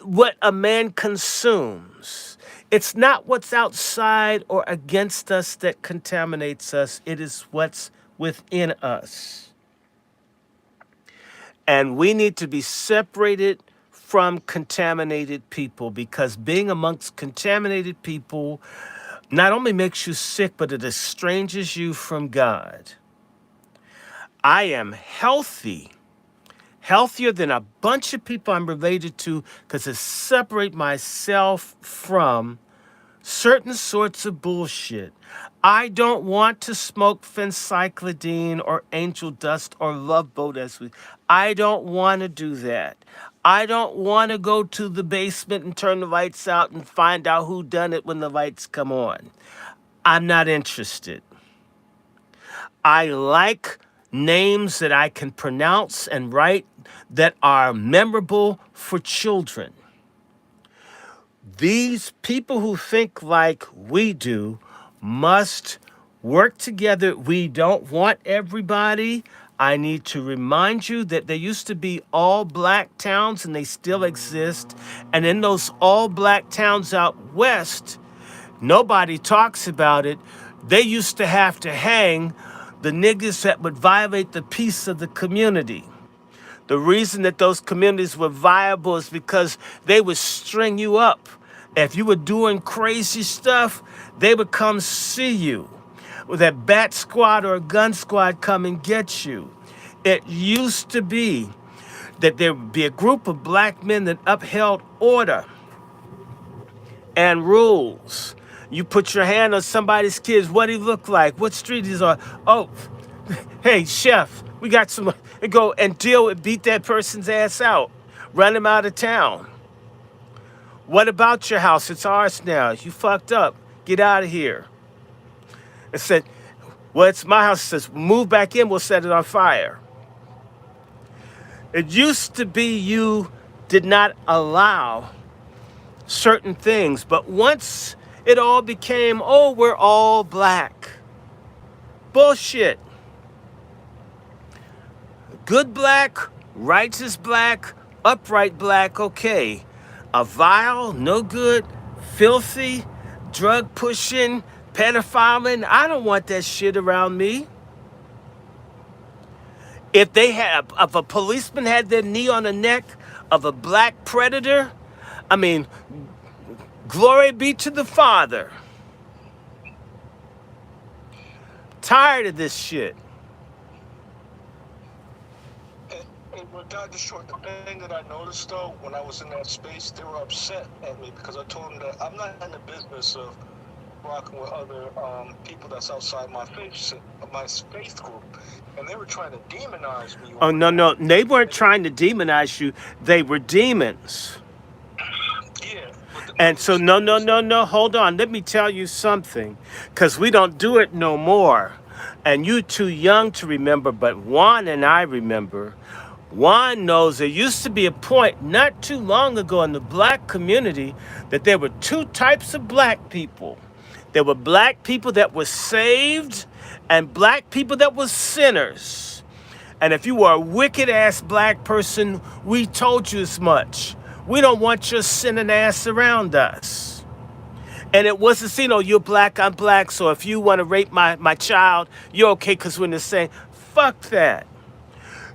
what a man consumes. It's not what's outside or against us that contaminates us. It is what's within us. And we need to be separated from contaminated people, because being amongst contaminated people not only makes you sick, but it estranges you from God. I am healthy, healthier than a bunch of people I'm related to, because I separate myself from certain sorts of bullshit. I don't want to smoke phencyclidine or angel dust or love boat as we. I don't want to do that. I don't want to go to the basement and turn the lights out and find out who done it when the lights come on. I'm not interested. I like names that I can pronounce and write that are memorable for children. These people who think like we do must work together. We don't want everybody. I need to remind you that there used to be all black towns, and they still exist. And in those all black towns out west, nobody talks about it. They used to have to hang the niggas that would violate the peace of the community. The reason that those communities were viable is because they would string you up. If you were doing crazy stuff, they would come see you. With that bat squad or a gun squad come and get you. It used to be that there would be a group of black men that upheld order and rules. You put your hand on somebody's kids, what he look like, what street he's on. Oh, hey, chef, we got some, and go and beat that person's ass out. Run him out of town. What about your house? It's ours now. You fucked up. Get out of here. It said, well, it's my house. It says, move back in, we'll set it on fire. It used to be you did not allow certain things, but once it all became, oh, we're all black. Bullshit. Good black, righteous black, upright black, okay. A vile, no good, filthy, drug pushing, pedophiling, I don't want that shit around me. If a policeman had their knee on the neck of a black predator, I mean, glory be to the Father. Tired of this shit. Hey, but Dr. Short, the thing that I noticed though, when I was in that space, they were upset at me because I told them that I'm not in the business of rocking with other people that's outside my faith group, and they were trying to demonize me. Oh, no, they weren't trying to demonize you. They were demons. Yeah. And so, no, hold on. Let me tell you something, because we don't do it no more. And you too young to remember, but Juan and I remember. Juan knows there used to be a point not too long ago in the black community that there were two types of black people. There were black people that were saved and black people that were sinners. And if you were a wicked ass black person, we told you as much. We don't want your sinning ass around us. And it wasn't, you're black, I'm black, so if you want to rape my child, you're okay because we're in the same. Fuck that.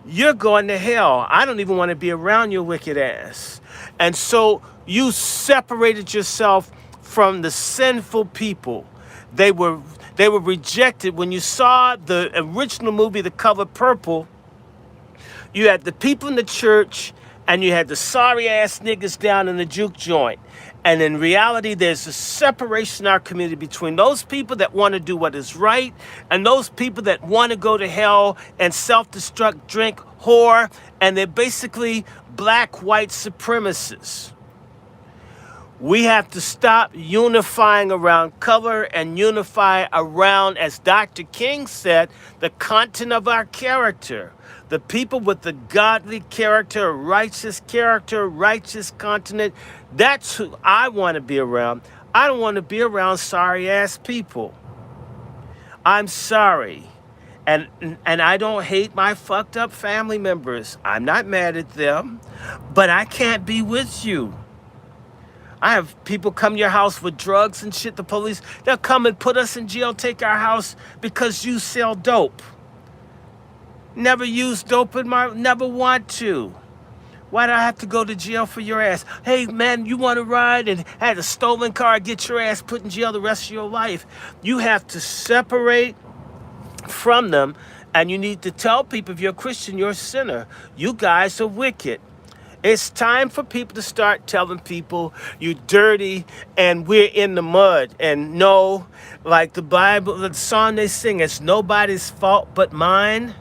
You're going to hell. I don't even want to be around your wicked ass. And so you separated yourself from the sinful people. They were rejected. When you saw the original movie, The Color Purple, you had the people in the church and you had the sorry ass niggas down in the juke joint. And in reality, there's a separation in our community between those people that want to do what is right and those people that want to go to hell and self-destruct, drink, whore, and they're basically black, white supremacists. We have to stop unifying around color and unify around, as Dr. King said, the content of our character. The people with the godly character, righteous continent, that's who I want to be around. I don't want to be around sorry ass people. I'm sorry. And I don't hate my fucked up family members. I'm not mad at them, but I can't be with you. I have people come to your house with drugs and shit. The police, they'll come and put us in jail, take our house because you sell dope. Never use dope in my, never want to. Why do I have to go to jail for your ass? Hey man, you want to ride and had a stolen car, get your ass put in jail the rest of your life. You have to separate from them, and you need to tell people if you're a Christian, you're a sinner. You guys are wicked. It's time for people to start telling people you're dirty and we're in the mud. And no, like the Bible, the song they sing, it's nobody's fault but mine.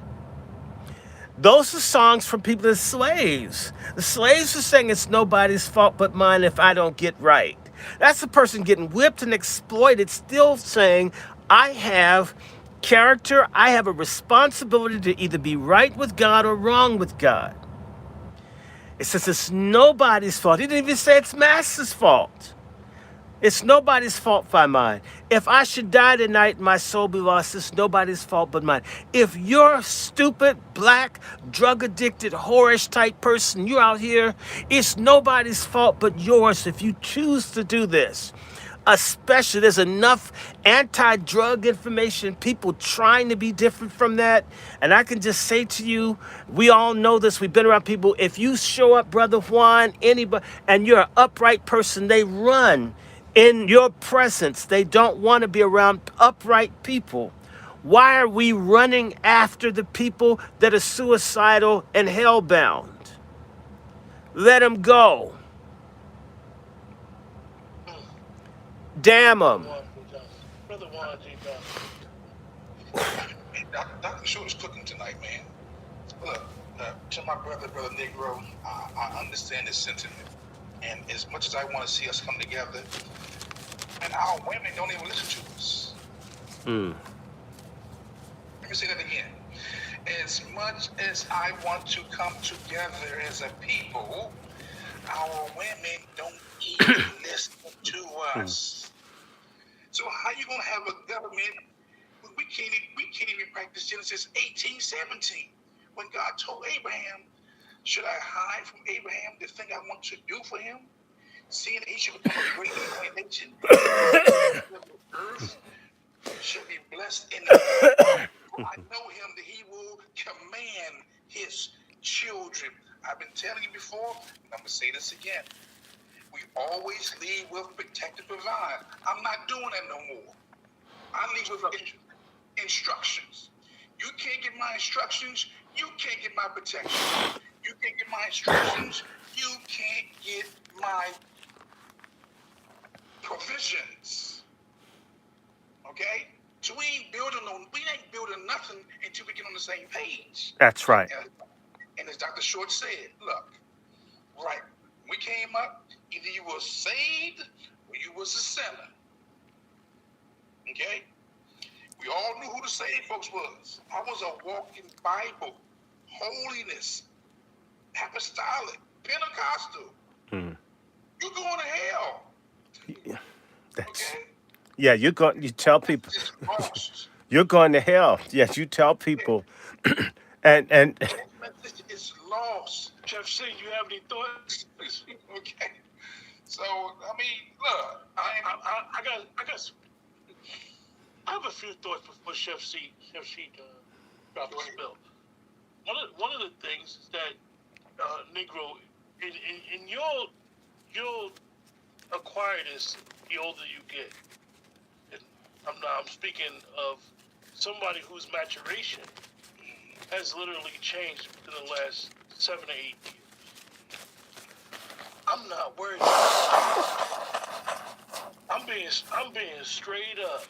Those are songs from people that are slaves. The slaves are saying it's nobody's fault but mine if I don't get right. That's the person getting whipped and exploited, still saying, I have character, I have a responsibility to either be right with God or wrong with God. It says it's nobody's fault. He didn't even say it's Master's fault. It's nobody's fault but mine. If I should die tonight and my soul be lost, it's nobody's fault but mine. If you're a stupid, black, drug-addicted, whorish type person, you're out here, it's nobody's fault but yours if you choose to do this. Especially, there's enough anti-drug information, people trying to be different from that. And I can just say to you, we all know this, we've been around people, if you show up, Brother Juan, anybody, and you're an upright person, they run in your presence. They don't want to be around upright people. Why are we running after the people that are suicidal and hellbound? Let them go. Damn them. Brother Juan G. Dr. Short is cooking tonight, man. Look, to my brother Negro, I understand his sentiment. And as much as I want to see us come together, and our women don't even listen to us. Let me say that again. As much as I want to come together as a people, our women don't even listen to us. So how you gonna have a government? We can't even practice Genesis 18:17 when God told Abraham, "Should I hide from Abraham the thing I want to do for him? Seeing that he should become a great nation, the earth shall be blessed in the earth. I know him that he will command his children." I've been telling you before, and I'm gonna say this again. We always lead with protect and provide. I'm not doing that no more. I lead with instructions. You can't get my instructions, you can't get my protection. You can't get my instructions, you can't get my provisions. Okay? So we ain't building nothing until we get on the same page. That's right. And as Dr. Short said, look, right, we came up, either you were saved or you was a sinner. Okay? We all knew who the saved folks was. I was a walking Bible, holiness, apostolic, Pentecostal. You're going to hell. Yeah, that's, Okay? yeah, you tell people you're going to hell. Yes, you tell people. and It's lost. Jeff C., you have any thoughts? Okay. So, I mean, look, I have a few thoughts before Chef C drops his bill. One of the things is that Negro, and you'll acquire this the older you get. And I'm speaking of somebody whose maturation has literally changed in the last 7 to 8 years. I'm not worried. I'm being straight up,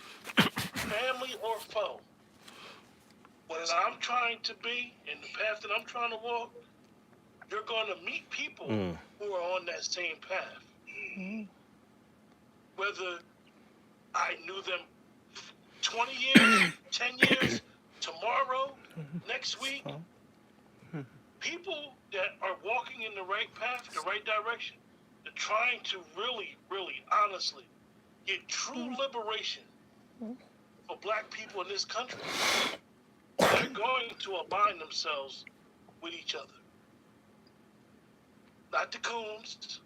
family or foe. What I'm trying to be and the path that I'm trying to walk, you're going to meet people who are on that same path. Whether I knew them 20 years, 10 years, tomorrow, next week, people that are walking in the right path, the right direction, they're trying to really, really, honestly get true liberation for black people in this country. they're going to align themselves with each other. Not the coons,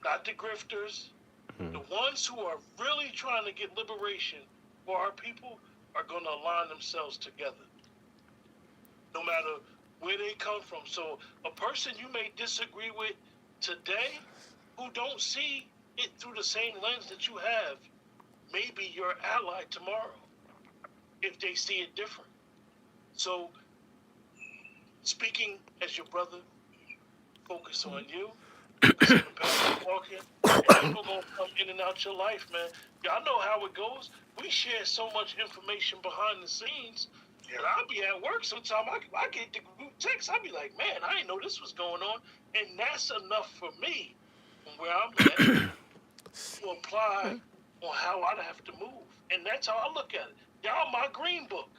not the grifters. The ones who are really trying to get liberation for our people are going to align themselves together, no matter where they come from. So a person you may disagree with today, who don't see it through the same lens that you have, may be your ally tomorrow if they see it different. So, speaking as your brother, focus on you, focus on the path you're walking, and people gonna come in and out your life, man. Y'all know how it goes. We share so much information behind the scenes. And I'll be at work sometime. I get the group text. I'll be like, man, I didn't know this was going on. And that's enough for me from where I'm at to apply on how I have to move. And that's how I look at it. Y'all my green book.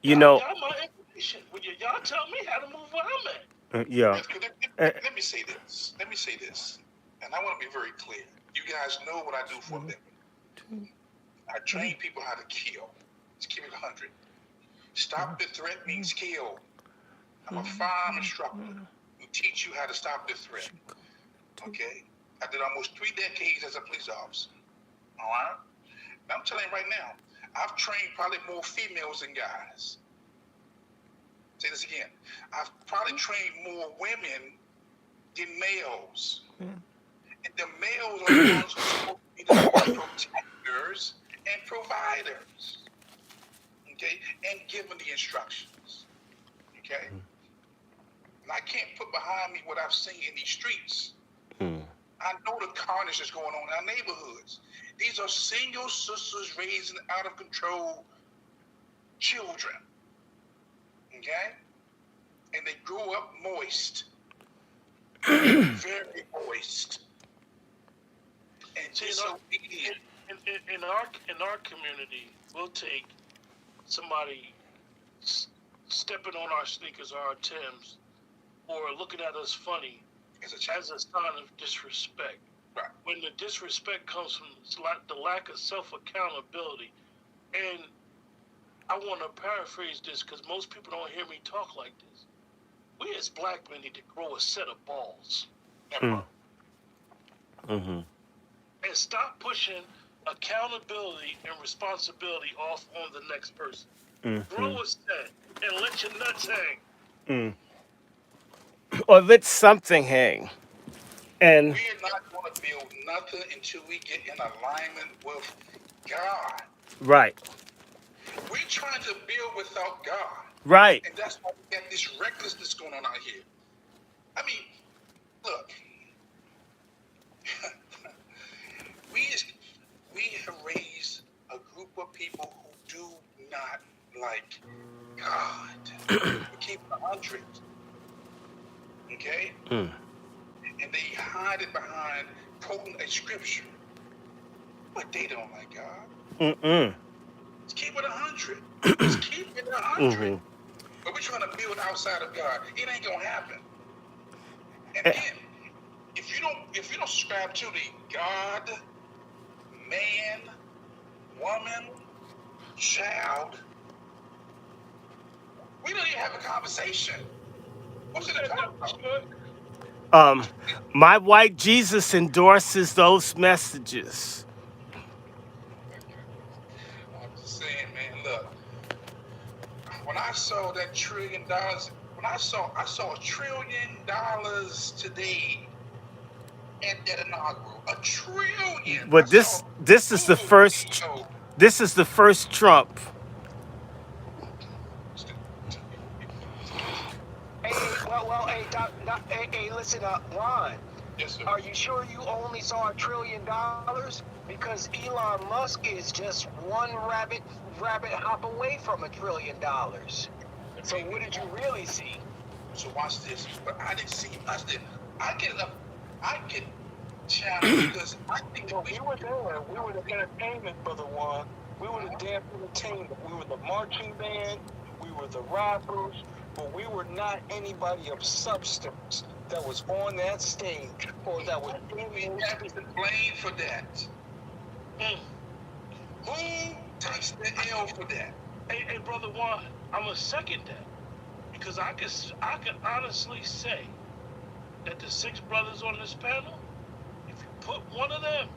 You know, Y'all my information. Y'all tell me how to move where I'm at. yeah. Let me say this. Let me say this. And I want to be very clear. You guys know what I do for a living. I train people how to kill. Let's keep it 100. Stop the threat means kill. I'm a firearm instructor who teach you how to stop the threat. Okay? I did almost 3 decades as a police officer. All right? And I'm telling you right now, I've trained probably more females than guys. Say this again. I've probably trained more women than males. And the males are the ones who are supposed to be the protectors and providers. Okay? And giving the instructions. Okay? And I can't put behind me what I've seen in these streets. I know the carnage that's going on in our neighborhoods. These are single sisters raising out of control children. Okay? And they grew up moist. Very moist. And disobedient. In our community, we'll take somebody stepping on our sneakers or our Timbs or looking at us funny as a sign of disrespect. Right. When the disrespect comes from the lack of self-accountability. And I want to paraphrase this because most people don't hear me talk like this. We as black men need to grow a set of balls. And stop pushing accountability and responsibility off on the next person. Grow a set and let your nuts hang. Or let something hang. And we're not going to build nothing until we get in alignment with God. Right. We're trying to build without God. Right. And that's why we got this recklessness going on out here. I mean, look. we have raised a group of people who do not like God. We keep it 100. Okay? And they hide it behind quoting a scripture. But they don't like God. Let's keep it 100. Let's keep it 100. But we're trying to build outside of God. It ain't gonna happen. And then, if you don't subscribe to the God, man, woman, child, we don't even have a conversation. What's it about? My white Jesus endorses those messages. I'm just saying, man, look. When I saw that $1 trillion, I saw $1 trillion today at that inaugural. $1 trillion. But this is the first. This is the first Trump. Hey, listen up, Ron. Yes, sir. Are you sure you only saw $1 trillion? Because Elon Musk is just one rabbit hop away from $1 trillion. So what did you really see? So watch this. But I didn't see. I get challenged because I think that we were there. We were the entertainment, Brother Juan. We were the damn entertainment. We were the marching band. We were the rappers. But we were not anybody of substance that was on that stage or that was being blamed for that. Who takes the L for that? Hey, brother Juan, I'm a second that because I can honestly say that the 6 brothers on this panel, if you put one of them,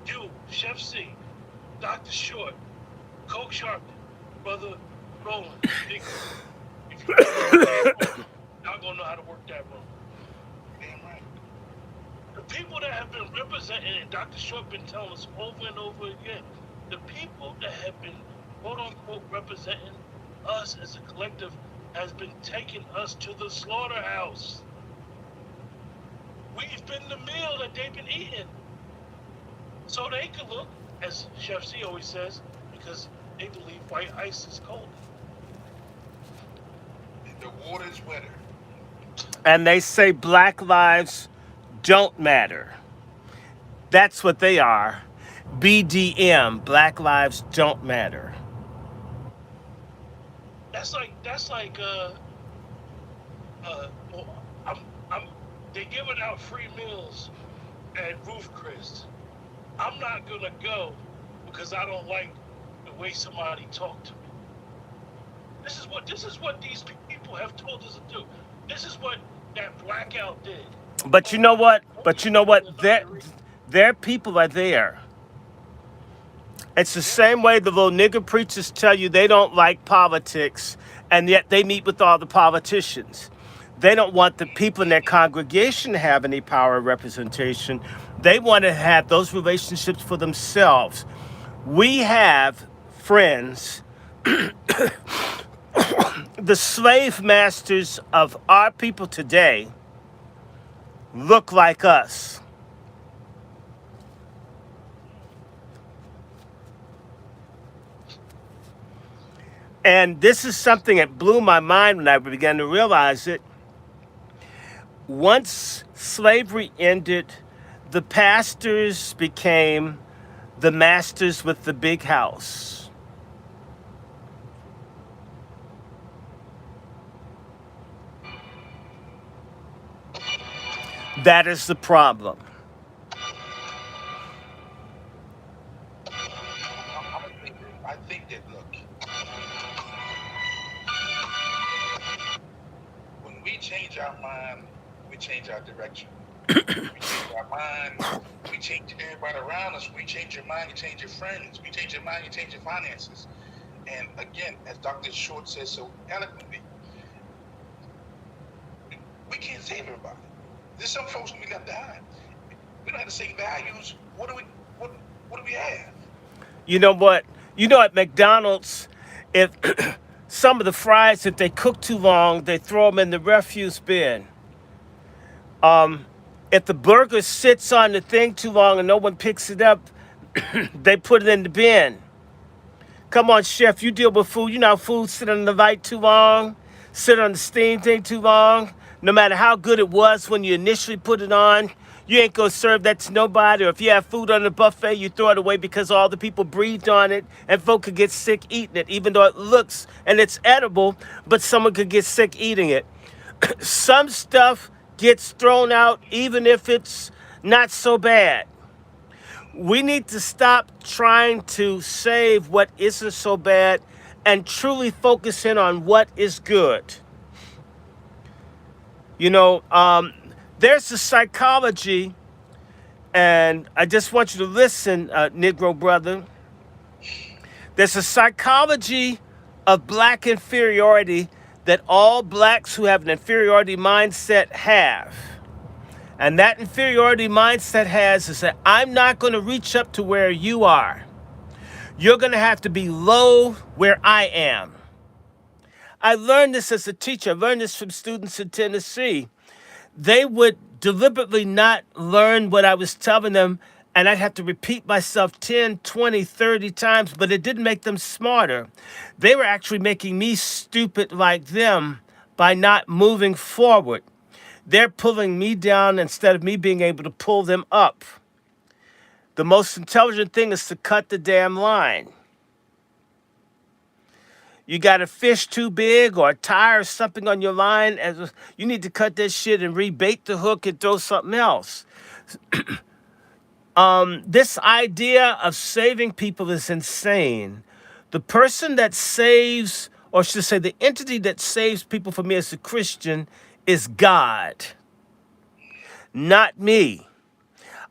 you, Chef C, Dr. Short, Coke Sharpton, brother Roland, Big, if you put them in that room, y'all gonna know how to work that room. Damn right. The people that have been representing, and Dr. Short been telling us over and over again, the people that have been quote unquote representing us as a collective has been taking us to the slaughterhouse. We've been the meal that they've been eating. So they can look, as Chef C always says, because they believe white ice is cold. The water's wetter. And they say black lives don't matter. That's what they are. BDM, Black Lives Don't Matter. That's like well, I'm they giving out free meals at Roof Chris. I'm not gonna go because I don't like the way somebody talked to me. This is what these people have told us to do. This is what that blackout did. But you know what? Their people are there. It's the same way the little nigger preachers tell you they don't like politics, and yet they meet with all the politicians. They don't want the people in their congregation to have any power or representation. They want to have those relationships for themselves. We have friends, the slave masters of our people today look like us. And this is something that blew my mind when I began to realize it. Once slavery ended, the pastors became the masters with the big house. That is the problem. I think that, look, when we change our mind, we change our direction. We change our mind, we change everybody around us. We change your mind, you change your friends. We change your mind, you change your finances. And again, as Dr. Short says so eloquently, we can't save everybody. There's some folks we left behind. We don't have the same values. What do we have? You know what? You know, at McDonald's, if some of the fries, if they cook too long, they throw them in the refuse bin. If the burger sits on the thing too long and no one picks it up, they put it in the bin. Come on, chef, you deal with food. You know how food sit on the light too long, sit on the steam thing too long. No matter how good it was when you initially put it on, you ain't gonna serve that to nobody. Or if you have food on the buffet, you throw it away because all the people breathed on it and folk could get sick eating it, even though it looks and it's edible, but someone could get sick eating it. Some stuff gets thrown out even if it's not so bad. We need to stop trying to save what isn't so bad and truly focus in on what is good. You know, there's a psychology, and I just want you to listen, Negro brother. There's a psychology of black inferiority that all blacks who have an inferiority mindset have. And that inferiority mindset is that I'm not going to reach up to where you are. You're going to have to be low where I am. I learned this as a teacher. I learned this from students in Tennessee. They would deliberately not learn what I was telling them, and I'd have to repeat myself 10, 20, 30 times, but it didn't make them smarter. They were actually making me stupid like them by not moving forward. They're pulling me down instead of me being able to pull them up. The most intelligent thing is to cut the damn line. You got a fish too big or a tire or something on your line, you need to cut that shit and rebait the hook and throw something else. This idea of saving people is insane. The person that saves, or should I say the entity that saves people from me as a Christian is God, not me.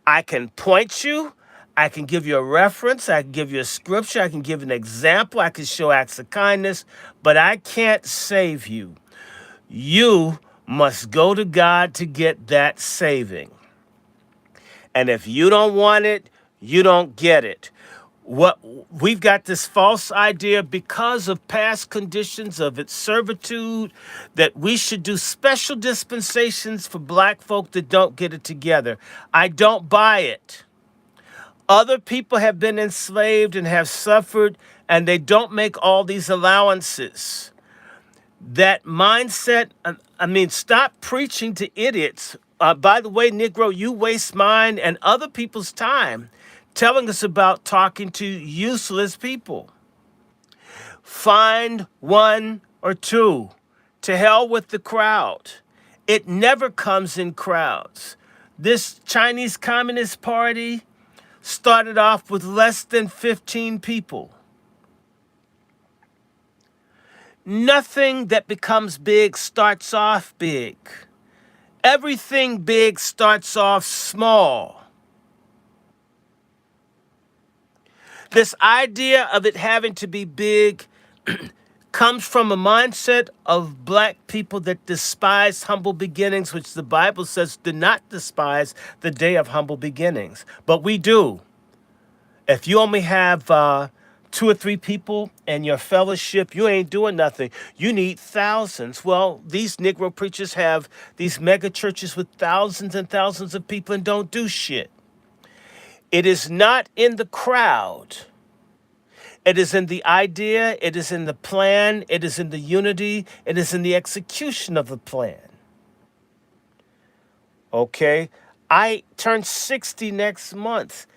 I can point you, I can give you a reference, I can give you a scripture, I can give an example, I can show acts of kindness, but I can't save you. You must go to God to get that saving. And if you don't want it, you don't get it. What we've got this false idea because of past conditions of its servitude that we should do special dispensations for black folk that don't get it together. I don't buy it. Other people have been enslaved and have suffered, and they don't make all these allowances. That mindset, stop preaching to idiots. By the way, Negro, you waste mine and other people's time telling us about talking to useless people. Find one or two. To hell with the crowd. It never comes in crowds. This Chinese Communist Party started off with less than 15 people. Nothing that becomes big starts off big. Everything big starts off small. This idea of it having to be big comes from a mindset of black people that despise humble beginnings, which the Bible says do not despise the day of humble beginnings. But we do. If you only have 2 or 3 people in your fellowship, you ain't doing nothing. You need thousands. Well, these Negro preachers have these mega churches with thousands and thousands of people and don't do shit. It is not in the crowd. It is in the idea, it is in the plan, it is in the unity, it is in the execution of the plan. Okay? I turn 60 next month.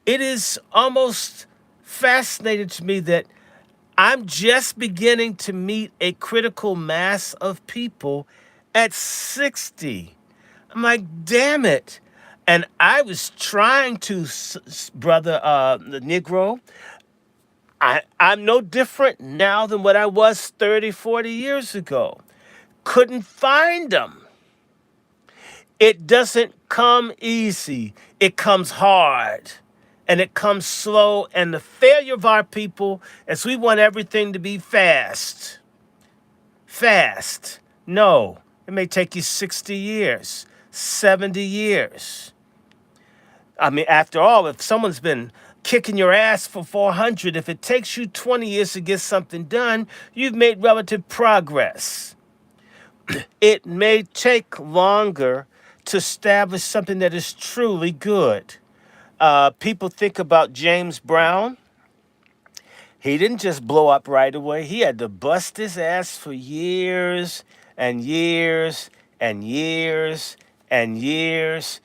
It is almost fascinating to me that I'm just beginning to meet a critical mass of people at 60. I'm like, damn it. And I was trying to, brother, the Negro, I'm no different now than what I was 30, 40 years ago. Couldn't find them. It doesn't come easy. It comes hard. And it comes slow. And the failure of our people is we want everything to be fast. Fast. No. It may take you 60 years, 70 years. After all, if someone's been kicking your ass for 400, if it takes you 20 years to get something done, you've made relative progress. It may take longer to establish something that is truly good. People think about James Brown. He didn't just blow up right away. He had to bust his ass for years and years and years and years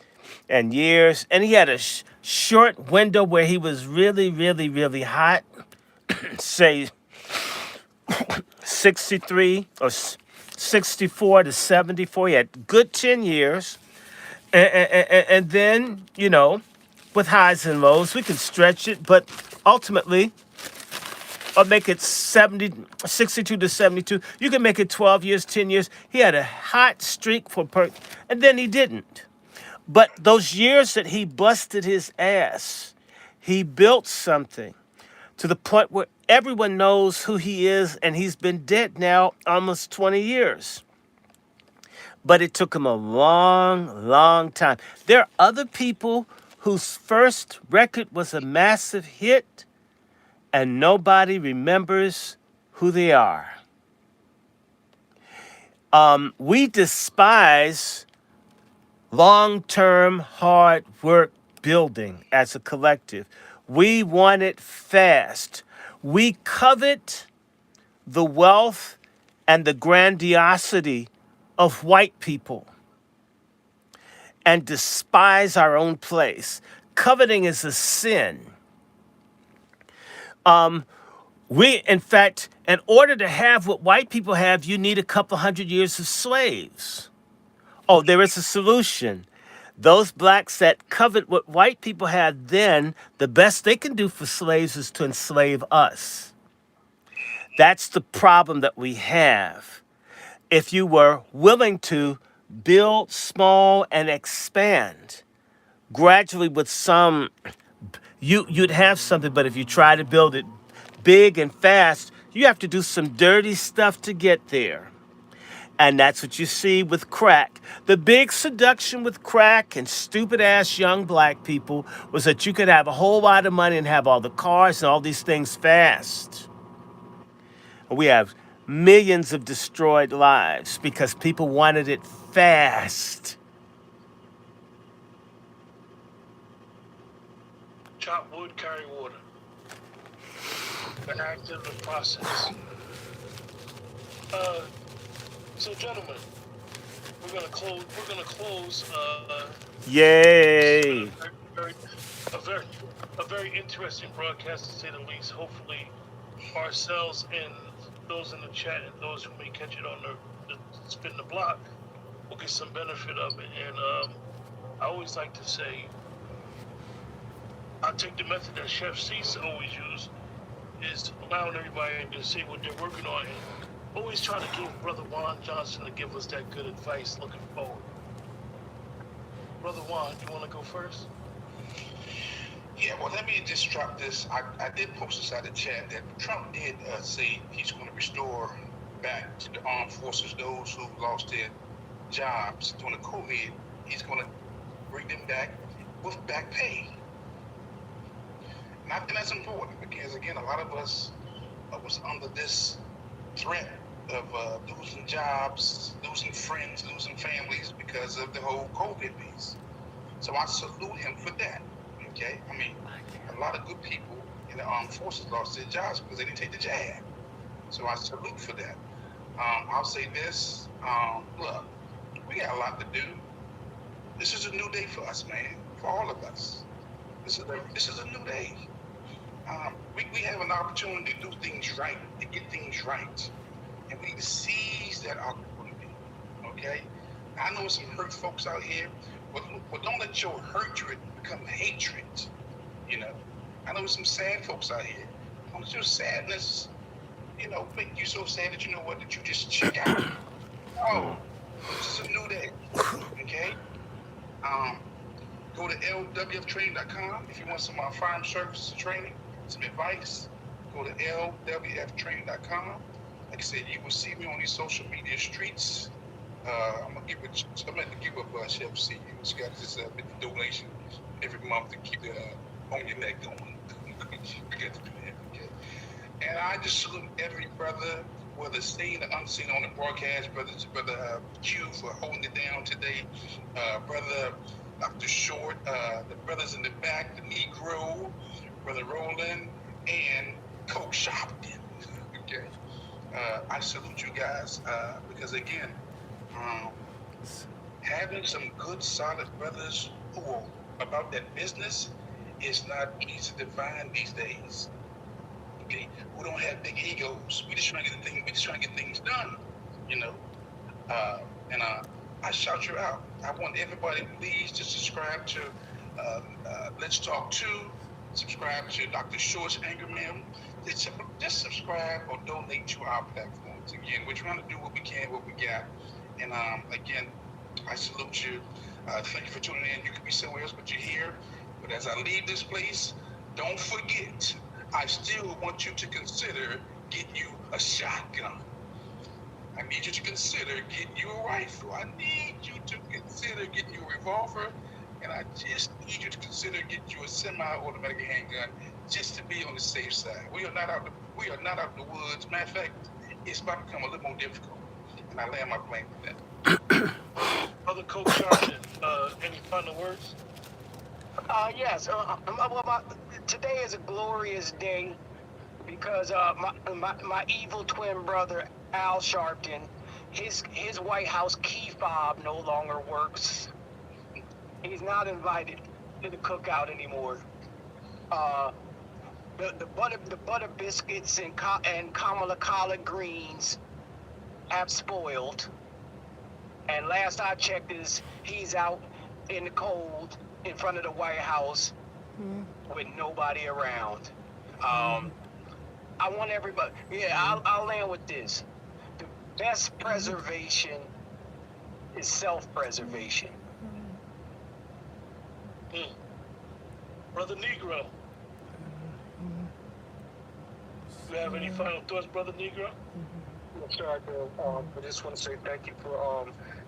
and years. And he had a short window where he was really, really, really hot. Say 63 or 64 to 74. He had good 10 years. And then, with highs and lows, we can stretch it, but ultimately, or make it 62 to 72. You can make it 12 years, 10 years. He had a hot streak and then he didn't. But those years that he busted his ass, he built something to the point where everyone knows who he is, and he's been dead now almost 20 years. But it took him a long, long time. There are other people whose first record was a massive hit, and nobody remembers who they are. We despise long-term hard work building as a collective. We want it fast. We covet the wealth and the grandiosity of white people and despise our own place. Coveting is a sin. In fact, in order to have what white people have, you need a couple hundred years of slaves. Oh, there is a solution. Those blacks that covet what white people had then, the best they can do for slaves is to enslave us. That's the problem that we have. If you were willing to build small and expand gradually with some, you'd have something. But if you try to build it big and fast, you have to do some dirty stuff to get there. And that's what you see with crack. The big seduction with crack and stupid ass young black people was that you could have a whole lot of money and have all the cars and all these things fast. We have millions of destroyed lives because people wanted it fast. Chop wood, carry water. The act of the process. So, gentlemen, we're gonna close. Yay! A very interesting broadcast, to say the least. Hopefully, ourselves and those in the chat and those who may catch it on the spin the block will get some benefit of it. And I always like to say, I take the method that Chef Cease always used, is allowing everybody to say what they're working on. And always try to give Brother Juan Johnson to give us that good advice looking forward. Brother Juan, you want to go first? Yeah, well, let me just drop this. I did post this out of the chat that Trump did say he's going to restore back to the armed forces those who lost their jobs during the COVID. He's going to bring them back with back pay. And I think that's important because, again, a lot of us was under this threat of losing jobs, losing friends, losing families because of the whole COVID piece. So I salute him for that. Okay, I mean, a lot of good people in the armed forces lost their jobs because they didn't take the jab. So I salute for that. I'll say this. Look, we got a lot to do. This is a new day for us, man. For all of us. This is a new day. We have an opportunity to do things right, to get things right. And we need to seize that opportunity. Okay? I know some hurt folks out here, but don't let your hatred become hatred. You know? I know some sad folks out here. Don't let your sadness, make you so sad that that you just check out. Oh, this is a new day. Okay? Go to lwftraining.com if you want some firearm services training, some advice. Go to lwftraining.com. Like I said, you will see me on these social media streets. I'm gonna give up Chef C. She got this donation every month to keep the on your neck going. We got to do that. Okay? And I just salute every brother, whether seen or unseen on the broadcast. Brother Q for holding it down today. Brother Dr. Short, the brothers in the back, the Negro, Brother Roland, and Coach Shopton. Okay. I salute you guys because again, having some good, solid brothers who are about that business is not easy to find these days. Okay, who don't have big egos. We just trying to get things done. And I shout you out. I want everybody, please, to subscribe to Let's Talk 2. Subscribe to Dr. Short's Anger Man. Just subscribe or donate to our platforms. Again, we're trying to do what we can, what we got. And again, I salute you. Thank you for tuning in. You could be somewhere else, but you're here. But as I leave this place, don't forget, I still want you to consider getting you a shotgun. I need you to consider getting you a rifle. I need you to consider getting you a revolver. And I just need you to consider getting you a semi-automatic handgun just to be on the safe side. We are not out in the woods. Matter of fact, it's about to become a little more difficult. And I land my plane with that. Brother Coach Sharpton, any final words? Yes. Today is a glorious day because my evil twin brother Al Sharpton, his White House key fob no longer works. He's not invited to the cookout anymore. The butter biscuits and Kamala collard greens have spoiled. And last I checked, he's out in the cold in front of the White House with nobody around. I want everybody. Yeah, I'll land with this. The best preservation is self-preservation. Mm. Brother Negro, you have any final thoughts, Brother Negro? Yes, sir, I do. I just want to say thank you for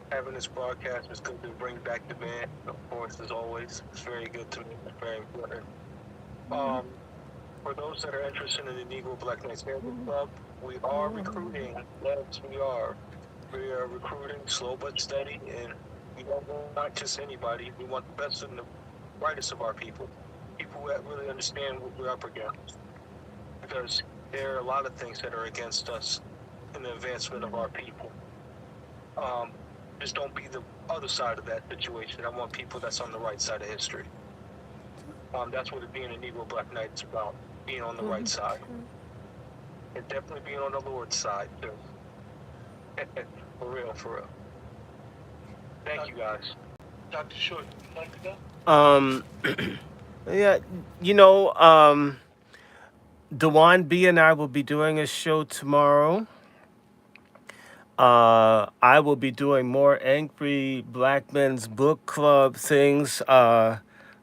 having this broadcast. It's good to bring back the band, of course, as always. It's very good to me. It's very important. For those that are interested in the Negro Black Knights Heritage Club, we are recruiting. Yes, we are. We are recruiting slow but steady, and we don't want just anybody. We want the best and the brightest of our people. People that really understand what we're up against. Because there are a lot of things that are against us in the advancement of our people. Just don't be the other side of that situation. I want people that's on the right side of history. That's what being a Negro Black Knight is about, being on the right side. And definitely being on the Lord's side, too. For real, for real. Thank you, guys. Dr. Short, you like to go? Yeah, Dewan B and I will be doing a show tomorrow. I will be doing more Angry Black Men's Book Club things.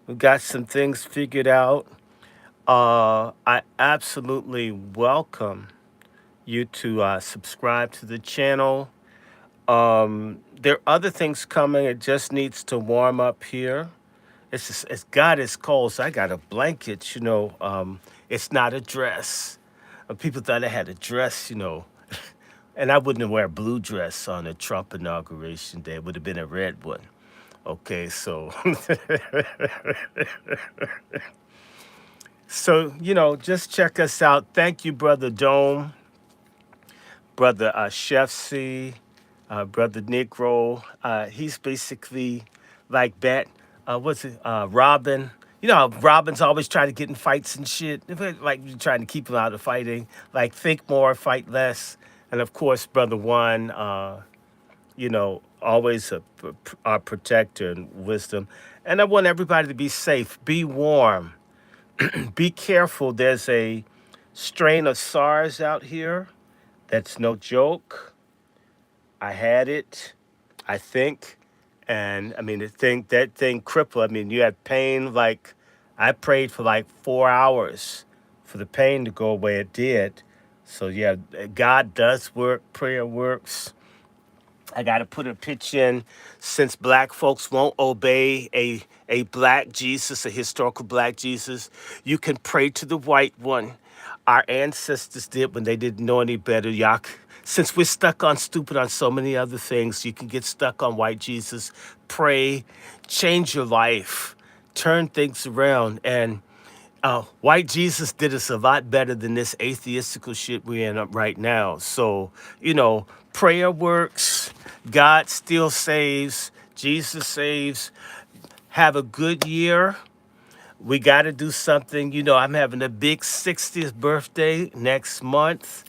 We've got some things figured out. I absolutely welcome you to subscribe to the channel. There are other things coming. It just needs to warm up here. It's God is cold, so I got a blanket. It's not a dress. People thought I had a dress. And I wouldn't wear a blue dress on a Trump inauguration day. It would have been a red one. Okay, so just check us out. Thank you, Brother Dome, Brother Chef C, Brother Negro. He's basically like that. What's it? Robin. You know how Robin's always trying to get in fights and shit. Like you're trying to keep him out of fighting. Like think more, fight less. And of course, Brother One. Always our protector and wisdom. And I want everybody to be safe. Be warm. Be careful. There's a strain of SARS out here. That's no joke. I had it, I think. And I mean, that thing crippled. I mean, you had pain. Like, I prayed for like 4 hours for the pain to go away. It did. So, yeah, God does work. Prayer works. I got to put a pitch in since black folks won't obey a black Jesus, a historical black Jesus. You can pray to the white one. Our ancestors did when they didn't know any better. Since we're stuck on stupid on so many other things, you can get stuck on white Jesus. Pray, change your life, turn things around. And white Jesus did us a lot better than this atheistical shit we're in right now. So, prayer works. God still saves. Jesus saves. Have a good year. We got to do something. I'm having a big 60th birthday next month.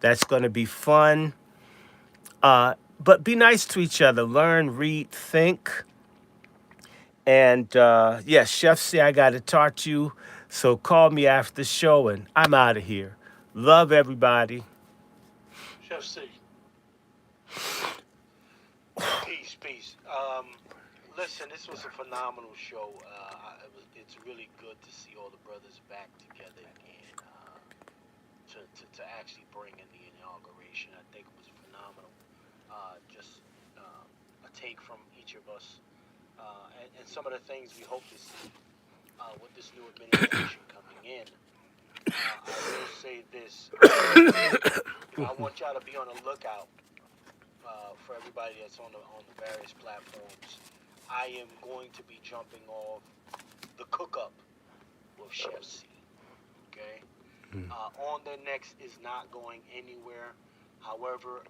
That's going to be fun. But be nice to each other. Learn, read, think. And Chef C, I got to talk to you. So call me after the show, and I'm out of here. Love everybody. Chef C. Peace. Listen, this was a phenomenal show. It's really good to see all the brothers back together again. To actually bring in the inauguration, I think it was phenomenal. Just a take from each of us, and some of the things we hope to see with this new administration coming in. I will say this: I want y'all to be on the lookout for everybody that's on the various platforms. I am going to be jumping off the Cook Up with Chef C. Okay. On the Next is not going anywhere. However,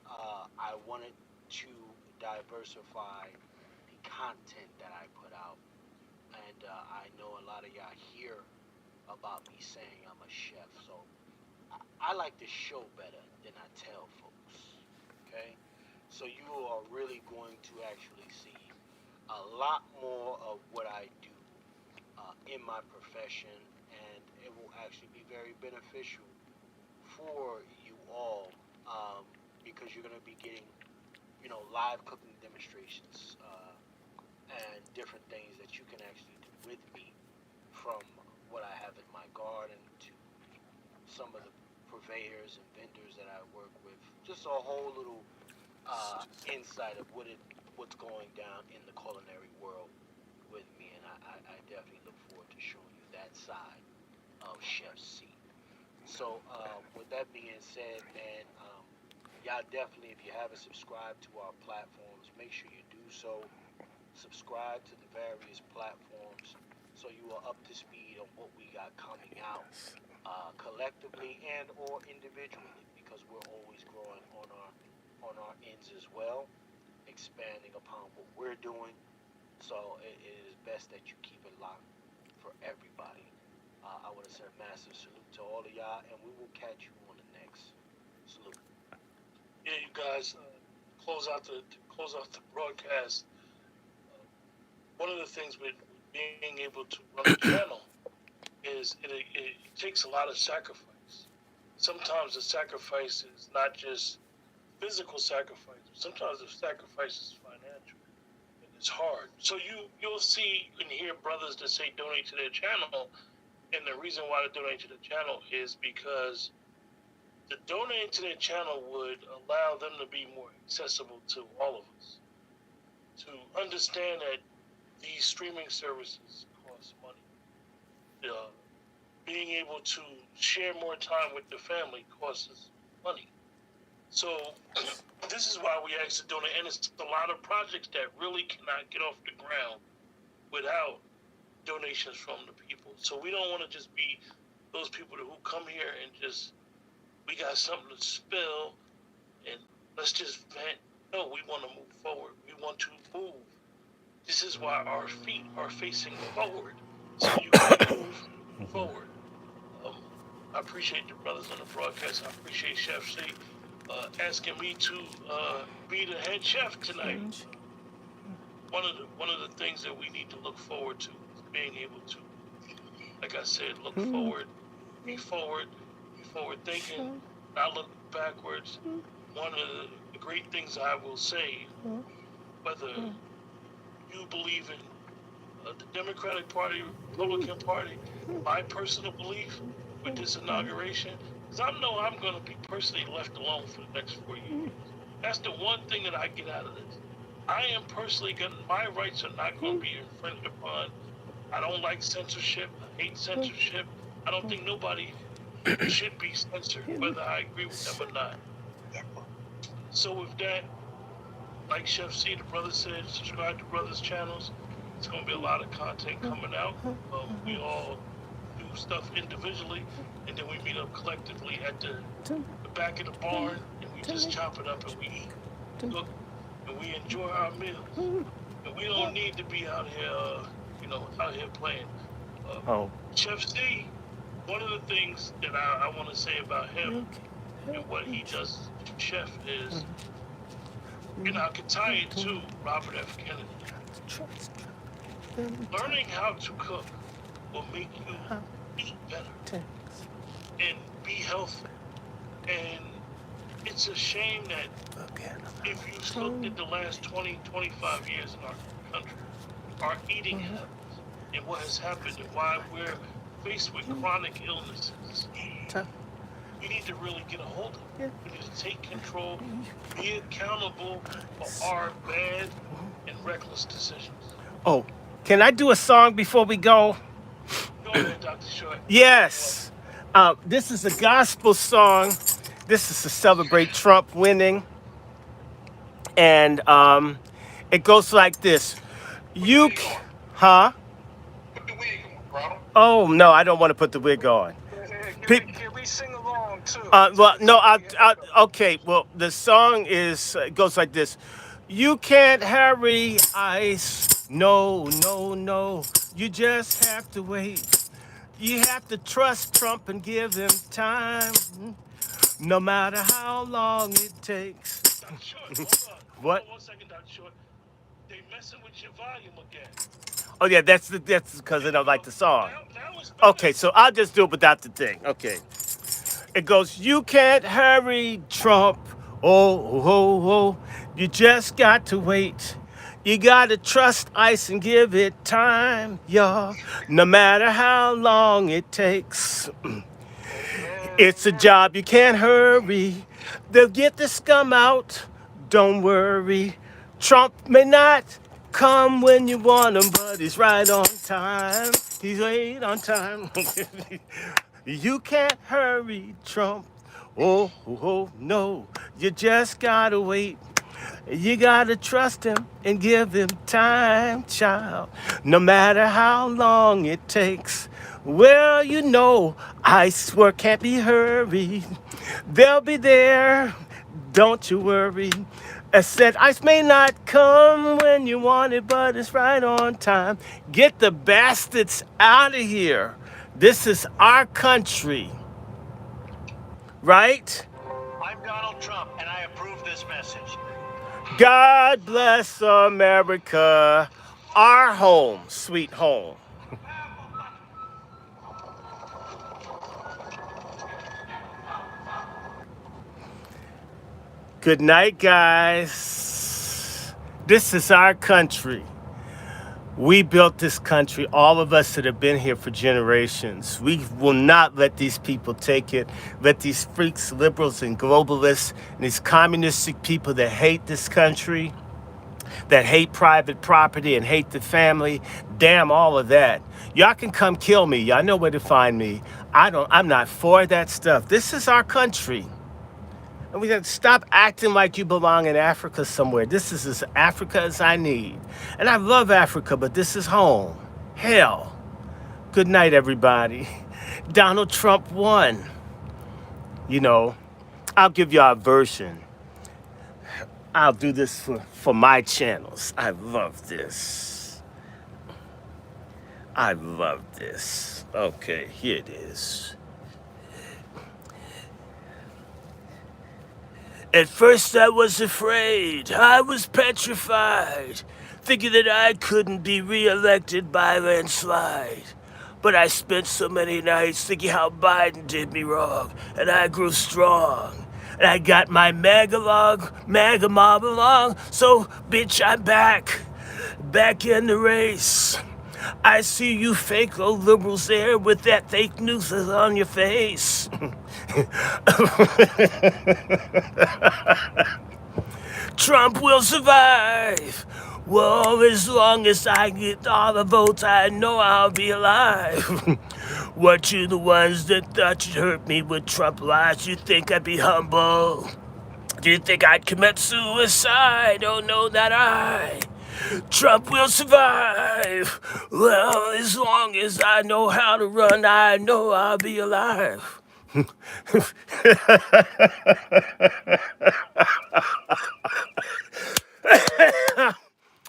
I wanted to diversify the content that I put out. And I know a lot of y'all hear about me saying I'm a chef. So I like to show better than I tell folks. Okay? So you are really going to actually see a lot more of what I do in my profession, and it will actually be very beneficial for you all, because you're going to be getting, live cooking demonstrations and different things that you can actually do with me, from what I have in my garden to some of the purveyors and vendors that I work with. Just a whole little insight of what's going down in the culinary world with me, and I definitely look forward to showing you that side of Chef C. So with that being said, man, y'all definitely, if you haven't subscribed to our platforms, make sure you do so. Subscribe to the various platforms so you are up to speed on what we got coming out, collectively and or individually, because we're always growing on our ends as well, expanding upon what we're doing. So it is best that you keep it locked for everybody. I want to say a massive salute to all of y'all, and we will catch you on the next salute. Yeah, you guys, close out the broadcast. One of the things with being able to run a channel is it takes a lot of sacrifice. Sometimes the sacrifice is not just physical sacrifice. Sometimes the sacrifice is financial. And it's hard. So you'll see and hear brothers that say donate to their channel, and the reason why they donate to the channel is because the donating to their channel would allow them to be more accessible to all of us. To understand that these streaming services cost money. Being able to share more time with the family costs us money. So this is why we ask to donate, and it's a lot of projects that really cannot get off the ground without donations from the people. So we don't want to just be those people who come here and just, we got something to spill and let's just vent. No, we want to move forward. We want to move. This is why our feet are facing forward, so you can move forward. I appreciate the brothers on the broadcast. I appreciate Chef C asking me to be the head chef tonight. One of the things that we need to look forward to is being able to, like I said, look forward, be forward thinking, not look backwards. One of the great things I will say, whether you believe in the Democratic Party, Republican Party, my personal belief with this inauguration is I know I'm going to be personally left alone for the next 4 years. That's the one thing that I get out of this. I am personally going to, my rights are not going to be infringed upon. I don't like censorship. I hate censorship. I don't think nobody should be censored, whether I agree with them or not. So with that, like Chef C, the brother said, subscribe to brothers' channels. It's going to be a lot of content coming out. We all do stuff individually, and then we meet up collectively at the back of the barn, and we just chop it up and we eat, cook, and we enjoy our meals. And we don't need to be out here, out here playing. Chef C, one of the things that I want to say about him and what he does as a chef is, I can tie it to Robert F. Kennedy. Learning how to cook will make you eat better and be healthy. And it's a shame that if you looked at the last 20, 25 years in our country, our eating habits and what has happened and why we're faced with chronic illnesses, we need to really get a hold of it. We need to take control, be accountable for our bad and reckless decisions. Oh, can I do a song before we go? Go ahead, Dr. Short. Yes. This is a gospel song. This is to celebrate Trump winning. And it goes like this. Huh? Put the wig on, bro. Oh, no, I don't want to put the wig on. Can we sing along too? Well, no, okay. Well, the song goes like this. You can't hurry ice. No, no, no. You just have to wait. You have to trust Trump and give him time. No matter how long it takes. Dr. Short, hold on. What? Hold on 1 second, Dr. Short. They messing with your volume again. Oh, yeah, that's because they don't like the song. Now it's better. Okay, so I'll just do it without the thing. Okay. It goes, you can't hurry, Trump. Oh, oh, oh. You just got to wait. You got to trust ICE and give it time, y'all. No matter how long it takes. It's a job you can't hurry. They'll get the scum out. Don't worry. Trump may not come when you want him, but he's right on time. He's right on time. You can't hurry, Trump. Oh, oh, oh, no. You just gotta wait. You gotta trust him and give him time, child. No matter how long it takes. Well, you know, ICE work can't be hurried. They'll be there, don't you worry. I said ICE may not come when you want it, but it's right on time. Get the bastards out of here. This is our country, right? I'm Donald Trump, and I approve this message. God bless America, our home, sweet home. Good night, guys. This is our country. We built this country, all of us that have been here for generations. We will not let these people take it. Let these freaks, liberals, and globalists, and these communistic people that hate this country, that hate private property and hate the family, damn all of that. Y'all can come kill me. Y'all know where to find me. I'm not for that stuff. This is our country. And we got to stop acting like you belong in Africa somewhere. This is as Africa as I need. And I love Africa, but this is home. Hell. Good night, everybody. Donald Trump won. You know, I'll give y'all a version. I'll do this for my channels. I love this. I love this. Okay, here it is. At first I was afraid, I was petrified, thinking that I couldn't be re-elected by landslide. But I spent so many nights thinking how Biden did me wrong, and I grew strong. And I got my MAGA mob along, so bitch, I'm back in the race. I see you fake old liberals there with that fake news on your face. Trump will survive. Well, as long as I get all the votes, I know I'll be alive. Weren't you the ones that thought you'd hurt me with Trump lies? You think I'd be humble? Do you think I'd commit suicide? Oh, no, not I. Trump will survive. Well, as long as I know how to run, I know I'll be alive.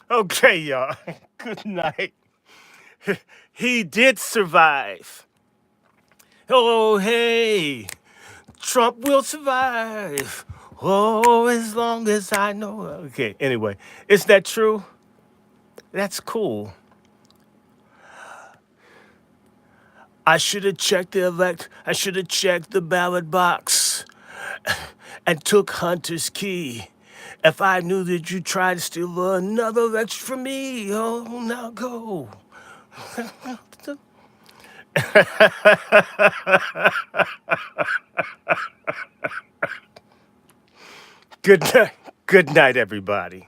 Okay, y'all. Good night. He did survive. Oh, hey. Trump will survive. Oh, as long as I know. Okay, anyway. Is that true? That's cool. I should have checked the ballot box and took Hunter's key. If I knew that you tried to steal another election from me, oh, now go. Good night, everybody.